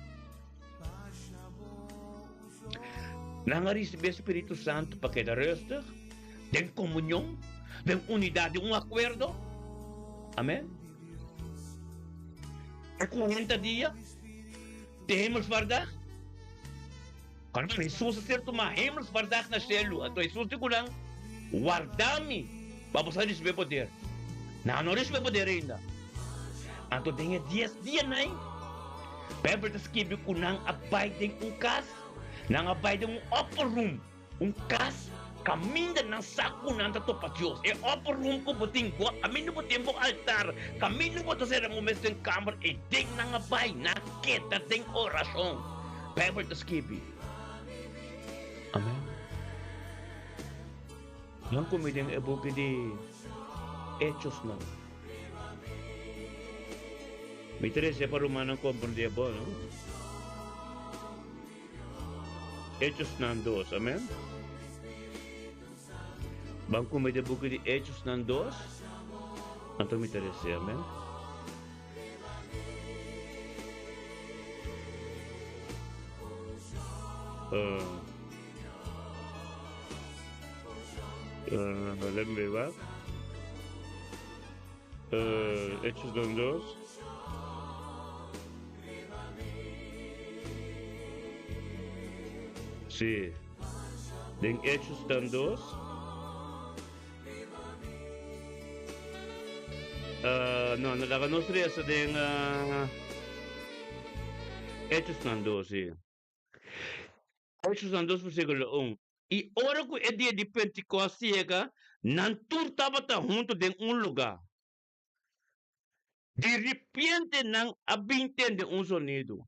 Não receber o Espírito Santo para que da resto, tem comunhão, tem unidade, acordo. Amém? É 40 dias, temos verdade. Quando Jesus ser tomar hemelsvaardag na céu, então Jesus diz que guarda-me para você receber poder. Não receber poder ainda. Então tem 10 dias, não? Bíblia escreve que não abide em casa. Não abide upper room, casa, caminha na saco na topa Deus. É upper room que botem go, caminho botem bo altar, caminho botem ser momento em câmara e tem não abide na queda tem oração. Bíblia escreve. Amém. Não comidem é boca de Hechos não. Me interessa para o humano compreender bom, não? Hechos ng 2, amém? Vamos comer buku di Hechos ng 2? Anto me interessa, amém? Uh, let me ver back. Hechos 2. Sí. En Hechos 2. No, la nostra essa den Hechos 2, sí. Hechos 2, versículo 1. E ora que é dia de Pentecostes chega, não tudo estava junto em lugar. De repente, não entende sonido.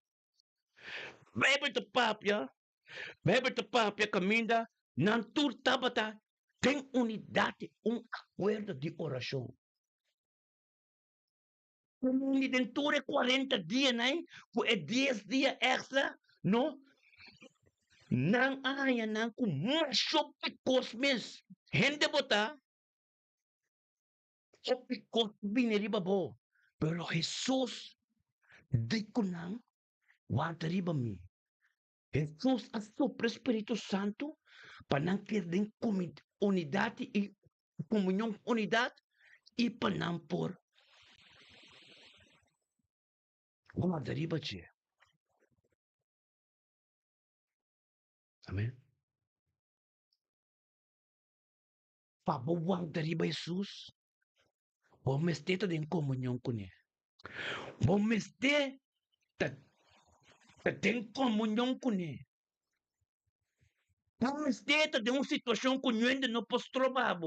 Bebe de papia, caminha, não tudo estava tem unidade, acordo de oração. Dentro de 40 dias, né? É 10 dias extra, não? Não há, não, com macho picosmes. Gente botar, o picos bineriba bo. Pero Jesus, di ko nang, wantariba mi. Jesus, a sopra Espírito Santo, panang kirding unidade e comunhão, unidade, e panang por wantariba che. Amém? Pabo wantariba Jesus, bom mesteta em comunhão com ele. Bom mesteta tem comunhão com ele. Bom mesteta de uma situação com ele não posso trobar.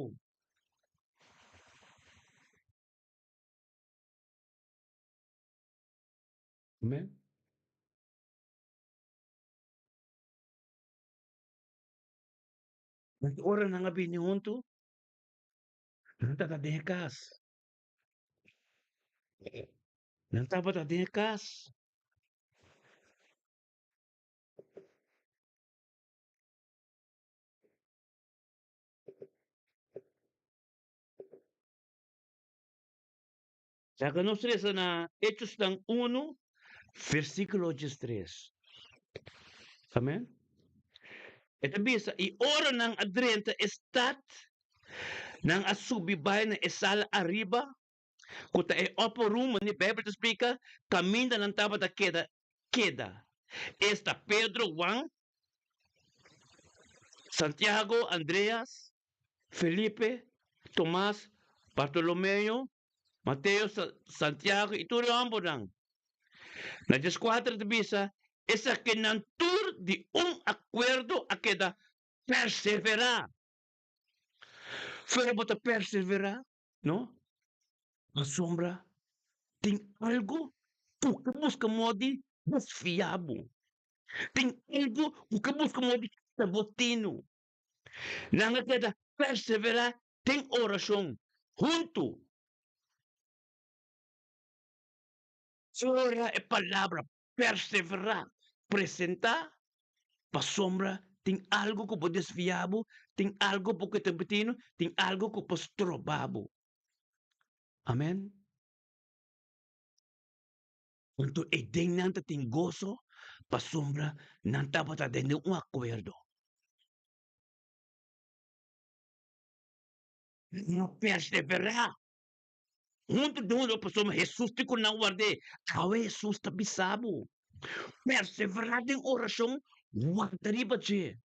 Amém? Mas ora na nga binihunto, não está de casa. Não estava de casa. Saka nós três na Hechos 1, versículo 3. Amém? Ito bisa, e ora ng adrenta estat, ng asubibay na esala arriba, kuta e opo room ni Bible to speaker, caminda ng tabata queda. Esta Pedro, Juan, Santiago, Andreas, Felipe, Tomás, Bartolomeo, Mateo, Santiago, e tudo ambos lang. Na 4 de bisa, esa que nantur de acuerdo a queda perseverar. Pero bota perseverar, no? A sombra tem algo que busca modi desfiabo. Tem algo que busca modi sabotino. Nanga queda perseverar, tem oração. Junto. Ora é palavra perseverar. Presentar. Pa sombra tem algo que pode desfiabo. Tem algo que te betino. Tem algo que pode trobabo. Amém? Então, e tem nanta tem gozo. Pa sombra, não estava tendo acordo. Não perseverar. Junto de uma pessoa, Jesus te não guardei. Awe Jesus te bisabo. Perseverar em oração, guardariba che.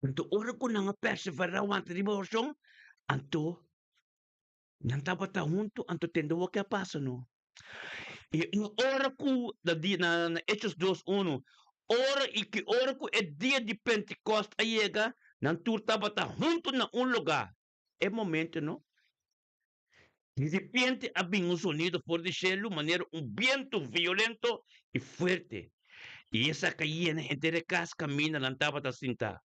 Então, ora ko na perseverar, guardariba oração, anto, não estava junto, anto tendo o que passa, no? E ora ko, na Hechos 2:1, ora ko é dia de Pentecostes, aí chega, não tu estava junto na lugar. É momento, não? De repente había un sonido por el cielo, manera un viento violento y fuerte. Y esa caía en gente de casa, camina, la estaba a cinta.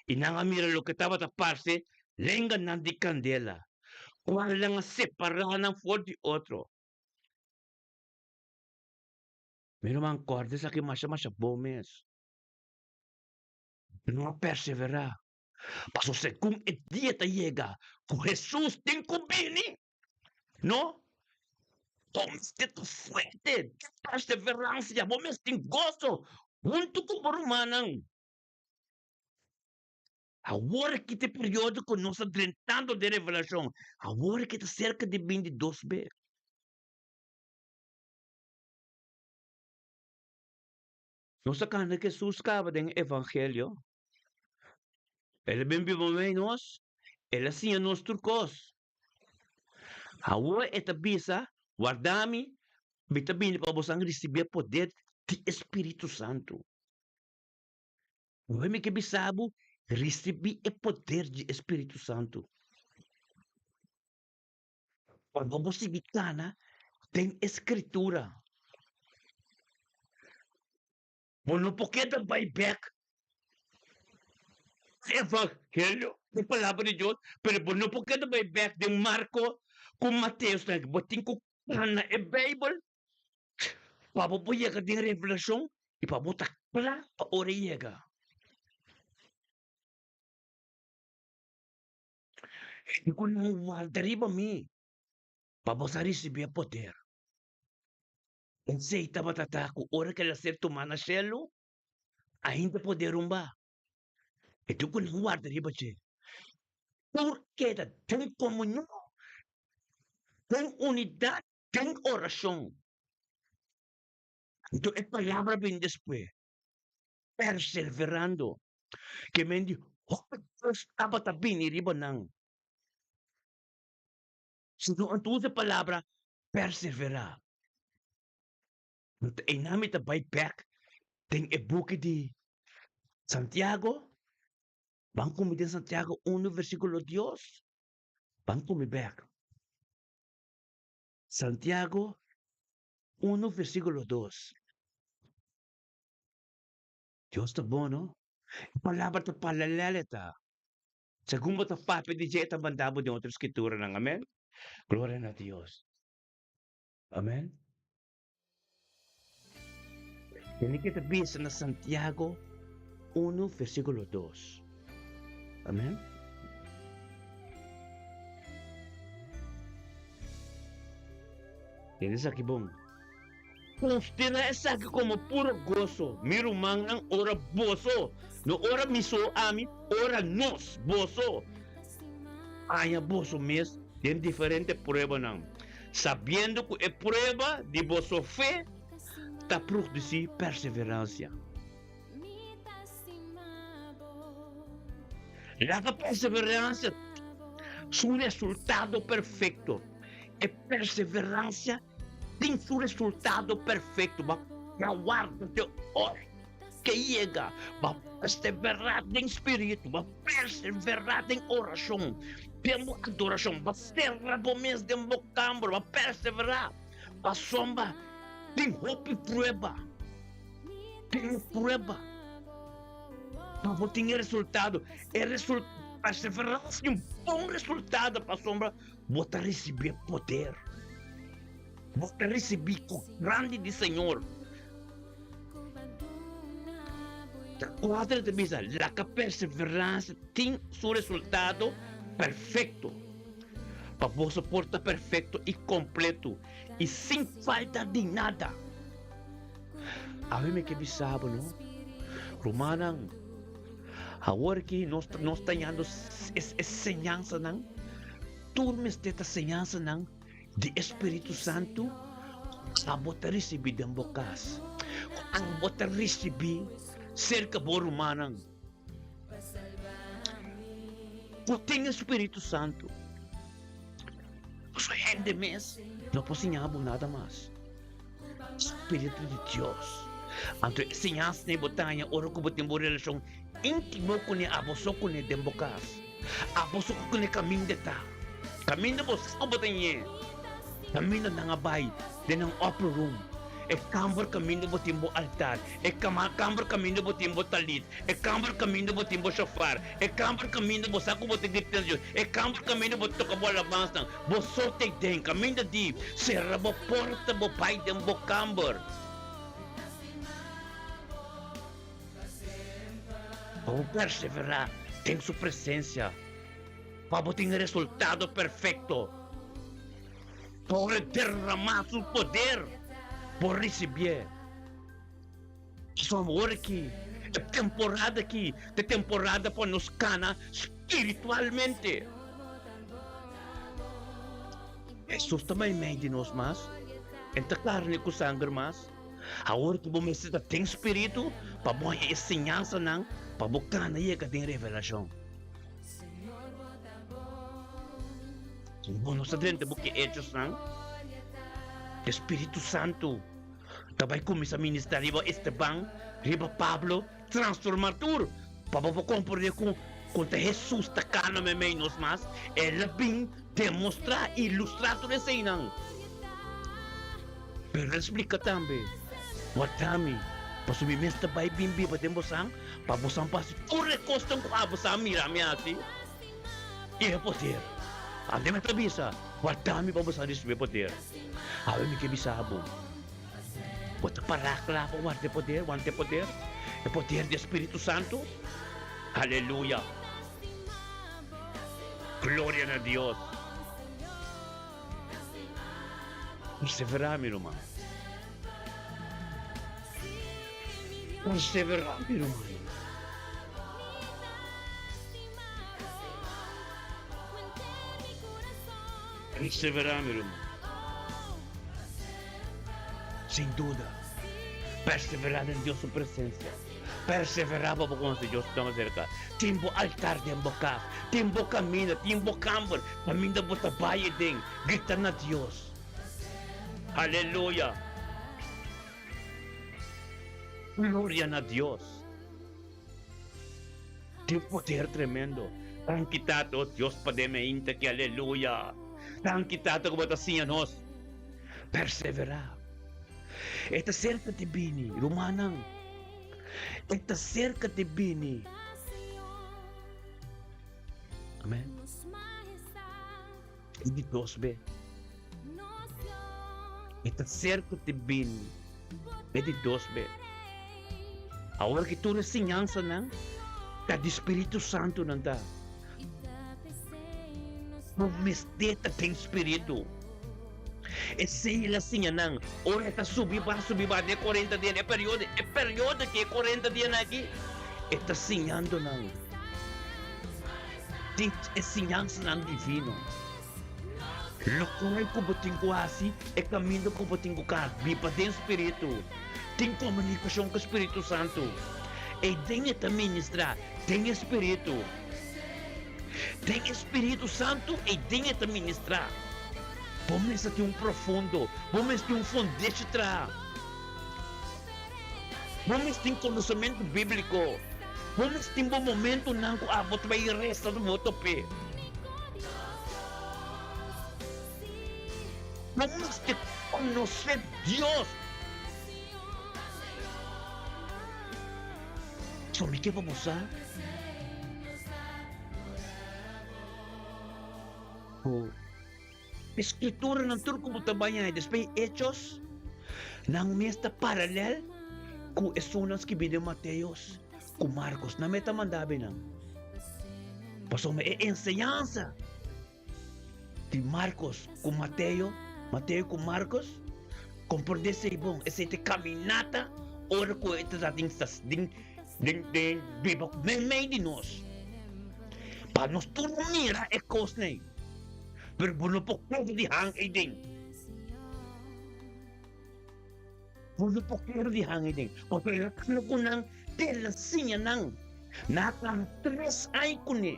Y nada mira lo que estaba a taparse, lenga nan de candela. Cuál lang separanan por de otro. Pero man cordes aquí más bomes. No perseverar. Pasó según el día te llega, con Jesús te conviene. ¿No? Vamos ter fuerte, perseverancia, vamos ter gozo, Junto com o Romanang, agora que te período que nós estamos tratando de revelação, agora que está cerca de 22 b. Nós acaba que Jesus acaba do evangelho. Ele bem vivo menos, ele assim nos turcos. Agora esta bisa, guardami, vitamina para você receber poder do Espírito Santo. Não é que bisabo receber o poder do Espírito Santo. Quando você bicana, tem escritura. Não pode dar buyback. Evangelho, a palavra de Deus, pero não pode dar buyback de Marco com Mateus, na botin ko na e Bible. Para você chegar de revelação e para botar para ora chega. E quando não deriva me, para você receber poder. Sei estava tatako, ora que ela ser tomada celo, ainda poder umba. E tu quando não deriva che. Porque tem comunhão, tem unidade, tem oração. Então é palavra bem depois. Perseverando. Que me diz, estava bem riba nang. Se não usa a palavra, perseverar. E nami ta back, tem e book de Santiago, Banco de Santiago 1, versículo 2. Banco me back. Santiago 1, versículo 2. Dios está bom, não? A palavra ta palaleleta. Segundo ta papi di jeta bandabo de outra escritura ng amen. Glória a Deus. Amen. Ini kita bisa na Santiago 1, versículo 2. Amen. Ini sa kibong. Considera essa aqui como puro gozo. Miro mang ang ora boso. No ora miso ami, ora nos boso. Aya boso mes, tem diferente prueba nang. Sabiendo que é prueba de vossa fé, está produzir perseverança. La perseverança, seu resultado perfeito. É perseverança tem seu resultado perfeito. Vai guardar de hora que chega. Vai perseverar em espírito. Vai perseverar em oração. Temos adoração. Vai ser o mês de bocambro. Vai perseverar. Vai sombra. Tem roupa e prueba. Tem prueba. Para ter resultado. É perseverança. Um bom resultado para sombra. Você receber poder. Você receber o grande do Senhor. Quadra de misa, a perseverança tem seu resultado perfeito. Para você porta perfeito e completo. E sem falta de nada. A mim que bisabo, não? Romanang, agora que nós temos ensinança, não? Turmes desta ensinança, não? De Espírito Santo, a bota receber de bocas. A bota receber cerca do Romanang. Porque tem Espírito Santo. Só gente mesmo. Não posso ensinar nada mais. Espírito de Deus. Então, ensinança nem botanha, ora que botem uma relação íntima com ele, abosso com ele de bocas. Abosso com ele caminho de tá. Caminho de você, o botanha. Caminho na bay, de ng upper room. E camber caminho do timbo altar. E camber caminho do timbo talit. E camber caminho do timbo shofar. E camber caminho do saco bote diptensyon. E camber caminho do tocabo alabanza. Bo sorte den caminho di. Serra bo porta bo pai den bo camber. Vamos perseverar. Tem sua presença. Para ter resultado perfeito. Por derramar seu poder. Por receber amor aqui. A temporada para nos cana espiritualmente. Jesus também meio de nós mas, entre carne com sangue mas, agora que você tem espírito, para bom ensinança não, para buscar na que tem revelação. Bom, nós dentro porque hechos não, Espírito Santo, também começa a ministrar riba Esteban, riba Pablo, transformar tudo, para compreender com Jesus está cá no meio nos mas, ela vem demonstrar, ilustrar tudo isso aí não. Pero explica também, watami, para subir mestre vai bimbi para demonstrar, para você passar tudo recosta com a você mira assim, e é poder. Ande me bisa, watami para você receber poder. Awe me que bisa abo. Bota para lá para wante poder, é poder do Espírito Santo. Aleluia. Glória a Deus. Perseverar, meu irmão. Perseverar, meu irmão. Perseverar, meu irmão. Sem dúvida. Perseverar em Deus sua presença. Perseverar para com Deus estamos cerca. Timbo altar de boca, timbo caminho, timbo campo, caminho da bota baia ding, grita na Deus. Aleluia. Glória a Deus. Tem poder tremendo. Tan quitado Deus pode me inta que aleluia. Tan quitado como assim a nós. Perseverar. Esta cerca de bini, Romanang. Esta cerca de bini. Amen. E de Deus be. Esta cerca de bini. E de Deus be. Agora que tu ensinança não, tá de Espírito Santo não tá. O mesteta tem Espírito. E se ele assim não, ora está subir de 40 dias, é período que é 40 dias aqui. Está ensinando não. Tem ensinança não divino. Local como tem quase, é caminho como tem o carro, viva tem Espírito. Tem comunicação com o Espírito Santo. E tem que ministrar, tem Espírito. Tem Espírito Santo e tem que ministrar. Vamos ter um profundo, vamos ter um fundete tra. Vamos ter conhecimento bíblico. Vamos ter um momento não que a bota vai resta do voto pé. Vamos ter conhecer Deus. Sobre que vamos a? Escritura ng turco mo tabayan, después hechos ng mesta paralel ku esunas ki bide Mateos ku Marcos na meta mandabi nang paso may enseñanza di Marcos ku Mateo ku Marcos comprende sa ibong ese caminata ora ku ito dating sas ding bibak may dinos pa nos turmira ekos na pero bunupok po di hangin ding. Bunupok po di hangin ding. O kaya ano ko nang telasinya nang nakang tres ay ko ni.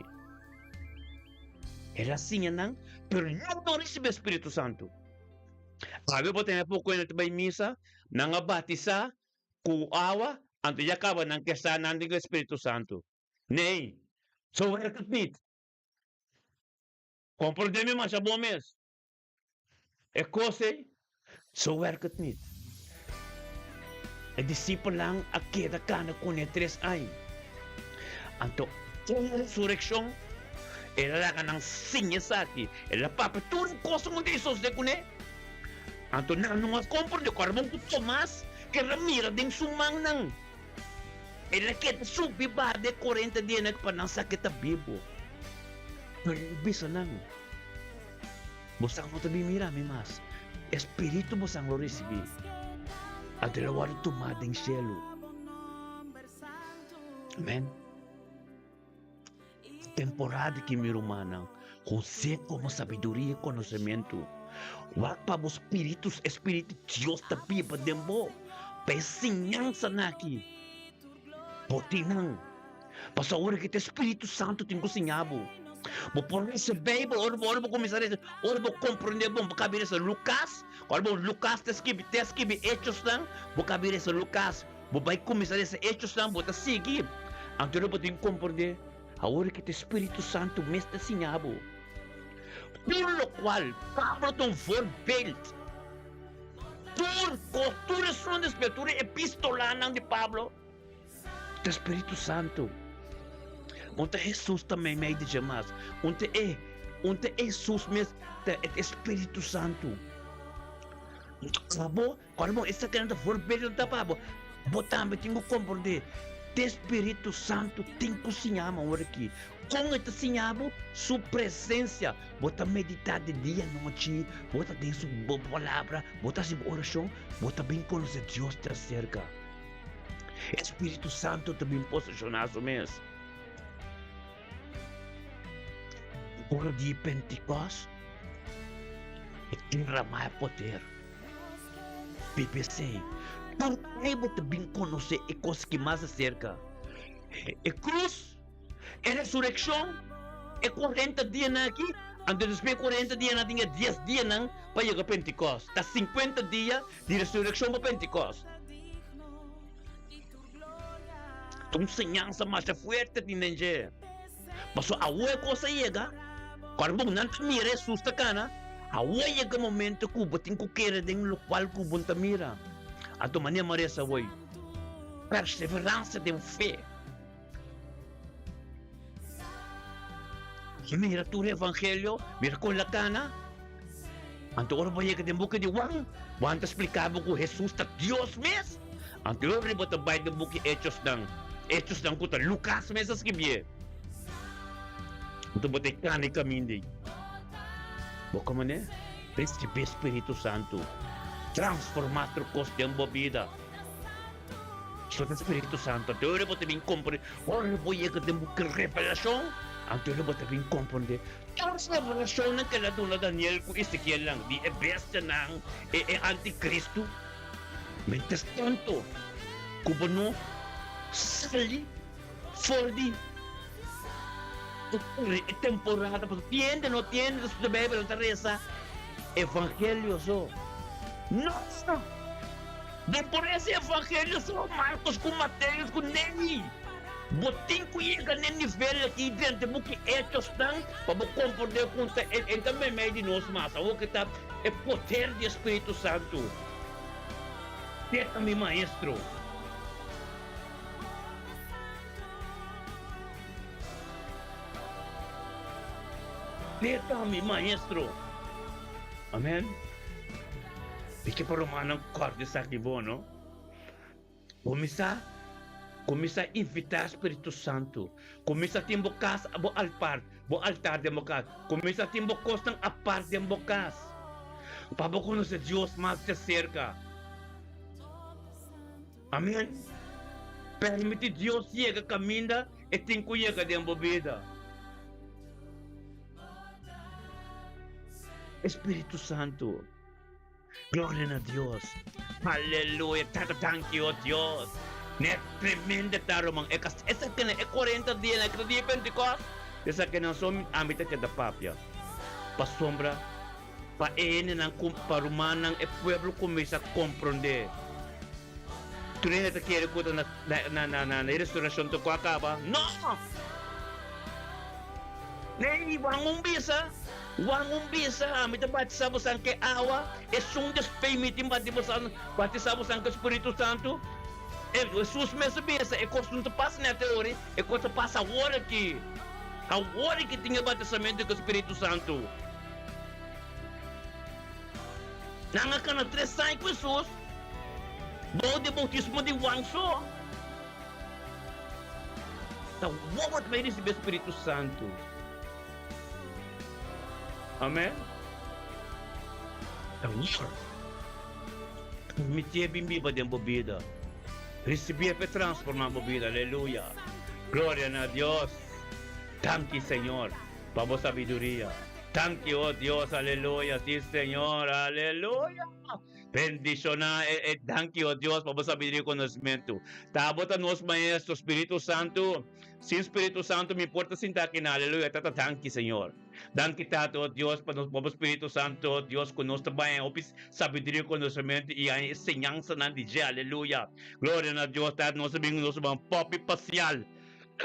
Elasinya nang pero não recibe Espírito Santo. Sabi po tayo po ko na tabay misa nangabatisa ku awa anto yakaba ng kesanan ng Espírito Santo. Nei. So welcome it. Compreendeme mais a bom mês. É coisa, so werkt niet. É discípulo lang a queda cana com tres anos. Anto, a ressurreição, ela lá canang sinha sa aqui. Ela papa tudo coisa muito Jesus de cune. Anto não mas compreende carbon com Tomás que ramira ding sumang nang. Ela queda subi ba de 40 dias na panang sakit a bibo. Bisa nang busang mo tabi mirami mas Espiritu mo sang lo recibi at dalawang tumading cielo Amen. Temporada que mi humana, José como sabedoria e conhecimento. Wag pa mo espírito Dios tapi pa dembo. Pesinyansa naki. Potinang. Pasa hora que te Espírito Santo tem cozinhado. Vou pôr esse Bible, ora vou começar a ora vou compreender, vou caber esse Lucas, ora vou Lucas te escreve Hechos lang, vou caber esse Lucas, vou vai começar esse Hechos lang, vou te seguir. Então eu vou ter que compreender, a hora que te Espírito Santo me está ensinando. Por lo qual, Pablo tem um voorbeeld. Tu respondes escritura epistolana de Pablo. O Espírito Santo. Onde Jesus também me diz mais. Onde Jesus mesmo, o Espírito Santo. Sabo, quando essa querendo voorbeeld da Pablo, também tenho que compreender. O Espírito Santo tem que cozinhar aqui. Com esse cozinhado, sua presença, bota meditar de dia e noite, bota ter sua palavra, bota sua oração, bota bem conhecer Deus de cerca. Espírito Santo também posicionar o mês. Por dia Pentecostes, derramar poder. PPC. Por que você bem conhecer a coisa que mais acerca? A cruz, a ressurreição, é 40 dias aqui. Antes de 40 dias, não tinha 10 dias para chegar a Pentecostes. Está 50 dias de ressurreição para Pentecostes. Então, ensinança mais forte de ninguém. Mas a outra coisa chega, quando não mira Jesus está cana, a outra chega momento que você tem que querer dentro do qual você mira. A tua maneira merece a oi. Perseverança de fé. Mira tu evangelho, mira com a cana. Então, agora vai chegar de boca de Juan. Juan te explicava que Jesus está Deus mesmo. Então, agora vai vai de boca de Hechos ng kuta. Lucas mesmo escrevia. Então, vai ter cana e caminho. Boca mané? Recibe Espírito Santo. Transformar o costo de uma vida. Só o Espírito Santo. Agora vai ter bem compreender. Agora vai chegar de boca de revelação. Então, eu vou ter bem compreender. Todas as revelações que ela deu Daniel com Ezequiel lang, di besta ng anticristo. Mentes tanto. Kubono, sali, fordi. Temporada, tiende, no tiende, su bebe, no Teresa. Evangelio so. Nossa! De por esse evangelho so, Marcos com Mateus com Neni. Botin ko yung nível aqui dentro do que Hechos estão para compreender com ele também meio de nós mas o que está é poder do Espírito Santo. Teta-me maestro. Teta-me maestro. Amen. Porque para manang corte sa kibo no. Começa a invitar o Espírito Santo. Começa a tembocar o altar de boca. Começa a tembocar a parte de boca. Para conhecer Deus mais de cerca. Amém. Permite Deus chega caminha e tem que chegar de uma vida. Espírito Santo. Glória a Deus. Aleluia. Thank you, Deus. Net tremenda tarumang esa que é 40 dias na que dia Pentecostes essa que não some ambita que da papia pa sombra pa ene nang parumanang e pueblo começa a compreender tu nem te quer que na restauração to acaba não nem wang umbisa ambita batizamos ang que awa e sundes permitim batizamos ang Espírito Santo. Jesus mesmo pensa, é coisa que passa na teoria, é coisa que passa agora que tinha batizamento do Espírito Santo. Nanga ka na 3 anos com Jesus, bom de bautismo de Wangso. Então, what vai receber o Espírito Santo? Amém? Então, me teve bimba de vida. Receber para transformar a vida, aleluia. Gloria a Dios. Thank you, Señor. Vamos sabiduría. Thank you, oh Dios, aleluya. Sí, Señor, aleluya. Bendición na, thank you, oh Dios, vamos sabiduría y conocimiento. Tabot a nos maestro, Espíritu Santo. Sin Espíritu Santo, me importa sin takin, aleluya. Tata, thank you, Señor. Dan kita, oh Dios, para nos vamos Espíritu Santo, Dios, con nos tabayan, opis sabiduría y conocimiento y ay, enseñanza na DJ, aleluya. Gloria a Dios, tat nos sabing nos bang popi pasial.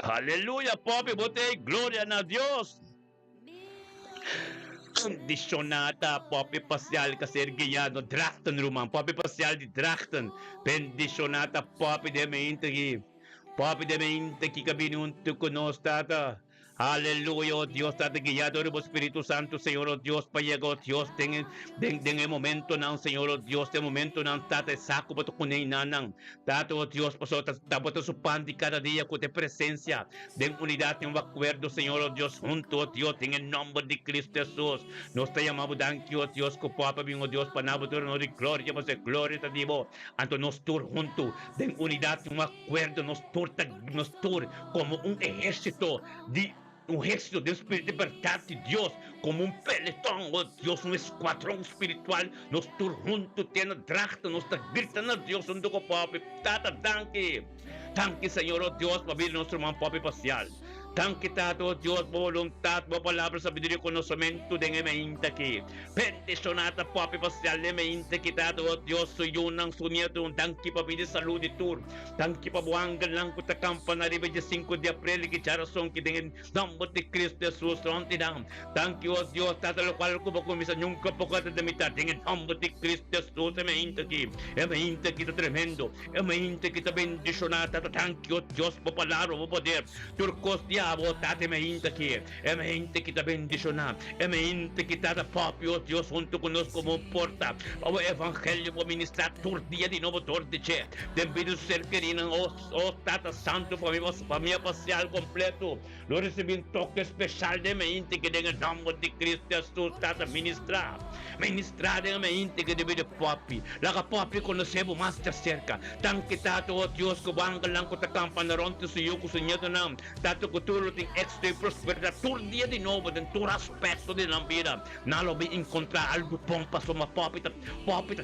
Aleluya, popi, bote, gloria a Dios. Condicionata, popi pasial kasi ergiyado, Drachten rumang, popi pasial di Drachten. Bendicionata, popi de me integi. Popi de me integi kabinunto kunos tata. Aleluya, oh Dios, tata guiado por Espíritu Santo, Señor, oh Dios, para llegar, Dios, den el momento nan, Señor, oh Dios, den momento nan, tata, saco, para tu kunay nanang, tata, oh Dios, paso, tata, su pan de cada día, con tu presencia, den unidad, en acuerdo, Señor, oh Dios, junto, oh Dios, en el nombre de Cristo Jesús, nos te llamamos, thank you, oh Dios, que papa, bien, oh Dios, para nada, no de gloria, pues de gloria, te digo, anto nos tur junto, den unidad, en acuerdo, nos tur como un ejército de un ejército de espíritu de verdad de Dios, como un pelotón, oh Dios, un escuadrón espiritual, nos tur juntos, tiene dragta, nos gritan a Dios, un duco papi, tata, tanque, Señor, oh Dios, para ver nuestro man papi pasial. Tanque, tata, oh Dios, voluntad, palabra, sabiduría, conocimiento, de mente aquí. Bendicionata, papi pasial, de mente aquí, tata, oh Dios, soy un sunieto, un tanque papi de salud y tour. Tanque pa buwangan lang ko ta kampana riba de 5 de April, que charason que den nombre de Cristo Jesús, rontinang. Thank you, oh Dios, tata lo cual ko pa kumisan yung kapokata de mitad, en nombre de Cristo Jesús, mente aquí, tremendo, mente kita bendicionata, thank you, oh Dios, po palaro, po poder, turcos diabo, tate mente kita bendicionar, mente kita da propio, Dios, junto con nos como porta, o evangelio, po ministrar, tur dia de novo, tur de che, devido ser querido, oh Tata Santo, familia pasial completo, lo recibí un toque especial de mente que en el nombre de Cristo Jesús, Tata, ministrar de mente que debe de papi, la que papi conocemos más de cerca, tan que Tata, oh Dios, que van a lang ko ta campanaron, te suyo ko sunyo nam, Tata ko tulo ting extra y prosperidad, tur dia de novo, den tur aspecto de la vida, nalo vi encontrar algo pompa, soma papi ta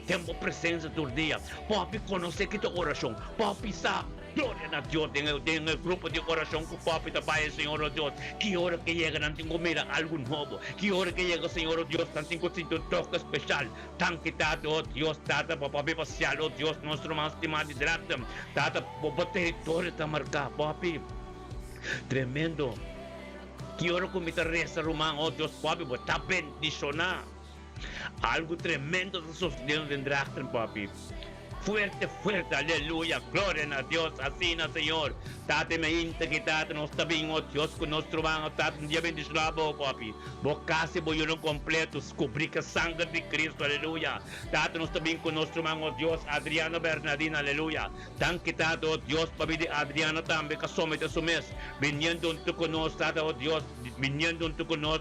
tempo presencia tur dia, papi conoce que tu oración, papi sa, gloria a Dios, en el grupo de oración que papi te vaya, Señor, oh Dios, que hora que llega, no tengo mira algo nuevo, que hora que llega, Señor, oh Dios, no tengo un toque especial, tan que tata, oh Dios, tata, papi pasial, oh Dios, nuestro más estimado hidrato, tata, por territorio está marcado, papi, tremendo, que hora que me te resta, Román, oh Dios, papi, pues está bendicionado, algo tremendo se sostiene en Drachten, papi. Fuerte, aleluya, gloria a Dios, así na Señor. Tate me inte que tate nos tabing, oh Dios, con nuestro mano, tate un día bendicionado, papi. Vos casi voy a completo, descubrí que sangre de Cristo, aleluya. Tate nos tabing con nuestro mano, oh Dios, Adriana Bernardina, aleluya. Tan que tate, oh Dios, papi de Adriana también, que somete su mes. Viniendo un tu con nos, tate, oh Dios, viniendo un tu con nos.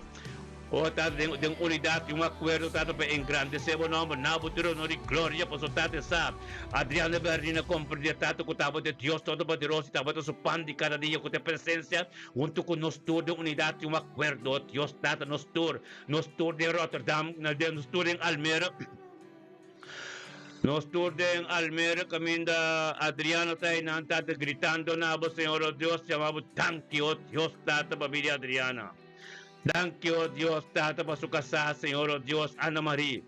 O tata de unidad, un acuerdo, tata para engrandecer o nombre, nabuturo no de gloria, pues o tata sa, Adriana Bernina comprende tata que tava de Dios Todopoderoso, tava de su pan de cada día con tu presencia, junto con nosotros de unidad y un acuerdo, Dios tata nos tour de Rotterdam, nos tour en Almere. Nos en Almere, caminda Adriana Tainan, tata gritando, nabo, Señor Dios, llamamos tanque, oh Dios, tata, familia Adriana. Thank you, oh Dios, tata pa su casa, Señor, oh Dios, Ana Marie.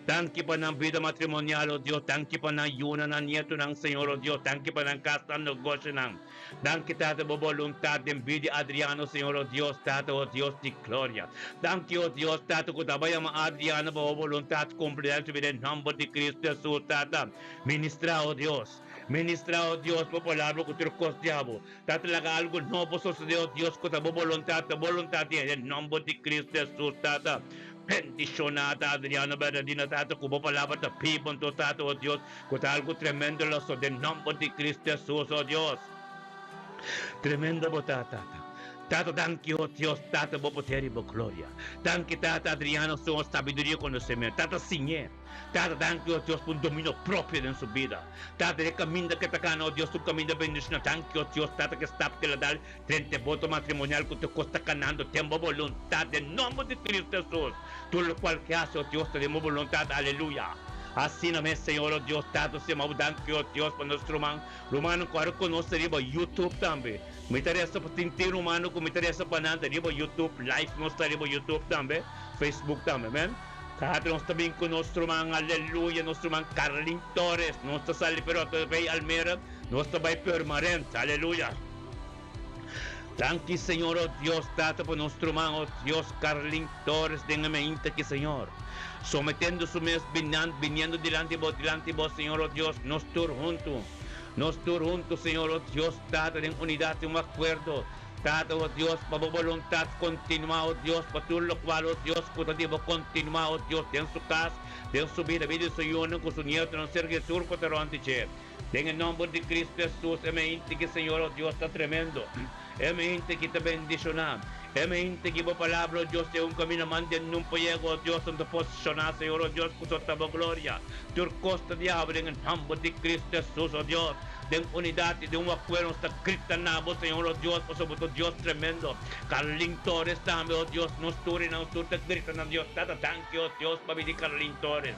Thank you pa ng vida matrimonial, oh Dios. Thank you pa ng yuna ng nieto ng Señor, oh Dios. Thank you pa ng kasta ng negosyo ng. Thank you, tata, po voluntad ng vida Adriano, Señor, oh Dios, tata, oh Dios, di gloria. Thank you, oh Dios, tata, ko tabay ang mga Adriano, po voluntad, kumplidad, sabihin, nombre de Cristo Jesús, tata. Ministra, oh Dios. Ministra, oh Dios, po palabra ko turcos diabo. Tatalaga algo nuevo sucedió, Dios, ko tabo voluntad niya, en nombre de Cristo Jesús, tata. Bendicionata, Adriana Bernardina, tata, ko po palabra ta pipon to, tata, oh Dios, ko algo tremendo lo so, en nombre de Cristo Jesús, oh Dios. Tremenda po, tata. Tato, thank you, oh Dios, Tato, por poder y por gloria. Thank you, Tato, Adriano, su sabiduría y conocimiento. Tato, Señor. Tato, thank you, oh Dios, por un dominio propio en su vida. Tato, el camino que te gana, oh Dios, tu camino de bendición. Thank you, oh Dios, Tato, que está que le da 30 votos matrimonial que te cuesta ganando tiempo, voluntad, en nombre de Cristo Jesús. Tú lo cual que hace, oh Dios, tenemos voluntad, aleluya. Así no me, Señor, oh Dios, Tato, se me thank you, oh Dios, por nuestro hermano. Romano, claro, conocería YouTube también. Me interesa para tintir romano, me interesa para nada, riba YouTube, live, nos está riba YouTube también, Facebook también, ¿ven? Tato, nos está bien con nuestro hermano, aleluya, nuestro hermano Carlin Torres, no está saliendo, pero Rey Almera, no está bien permanente, aleluya. Thank you, Señor, oh Dios, Tato, por nuestro hermano, oh Dios, Carlin Torres, déjame inter que Señor. Sometiendo su mes, viniendo delante de vos, Señor, oh Dios, nos tur juntos. Nos tur juntos, Señor, oh Dios, Tato, en unidad, en un acuerdo. Tato, oh Dios, para voluntad continua, oh Dios, para todo lo cual, oh Dios, potativo continua, oh Dios, en su casa, en su vida y su uno, con su nieto, no ser Jesús, para te antiche. En el nombre de Cristo Jesús, que Señor, oh Dios, está tremendo. Que te bendiciona. Que por palabra, Dios, de un camino mande un pollego, Dios, donde posicionar, Señor, oh Dios, con toda gloria. Tu costa diablo en el nombre de Cristo Jesús, oh Dios. De unidad y de un acuerdo está cristianado, Señor, oh Dios, por sobre todo Dios tremendo. Carlin Torres también, oh Dios, nos te gritan a Dios, tata, thank you, oh Dios, para vivir Carlin Torres.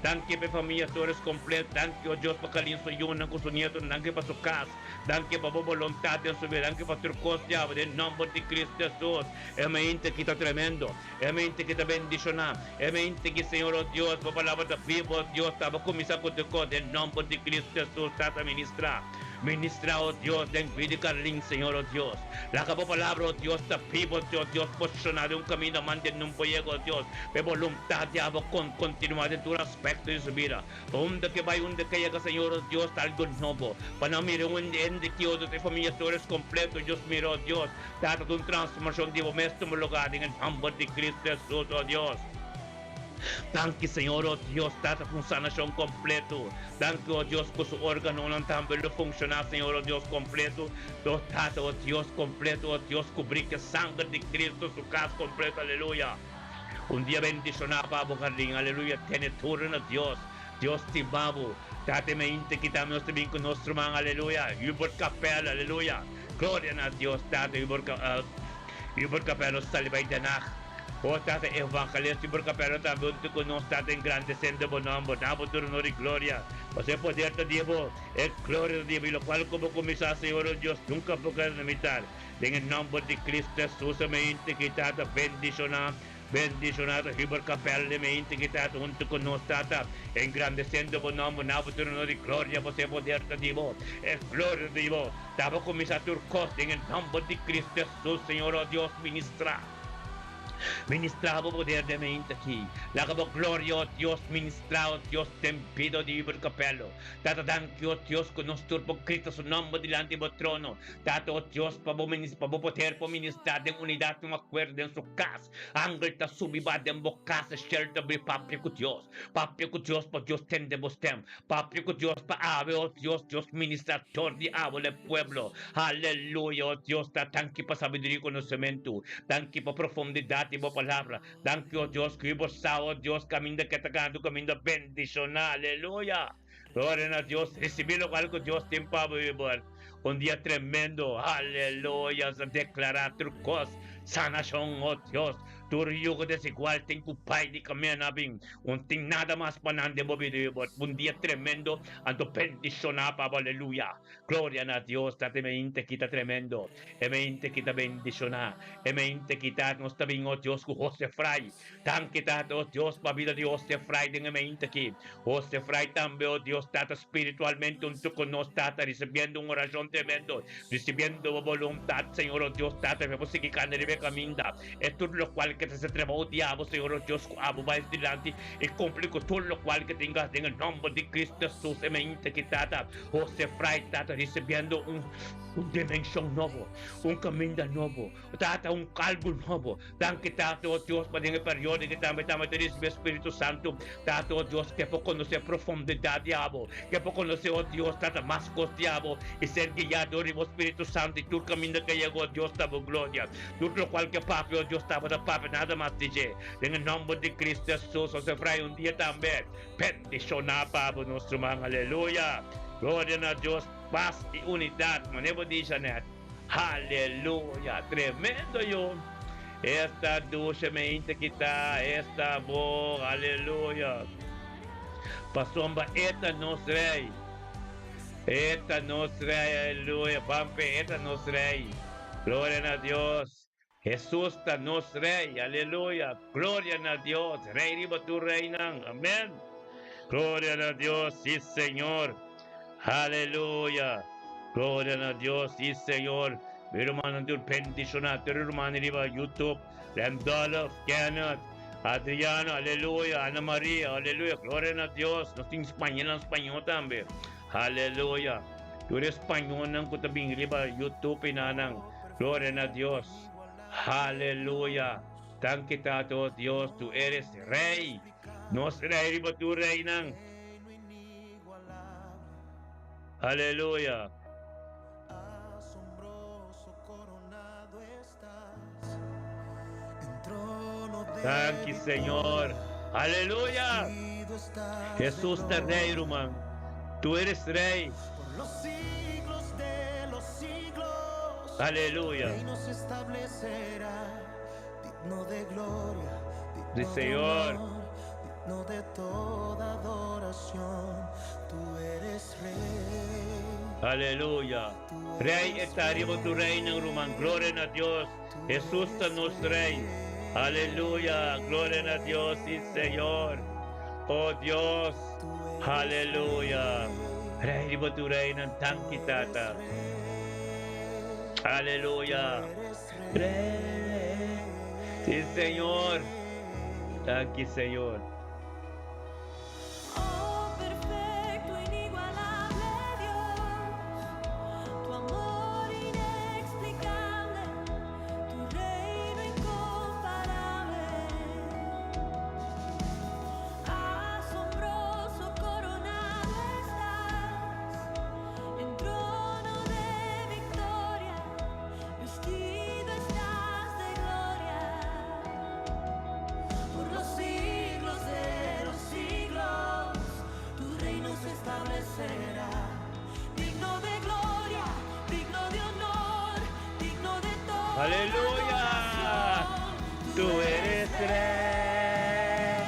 Thank you, familia, tú eres completo. Thank you, Dios, para Carlin soy uno con su nieto. Thank you, para su casa. Thank you, para voluntad de su vida. Thank you, para tu cosa, en nombre de Cristo Jesús. Amén, te quita tremendo. Amén, te quita bendición. Amén, te quita, Señor, oh Dios, por palabra de vivo, Dios, estaba comenzando con tu cosa. En nombre de Cristo Jesús, trata ministrar. Ministra, oh Dios, den vida de Carlin, Señor, oh Dios. La cabo palabra, oh Dios, está vivo, oh Dios, posicionado en un camino, manden un fuego, oh Dios. De voluntad, ya va con continuar en tu aspecto de su vida. Donde que vaya, donde que llega, Señor, oh Dios, algo nuevo. Para mí, un ende que oh, de familia, tú eres completo, Dios, mira, oh Dios. Date una transformación de momento, lugar, en el nombre de Cristo Jesús, oh Dios. Thank you, Señor, oh Dios, Tata, por sanación completo. Thank you, oh Dios, por su órgano, no también lo funciona, Señor, oh Dios, completo. Tata, oh Dios, completo, oh Dios, cubrir que sangre de Cristo, su casa completa, aleluya. Un día bendicionado, Pablo Carlin, aleluya, tiene turno, oh Dios. Dios te babo, Tate me inte, quitamos también con nuestro man, aleluya. Yubor capel, aleluya. Gloria a Dios, Tate, Yubor capel, salve de nach. O Tate evangelista y por capero también tú conoces Tate engrandeciendo por nombre, damos tu honor y gloria. Pues el poder te digo, el gloria de Dios, y lo cual como comisar, Señor Dios, nunca podrás limitar. En el nombre de Cristo Jesús, me integridad, bendicionado, y por capel, me integridad, junto con nosotros, engrandeciendo por nombre, damos tu honor y gloria, pues el poder te digo, el gloria de Dios, damos comisar tu costa, en el nombre de Cristo Jesús, Señor Dios, ministra. Ministrado poder de mente aquí. La gloria, oh Dios, ministrado, Dios, te pido de ir capello. Tato, thank you, oh Dios, con nuestro por Cristo su nombre delante del trono. Tato, oh Dios, para poder ministrar en unidad, en acuerdo en su casa. Ángel ta subibad en vos casa, shelter de papio con Dios. Papio con Dios, para Dios tende vos tem. Papio con Dios, para ave, oh Dios, Dios ministrador de ave del pueblo. Aleluya, oh Dios, thank you para sabiduría y conocimiento. Thank you para profundidad. Palabra, thank you, Dios, que vos sao, Dios, camino que te canto, camino bendición, aleluya. Gloria a Dios, recibirlo algo, Dios, tiempo a vivir. Un día tremendo, aleluya, a declarar tu cosa, sanación, oh Dios. Tu yugo desigual, ten tu pai de camina bien. Un ting nada más para de mover. Un día tremendo, ando bendicionado, aleluya. Gloria a Dios, date mente quita tremendo. E mente quita bendicionar. E mente quita, no está bien, oh Dios, con José Fray. Tan quitado, oh Dios, para vida de José Fray, de mente aquí. José Fray también, oh Dios, tata espiritualmente, un tu con nos, tata, recibiendo una oración tremendo. Recibiendo voluntad, Señor, oh Dios, tata, me puse que cande de caminda. Esto es lo cual que te se trabajo, diablo, Señor Dios, amo más delante, y cumple con todo lo cual que tengas en el nombre de Cristo Jesús, semente que tata, José Fray, tata, recibiendo un dimensión nuevo, un camino nuevo, tata, un algo nuevo, dan que tata, oh Dios, para en el periodo que también te recibe Espíritu Santo, tata, oh Dios, que por conocer profundidad, diablo, que por conocer, oh Dios, tata, más cosas, diablo, y ser guiado por el Espíritu Santo, y tu camino que llegó, Dios, estaba gloria, tú lo cual que papi, oh Dios, estaba de papi, nada más dije, en el nombre de Cristo Jesús, José Fray, un día también, bendición a Pablo, nuestro man, aleluya, gloria a Dios, paz y unidad, manera de Janet, aleluya, tremendo yo, esta dulcemente kita, esta voz, aleluya, pasomba, esta nos rey, aleluya, pampe, esta nos rey, gloria a Dios, Jesús está nos rey, aleluya, gloria a Dios, rey riba tu reinan, amén, gloria a Dios, sí Señor, aleluya, gloria a Dios, sí Señor, mi hermano Dios bendicionado, tu hermano riba YouTube, Randolph, Kenneth, Adriano, aleluya, Ana María, aleluya, gloria a Dios, nos tiene español también, aleluya, tú eres español nang kutabing riba YouTube inanang, gloria a Dios, aleluya, tan kita to Dios, tú eres rey, nos rey riba tu rey nang, aleluya. Thank you, Señor. Aleluya. Jesús te rey, Román. Tú eres rey. Por los siglos de los siglos. Aleluya. Rey nos establecerá, digno de gloria, digno Sí, de Señor. honor, digno de toda adoración. Tú eres rey. Aleluya. Rey está arriba tu reino, Román. Gloria a Dios. Jesús es nuestro rey. Aleluya. Gloria a Dios, sí, Señor. Oh Dios. Aleluya. Rey arriba tu reino, tan quitata. Aleluya. Rey. Sí, Señor. Thank you, Señor. Oh, perfecto, inigualable Dios, tu amor inexplicable, tu reino incomparable, asombroso coronado estás, en trono de victoria, vestido estás de gloria. Por los siglos de los siglos, tu reino se establecerá. Digno de gloria, digno de honor, digno de toda Aleluya. adoración. Tú eres rey.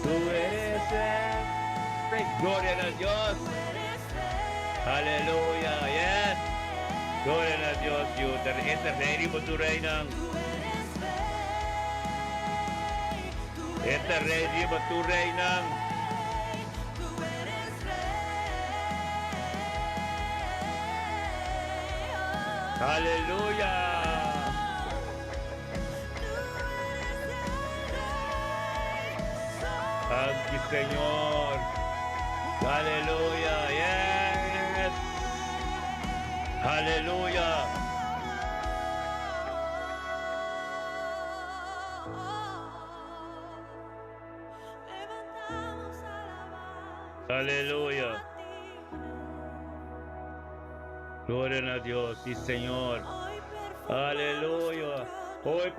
Tú eres rey. Gloria a Dios. Tú eres rey. Aleluya. Yes. Gloria a Dios. You ese rey riba tu reino. Tú eres rey. Tú Este rey riba tu reino. Tú eres rey. Aleluya. Thank you, Señor. Aleluya. Yes. Aleluya. Levantamos alabanza Aleluya. a ti. Gloria a Dios. Sí, Señor. Hoy perfumamos Aleluya. tu Hoy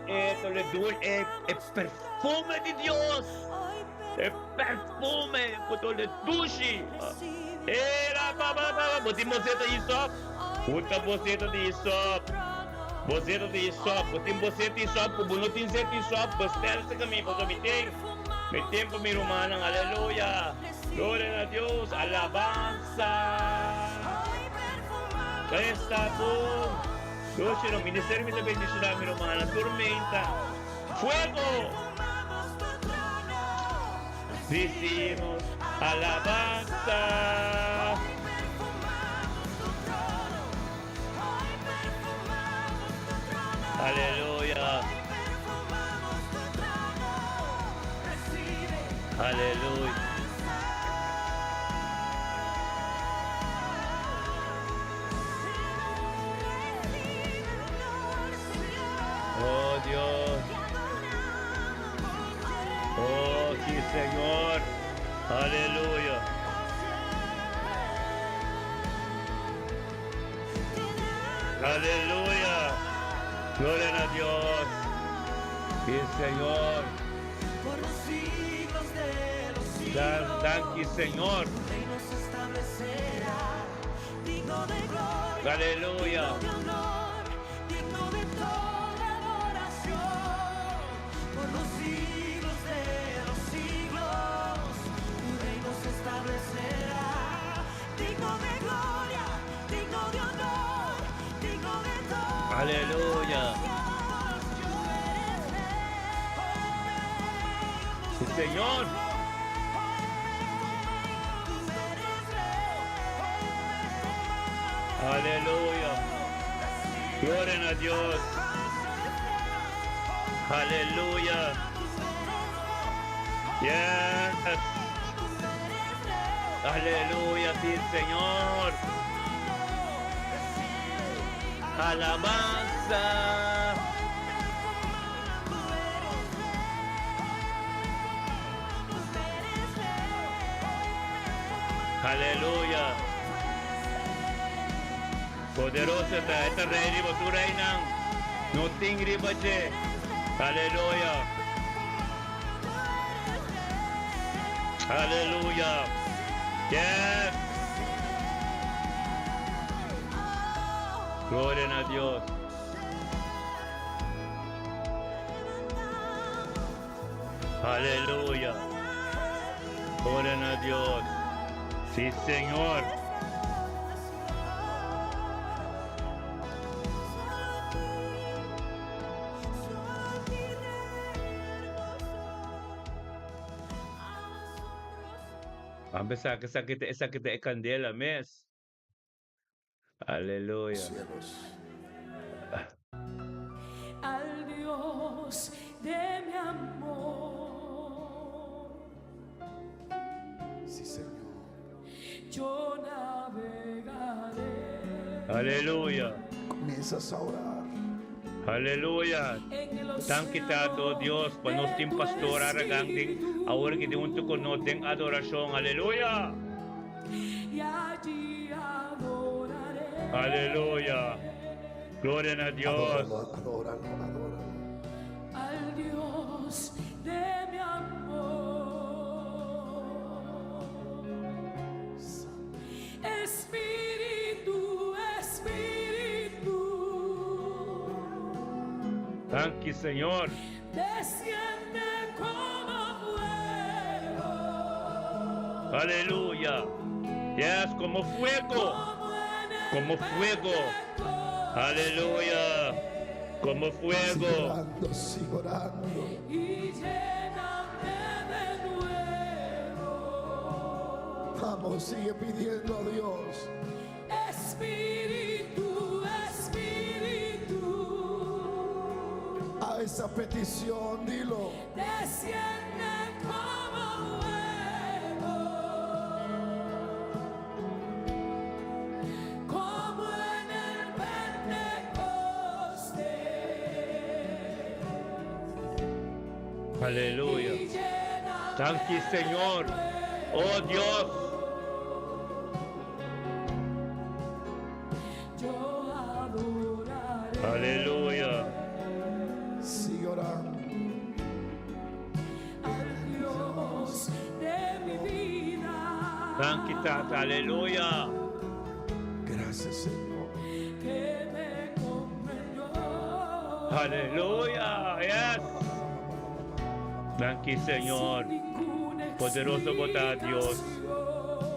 esto le doy el perfume de Dios. Hoy El perfume que le dushi. recibe Era baba. Botin boceta de isop. Puta boceta de isop. trono. Boceta de isop. Botin boceta de isop. Bunutin zeta de isop. Bostel sa kami. Pagamiting. May tiempo mi rumanang. Aleluya. Gloria a Dios. Alabanza. Hoy perfumamos Esta po. Dios, no ministerio mi sabihin niyo namin romana. Tormenta. Fuego. perfumamos tu trono. Decimos alabanza. Hoy perfumamos tu trono. Hoy perfumamos tu trono. Aleluya. Hoy perfumamos Aleluya. Oh Dios. Oh sí, Señor. Aleluya. Aleluya. Gloria a Dios. Sí, Señor. Por los siglos de los siglos. Thank you, Señor. Tu reino se establecerá, digno de gloria, Aleluya. digno de honor, digno de toda adoración. Por los siglos de los siglos, tu reino se establecerá, digno de gloria, digno de honor, digno de toda Aleluya. adoración. Sí, Señor. Aleluya. Gloria a Dios. Aleluya. Yes. Aleluya, sí, Señor. Alabanza. Aleluya. Poderoso está este rey riba tu reinang. Noting riba je. Aleluya. Aleluya. Yes. Gloria a Dios. Aleluya. Gloria a Dios. Sí, Señor. Ang sakit candela, mes. Aleluya. Al Dios de mi amor, Sí, Señor. yo navegaré Aleluya. Comienzas a orar. Aleluya. en el Thank kita to Dios panos tim pastor aragang ding awar kiti untuk konoting adorasyon. Aleluya. y allí adoraré Aleluya. Gloria a Dios. Adóralo, adóralo, adóralo. al Dios de mi amor. Espíritu, Espíritu, Thank you, Señor. desciende como fuego, Aleluya. Yes, como fuego. Como fuego. Aleluya. Como Sigue fuego. orando, sigue orando. y lléname de nuevo. Vamos, sigue pidiendo a Dios. Espíritu, Espíritu, A esa petición, dilo. desciende como fuego, como en el Pentecostés. Aleluya. Y lléname Thank you, Señor. Oh Dios. yo adoraré. Aleluya. Sigue orando. Al Dios de mi vida. Thank you, Tata. Aleluya. Gracias, Señor. Que me comprendió. Aleluya. Yes. Thank you, Señor. Sin ninguna Poderoso bota Dios. explicación.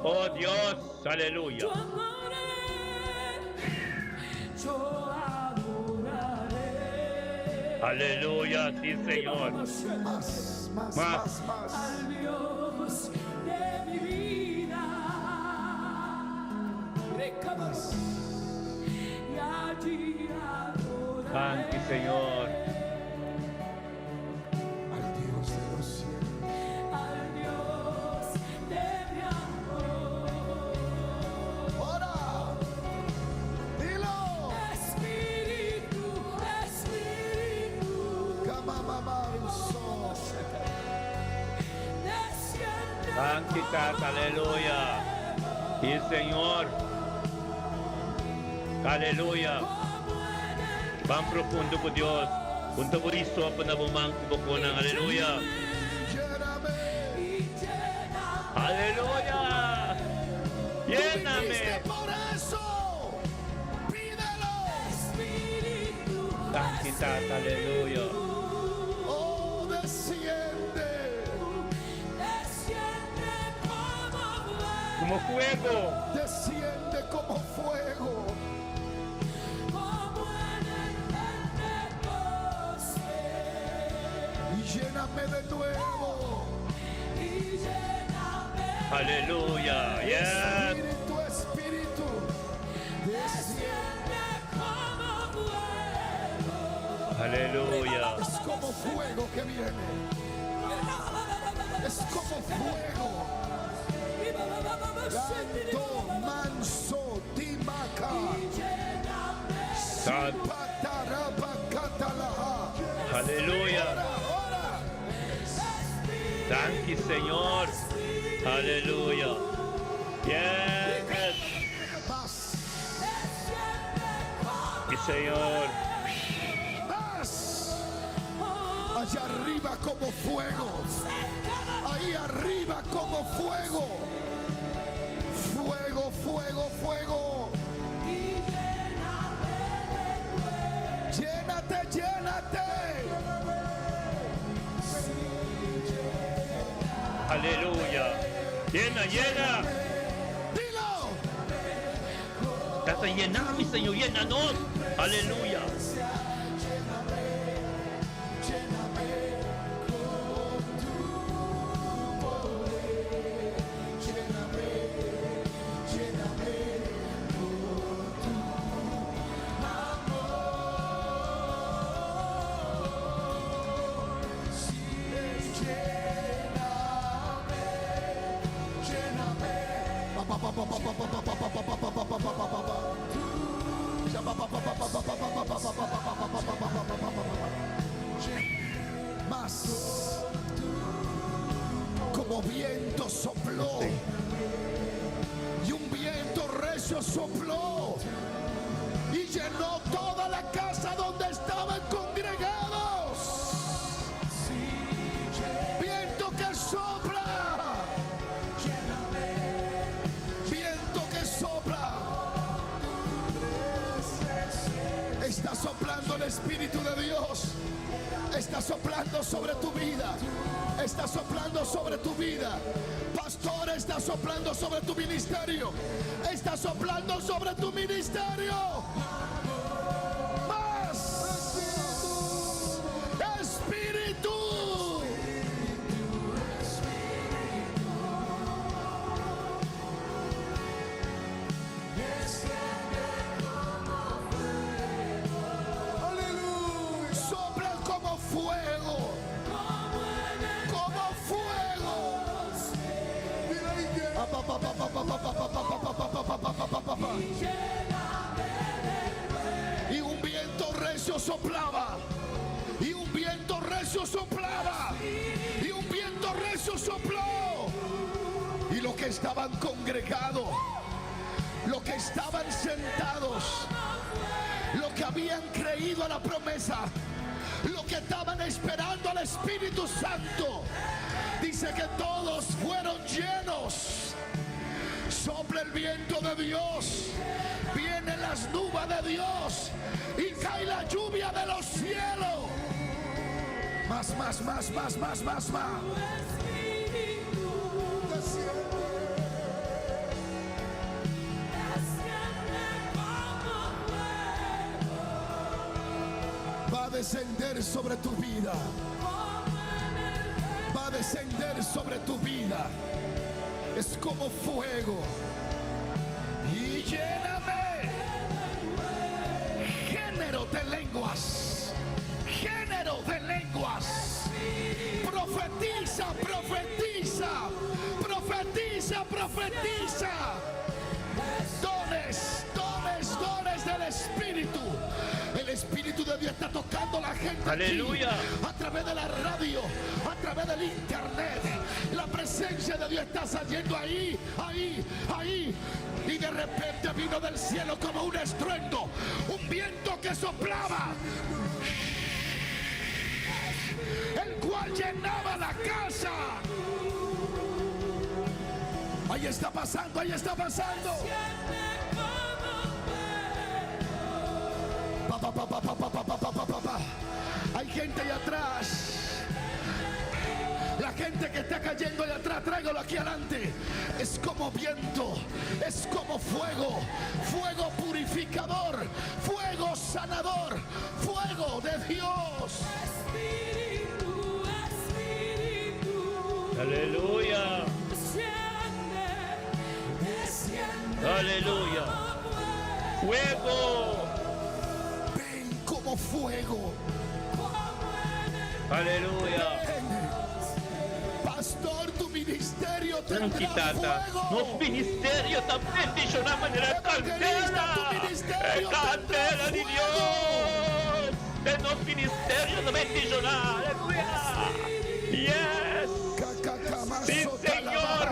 Oh Dios. Aleluya. Yo adoraré, yo adoraré. Aleluya. Sí, Señor. Más, más, Más. más, más. Al Dios de mi vida. Recabas y allí adoraré. Thank you, Señor. Al Dios de los cielos. Al Dios Santidad, aleluya. Y Señor, aleluya. Van profundo ko Diyos. Punta ko riso pa na bumangko ko ng aleluya. Lléname. Aleluya. Lléname. Viniste por eso. Pídelo. Santidad, aleluya. Oh, desciende. Como fuego. Desciende como fuego. Y lléname de nuevo. Aleluya. Yes. Espíritu, Espíritu. Desciende. Aleluya. Es como fuego que viene. Es como fuego. Ganto manso dimaka. San- Patarabacatalaha. Aleluya. Ahora. Thank you, Señor. Aleluya. Yes. Más. Y Señor. Más. Allá arriba como fuego. Ahí arriba como fuego. Fuego, fuego, fuego. Llénate, llénate. Aleluya. Llena, llena. Dilo. Trata de llenar, mi Señor. Llénanos. Aleluya. Más. Como viento sopló. Y un viento recio sopló. Y llenó toda la casa donde estaban congregados. Viento que sopla. Viento que sopla. Está soplando el Espíritu de Dios. Está soplando sobre tu vida. Está soplando sobre tu vida. Pastor, está soplando sobre tu ministerio. Está soplando sobre tu ministerio. Más. Espíritu. Sopla como fuego. Como fuego. Y un viento recio soplaba. Y un viento recio soplaba. Y un viento recio sopló. Y los que estaban congregados, los que estaban sentados, los que habían creído a la promesa, los que estaban esperando al Espíritu Santo, dice que todos fueron llenos. Sopla el viento de Dios, vienen las nubes de Dios y cae la lluvia de los cielos. Más, más, más, más, más, más, más. Va a descender sobre tu vida. Va a descender sobre tu vida. Es como fuego. Y lléname. Género de lenguas. Género de lenguas. Profetiza, profetiza. Profetiza, profetiza. Dones, dones, dones del Espíritu. El Espíritu de Dios está tocando a la gente. Aleluya. Aquí, a través de la radio, a través través del internet. La presencia de Dios está saliendo ahí. Y de repente vino del cielo como un estruendo, un viento que soplaba, el cual llenaba la casa. Ahí está pasando, ahí está pasando. Hay gente allá atrás. La gente que está cayendo allá atrás, tráigalo aquí adelante. Es como viento, es como fuego, fuego purificador, fuego sanador, fuego de Dios. Aleluya. Aleluya. Fuego. Ven como fuego. Aleluya. Pastor, tu ministerio tendrá Tranquitata. fuego. Nos ministerio también dice una manera candela. Tu ministerio Candela tendrá di fuego. Dios. De nos ministerio también dice una. Aleluya. Yes. Sí, Señor.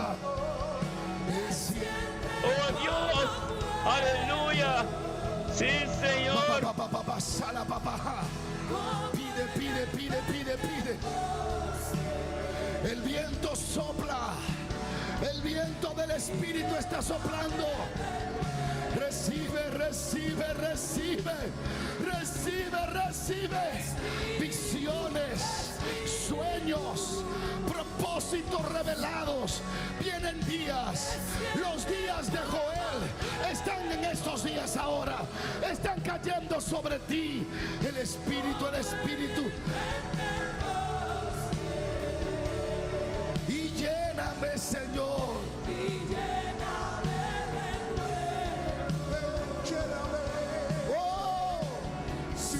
Oh Dios. Aleluya. Sí, Señor. Pide. El viento sopla. El viento del Espíritu está soplando. Recibe. Visiones, sueños, propósitos revelados. Vienen días. Los días de Joel están en estos días ahora. Están cayendo sobre ti. El Espíritu. Y lléname, Señor. Oh, sí,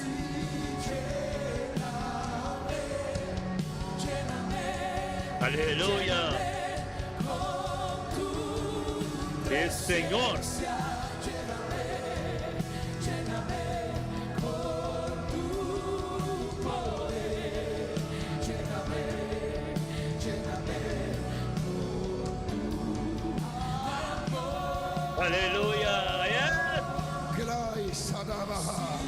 Aleluya. Sí, Señor. Aleluya. Yes. Grace, Adabaha.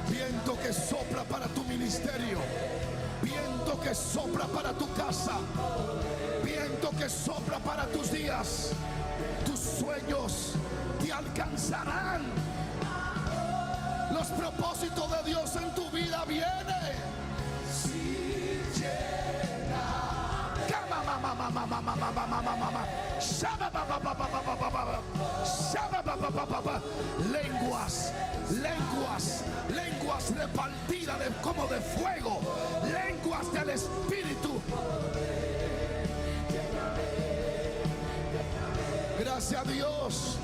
Viento que sopla para tu ministerio. Viento que sopla para tu casa. Viento que sopla para tus días. Tus sueños te alcanzarán. Los propósitos de Dios en tu vida vienen. Lenguas repartidas como de fuego, lenguas del Espíritu. Gracias a Dios.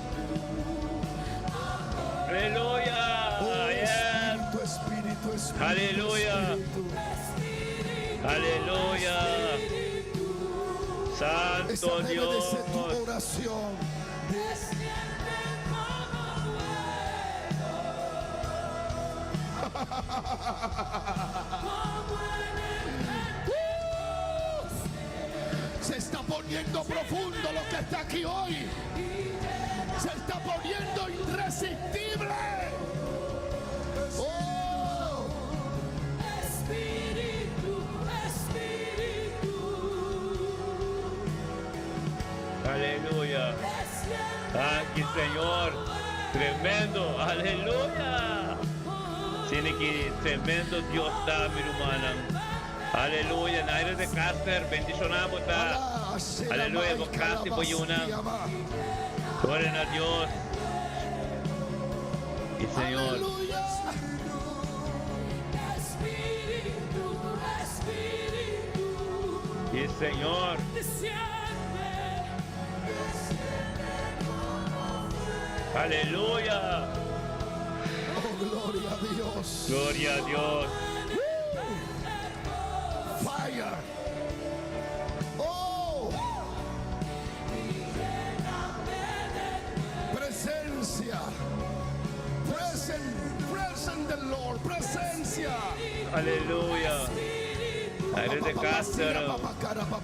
Aleluya. Yes. Espíritu. Aleluya. Aleluya. Santo Esa debe de Dios. ser tu oración. Se está poniendo profundo lo que está aquí hoy. Se está poniendo irresistible. Oh, Aleluya. Aquí, Señor. Tremendo. Aleluya. Tiene que tremendo Dios está, mi hermana. Aleluya. Naira de Caster. Bendicionamos. Aleluya. Bocasti, Boyuna. Gloria a Dios. Y Señor. aleluya. Y Señor. Aleluya. Oh, gloria a Dios. Gloria a Dios. Fire. Oh. Aleluya. Aire de Castro.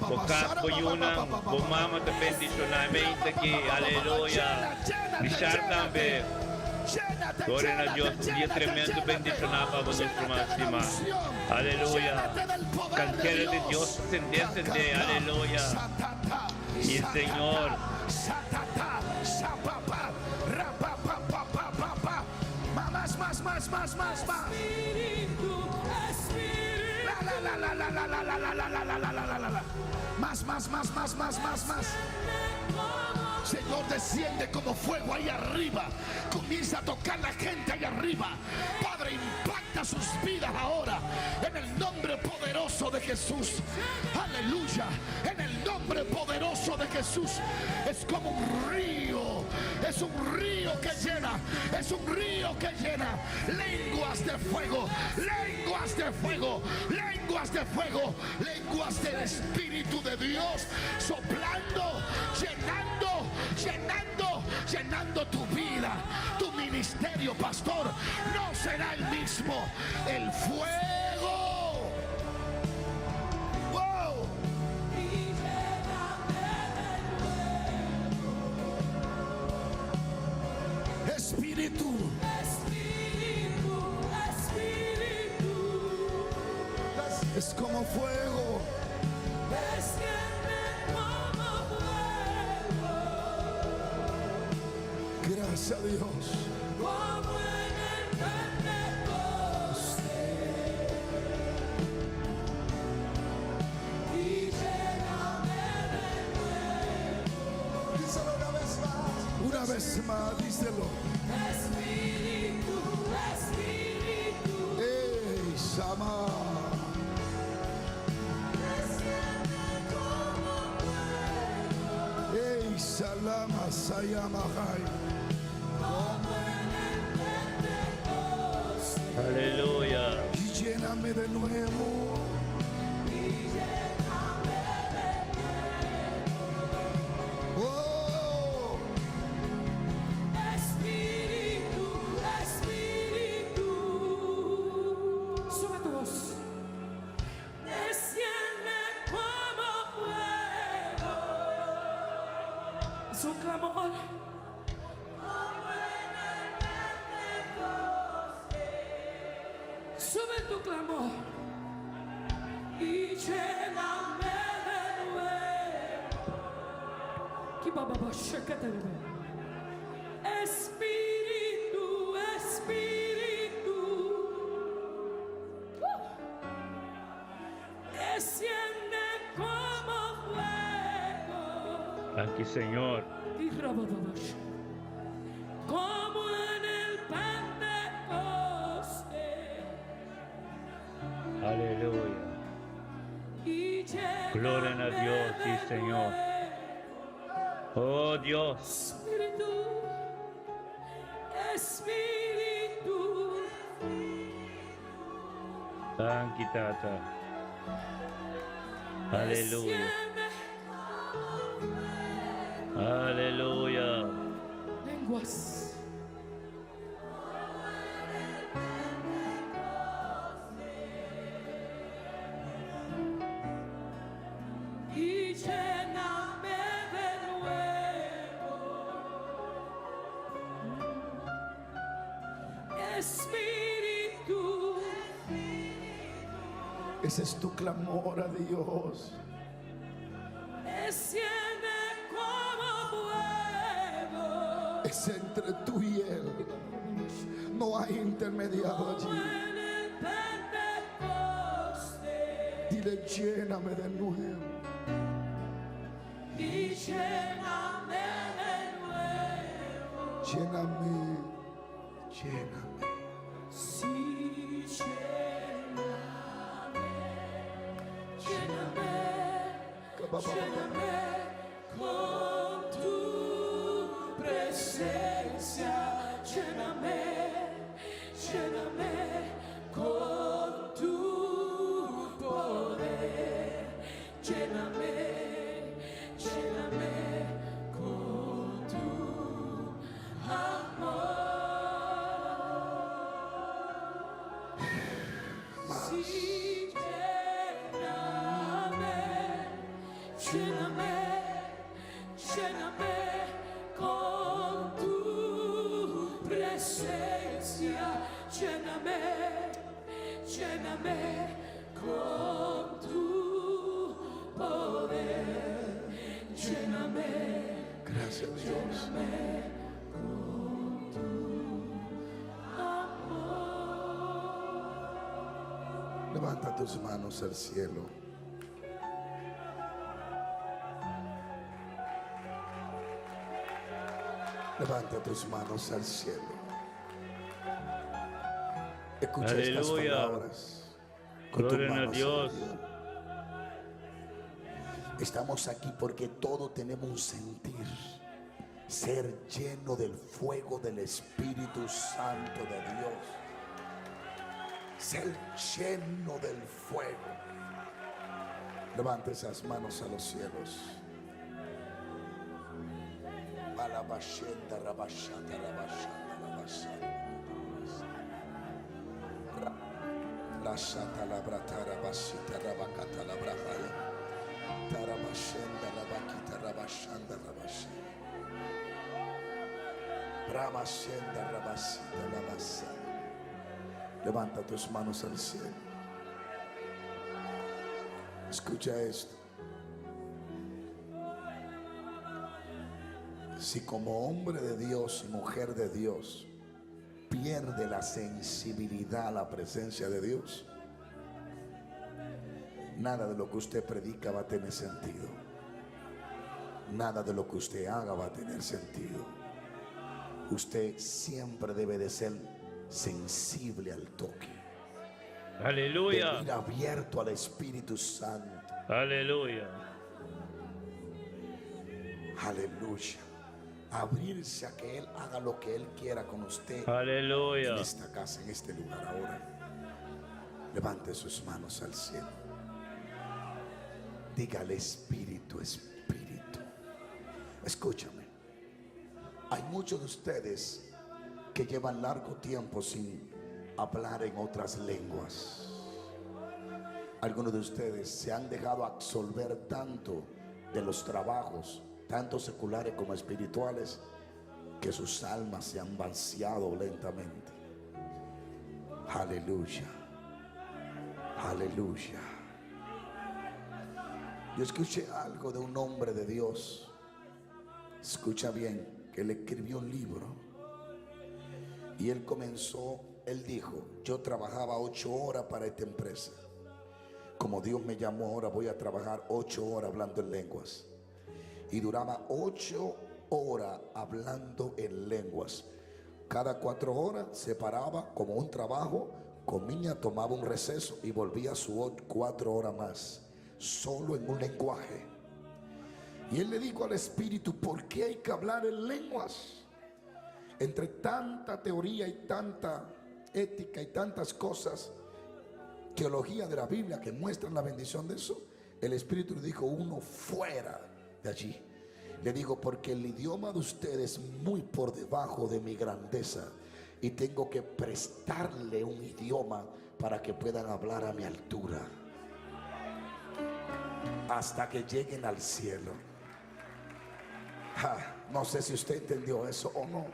Bocat Boyunang. Bumama te bendicionamente aquí. Aleluya. Bishar también. Gloria a Dios, un día tremendo bendicionado para nuestro máxima. Aleluya. Cantera de Dios descende, aleluya. Y el Señor. Más. Señor, desciende como fuego ahí arriba. Comienza a tocar la gente ahí arriba. Padre, impacta sus vidas ahora. En el nombre poderoso de Jesús. Aleluya. En el nombre poderoso de Jesús. Es como un río. Es un río que llena. Es un río que llena. Lenguas de fuego. Lenguas de fuego. Lenguas de fuego. Lenguas del Espíritu de Dios. Soplando. Llenando tu vida, tu ministerio, pastor, no será el mismo. El fuego. Wow. Espíritu. Es como fuego. Gracias a Dios. Como en el Pentecoste, y lléname de nuevo. Díselo una vez más, díselo. Espíritu, Espíritu, ¡Ey, Sama! desciende como fuego. ¡Ey, Salama, Sayamahai! Como en el Pentecoste, Aleluya. Y lléname de nuevo. y lléname de ¡Oh! Espíritu, Espíritu. Sube tu voz. Desciende como fuego. Es un clamor. Como en el Pentecoste. Sube tu clamor. Y lléname de nuevo. Espíritu, Espíritu, desciende como fuego. Aquí, Señor. Como en el Pentecoste. Aleluya. Y lléname Gloria a Dios, sí, de Señor. nuevo. Oh Dios. Espíritu, Espíritu, Thank you, Tata. Aleluya. desciende. Aleluya. Lenguas. Y lléname de nuevo. Espíritu, Ese es tu clamor a Dios. desciende como fuego. Es entre tú y Él. No hay intermediado Como allí. en el Pentecoste. Dile, lléname de nuevo. Y lléname de nuevo. Lléname. Lléname. Sí, lléname. Lléname. Lléname con tu presencia. Lléname. Lléname con tu poder. Lléname. Lléname con tu amor. Sí, lléname, lléname con tu poder, lléname. Gracias, Dios. Levanta tus manos al cielo. Levanta tus manos al cielo. Escucha estas Aleluya. palabras. Con tus Gloria a manos Dios. arriba. Estamos aquí porque todos tenemos un sentir. Ser lleno del fuego del Espíritu Santo de Dios. Ser lleno del fuego. Levante esas manos a los cielos. Alabashenda, rabashanda, rabashanda, rabashanda. La shata, la bratara, basita, rabakata, la brahaya. Tarabashenda, rabakita, rabashanda, rabashanda. Brahmashenda, rabasita, rabasaya. Levanta tus manos al cielo. Escucha esto. Si como hombre de Dios y mujer de Dios pierde la sensibilidad a la presencia de Dios, nada de lo que usted predica va a tener sentido. Nada de lo que usted haga va a tener sentido. Usted siempre debe de ser sensible al toque. Aleluya. De ir abierto al Espíritu Santo. Aleluya. Aleluya. Abrirse a que Él haga lo que Él quiera con usted Aleluya. en esta casa, en este lugar ahora. Levante sus manos al cielo. Dígale: Espíritu, Espíritu. Escúchame. Hay muchos de ustedes que llevan largo tiempo sin hablar en otras lenguas. Algunos de ustedes se han dejado absorber tanto de los trabajos, tanto seculares como espirituales, que sus almas se han vaciado lentamente. Aleluya. Aleluya. Yo escuché algo de un hombre de Dios. Escucha bien, que él escribió un libro. Y él dijo: yo trabajaba 8 horas para esta empresa. Como Dios me llamó, ahora voy a trabajar 8 horas hablando en lenguas. Y duraba 8 horas hablando en lenguas. Cada 4 horas se paraba como un trabajo, comía, tomaba un receso y volvía a sus 4 horas más, solo en un lenguaje. Y él le dijo al Espíritu: ¿por qué hay que hablar en lenguas? Entre tanta teoría y tanta ética y tantas cosas, teología de la Biblia que muestran la bendición de eso, el Espíritu le dijo: uno fuera de allí. Le digo: porque el idioma de ustedes es muy por debajo de mi grandeza y tengo que prestarle un idioma para que puedan hablar a mi altura hasta que lleguen al cielo. No sé si usted entendió eso o no.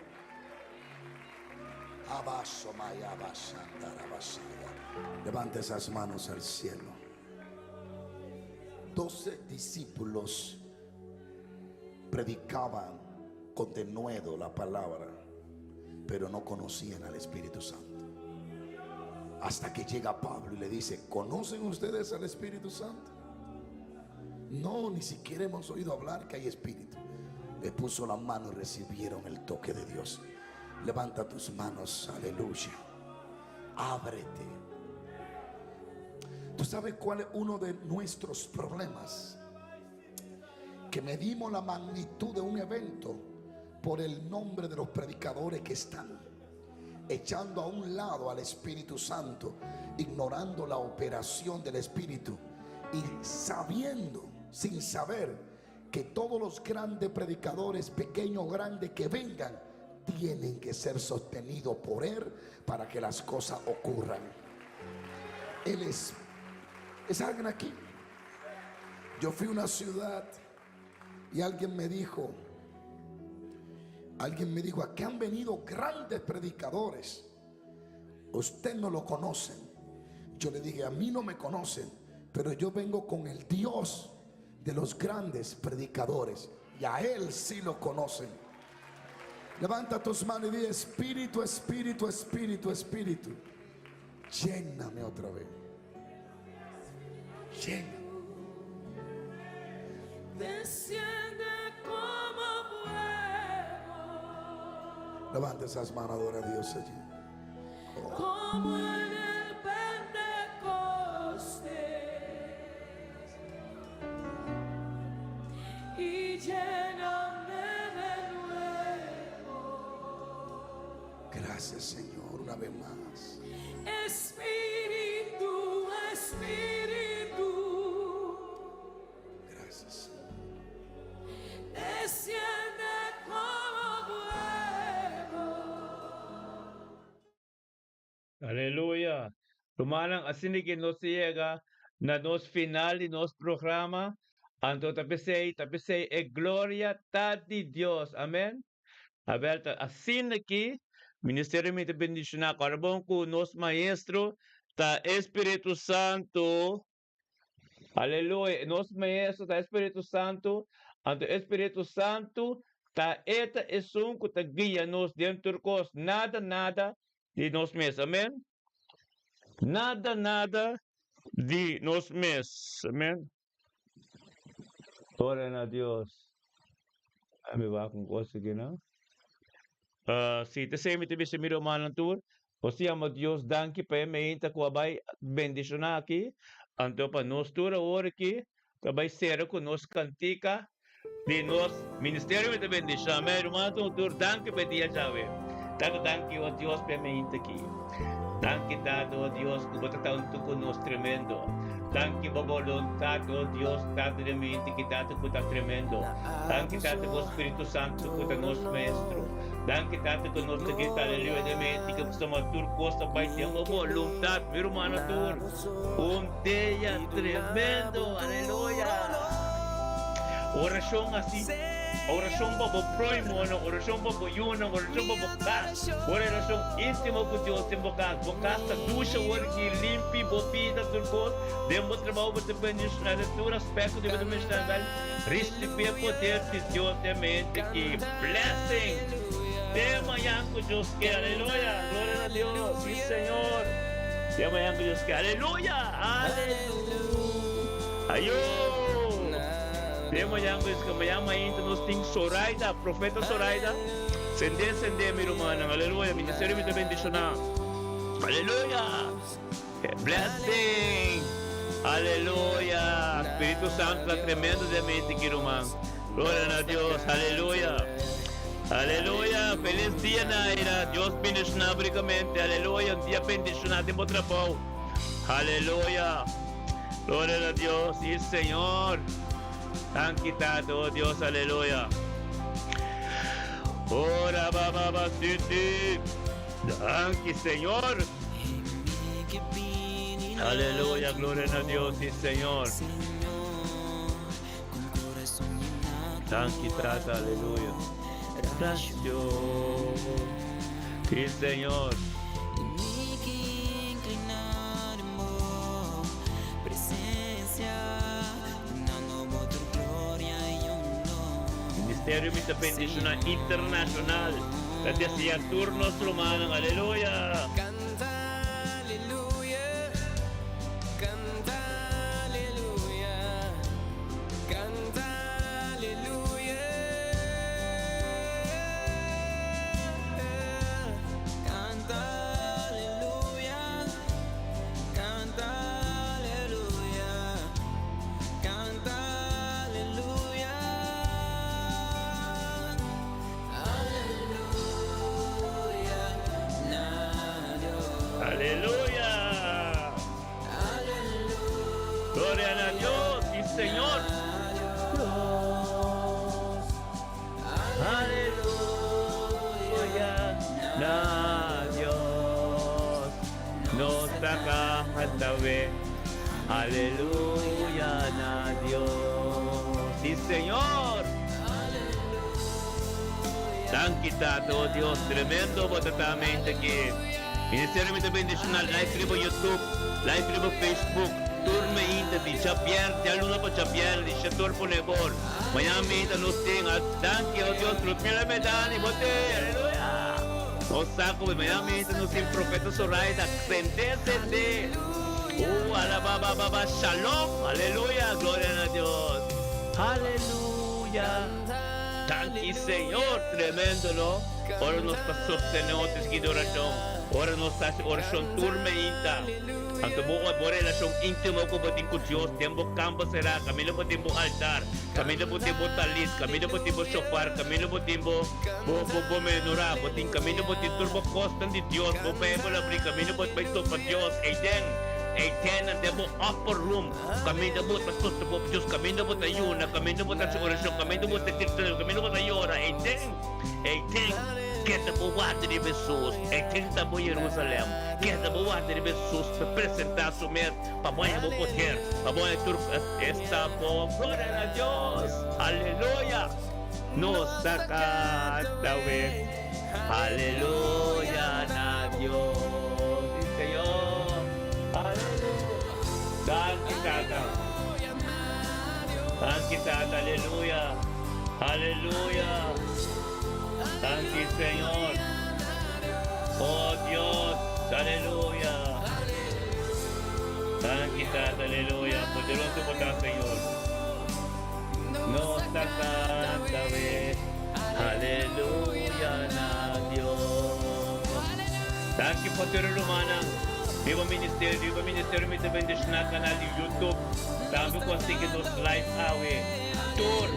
Levante esas manos al cielo. 12 discípulos predicaban con denuedo la palabra, pero no conocían al Espíritu Santo. Hasta que llega Pablo y le dice: ¿conocen ustedes al Espíritu Santo? No, ni siquiera hemos oído hablar que hay Espíritu. Le puso la mano y recibieron el toque de Dios. Levanta tus manos, aleluya. Ábrete. ¿Tú sabes cuál es uno de nuestros problemas? Que medimos la magnitud de un evento por el nombre de los predicadores que están, echando a un lado al Espíritu Santo, ignorando la operación del Espíritu y sabiendo, sin saber, que todos los grandes predicadores, pequeños o grandes que vengan, tienen que ser sostenidos por Él para que las cosas ocurran. Él es alguien aquí. Yo fui a una ciudad y alguien me dijo: aquí han venido grandes predicadores, usted no lo conocen. Yo le dije, a mí no me conocen, pero yo vengo con el Dios de los grandes predicadores, y a Él sí lo conocen. Levanta tus manos y di: Espíritu, Espíritu, Espíritu, Espíritu, lléname otra vez. Lléname. Desciende como fuego, Levanta esas manos, adora a Dios allí. como en el Pentecostés, y lléname de nuevo. Gracias, Señor, una vez más. Espíritu, Espíritu, Gracias, Señor. desciende como fuego. Aleluya. Tumanang asinigin nos llega na nos final de nos programa. Anto tapisay e gloria ta di Dios. Amen. Abel ta asiniki ministerio mi te bendiciona carbon ku nos maestro ta Espíritu Santo. Aleluya. Nos maestro ta Espíritu Santo. Anto Espíritu Santo ta eta es un ku ta guia nos dentro cos nada de nos mes. Amen. Nada de nos mes. Amen. Oren a Dios. Ami ba akong cosa gina? Si te semi te bisi miro manan tur. O siya mo Dios danki pa may inta ko abay bendisyon na aki. Anto pa nos tura ori ki. Kabay sero ko nos kantika. Di nos ministerio mi te bendisyon. May rumato tur danki pa diya sabi. Tato danki o Dios pa may inta ki. Danki tato o Dios ko batataon to ko nos tremendo. Danki ba voluntad o Dios tato de mi inti kita ko ta tremendo. Danki tato ko Espiritu Santo ko ta nos maestro. Danki tato ko nos ta kita aleluya de mi inti ko sa matur ko sa bay siyang o voluntad. Miro mana tur. Día tremendo. Aleluya. Oración así. Oración bago proimono, oración bago yuno, oración bago kas. Oración íntimo con Dios, tempo kas. Bokas ta dusha, orki limpi, bopida, turcos. Demo trabajo para te bendición, na natura, aspecto de vida mental. Recibe poder de Dios de mente que blessing. Tema yang con Dios que aleluya. Gloria a Dios, sí Señor. Tema yang con Dios que aleluya. Aleluya. Ayú. Demo yang es que me llama into nos ting Soraida, profeta Soraida. Sende mi hermano, aleluya. Ministerio mi te bendiciona. Aleluya. Blessing. Aleluya. Espíritu Santo, tremendo de mente que hermano. Gloria a Dios. Aleluya. Aleluya. Feliz día Naira. Dios bendiciona ricamente. Aleluya. Un día bendicionado en otro trabajo. Aleluya. Gloria a Dios. Y el Señor. Han quitado, Dios, aleluya. Ora, baba, siti. Danke, Señor. Aleluya, gloria a Dios, sí, Señor. Danke, trata, aleluya. Gracias, sí, Señor. Ministerio de Bendición Internacional. Gracias a turnos romanos. Aleluya. Canta aleluya, canta aleluya, canta aleluya, canta aleluya, canta aleluya, canta aleluya, Aleluya. Gloria a Dios, sí, Señor. Aleluya. Na Dios nos saca hasta ver. Aleluya, na Dios. Sí, Señor. Tan quitado, Dios tremendo, botatamente aquí. Ministerio de Bendicional, live ribo YouTube, live ribo Facebook, tour me inta di Xavier, di aluna pa Xavier, di Shatur Ponebor. Miami inta lusting at thank you Dios, Lutmila Medani, bote, hallelujah. Osako, Miami inta lusting Profeta Zoraida, sende. Alababa, shalom, hallelujah, gloria a Dios. Hallelujah. Thank you, Señor, tremendo, ¿no? Ahora nos pasó tenemos que oración. Ahora nos hace oración turmeita. Ang tubuko ay relasyon intimo ko bating ko Diyos. Tembo kampo será. Kami na po timbo altar. Kami na po timbo talis. Kami na po timbo shofar. Kami na po timbo menura. Bating kami na po turbo kostan di Diyos. Bupebo labri. Kami na po ito pa Diyos. Aiden. Aiden ang demo upper room. Kami na po pastos na po Diyos. Kami na po tayo na. Kami na po tayo orasyon. Kami na po tayo. Kami na po tayo na. Aiden. Aiden. Kita buat di Jesus, kita bu Jerusalem, kita buat di Jesus, representar su mer, pamoja bu poder, pamoja tur esta po, gloria a Dios, aleluya, nos saca esta vez, aleluya a Dios, Señor, aleluya, dan kita, aleluya, aleluya. Thank you, Señor. Oh Dios, aleluya. Thank you, God, aleluya. Poderoso po tayo, Señor. Nos sacan esta vez. Aleluya na Dios. Thank you, Pastor Romana. Viva Ministerio de Bendición na canal de YouTube. Sabi ko, sige nos live awe. Tour.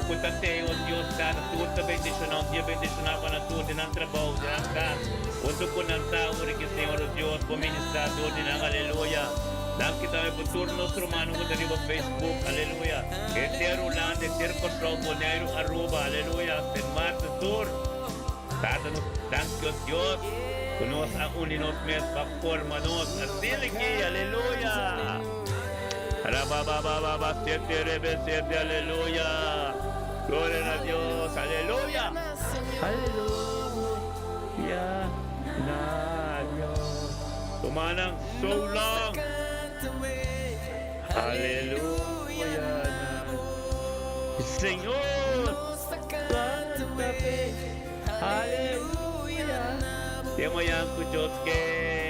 Puntateo, Diyos ka, natuod na bendisyonan, Diyo bendisyonan ka, natuod din ang trabaho, din ang ka. Untuk ko ng tao, rin Señor Diyos, puministrado din ang aleluya. Lang kita may puturnos romano ko tani Facebook, aleluya. Etero lang, etero Kosovo, Nero Aruba, aleluya. Sen Marta Sur. Tatanos, thank you Diyos. Kunos ang uninos mes, papormanos, asiligi, aleluya. Alababa, siete, aleluya. Gloria a Dios, aleluya. Aleluya na Dios. Tumanang so long. Aleluya na Señor. Aleluya. Temo yan ko Diyos ke.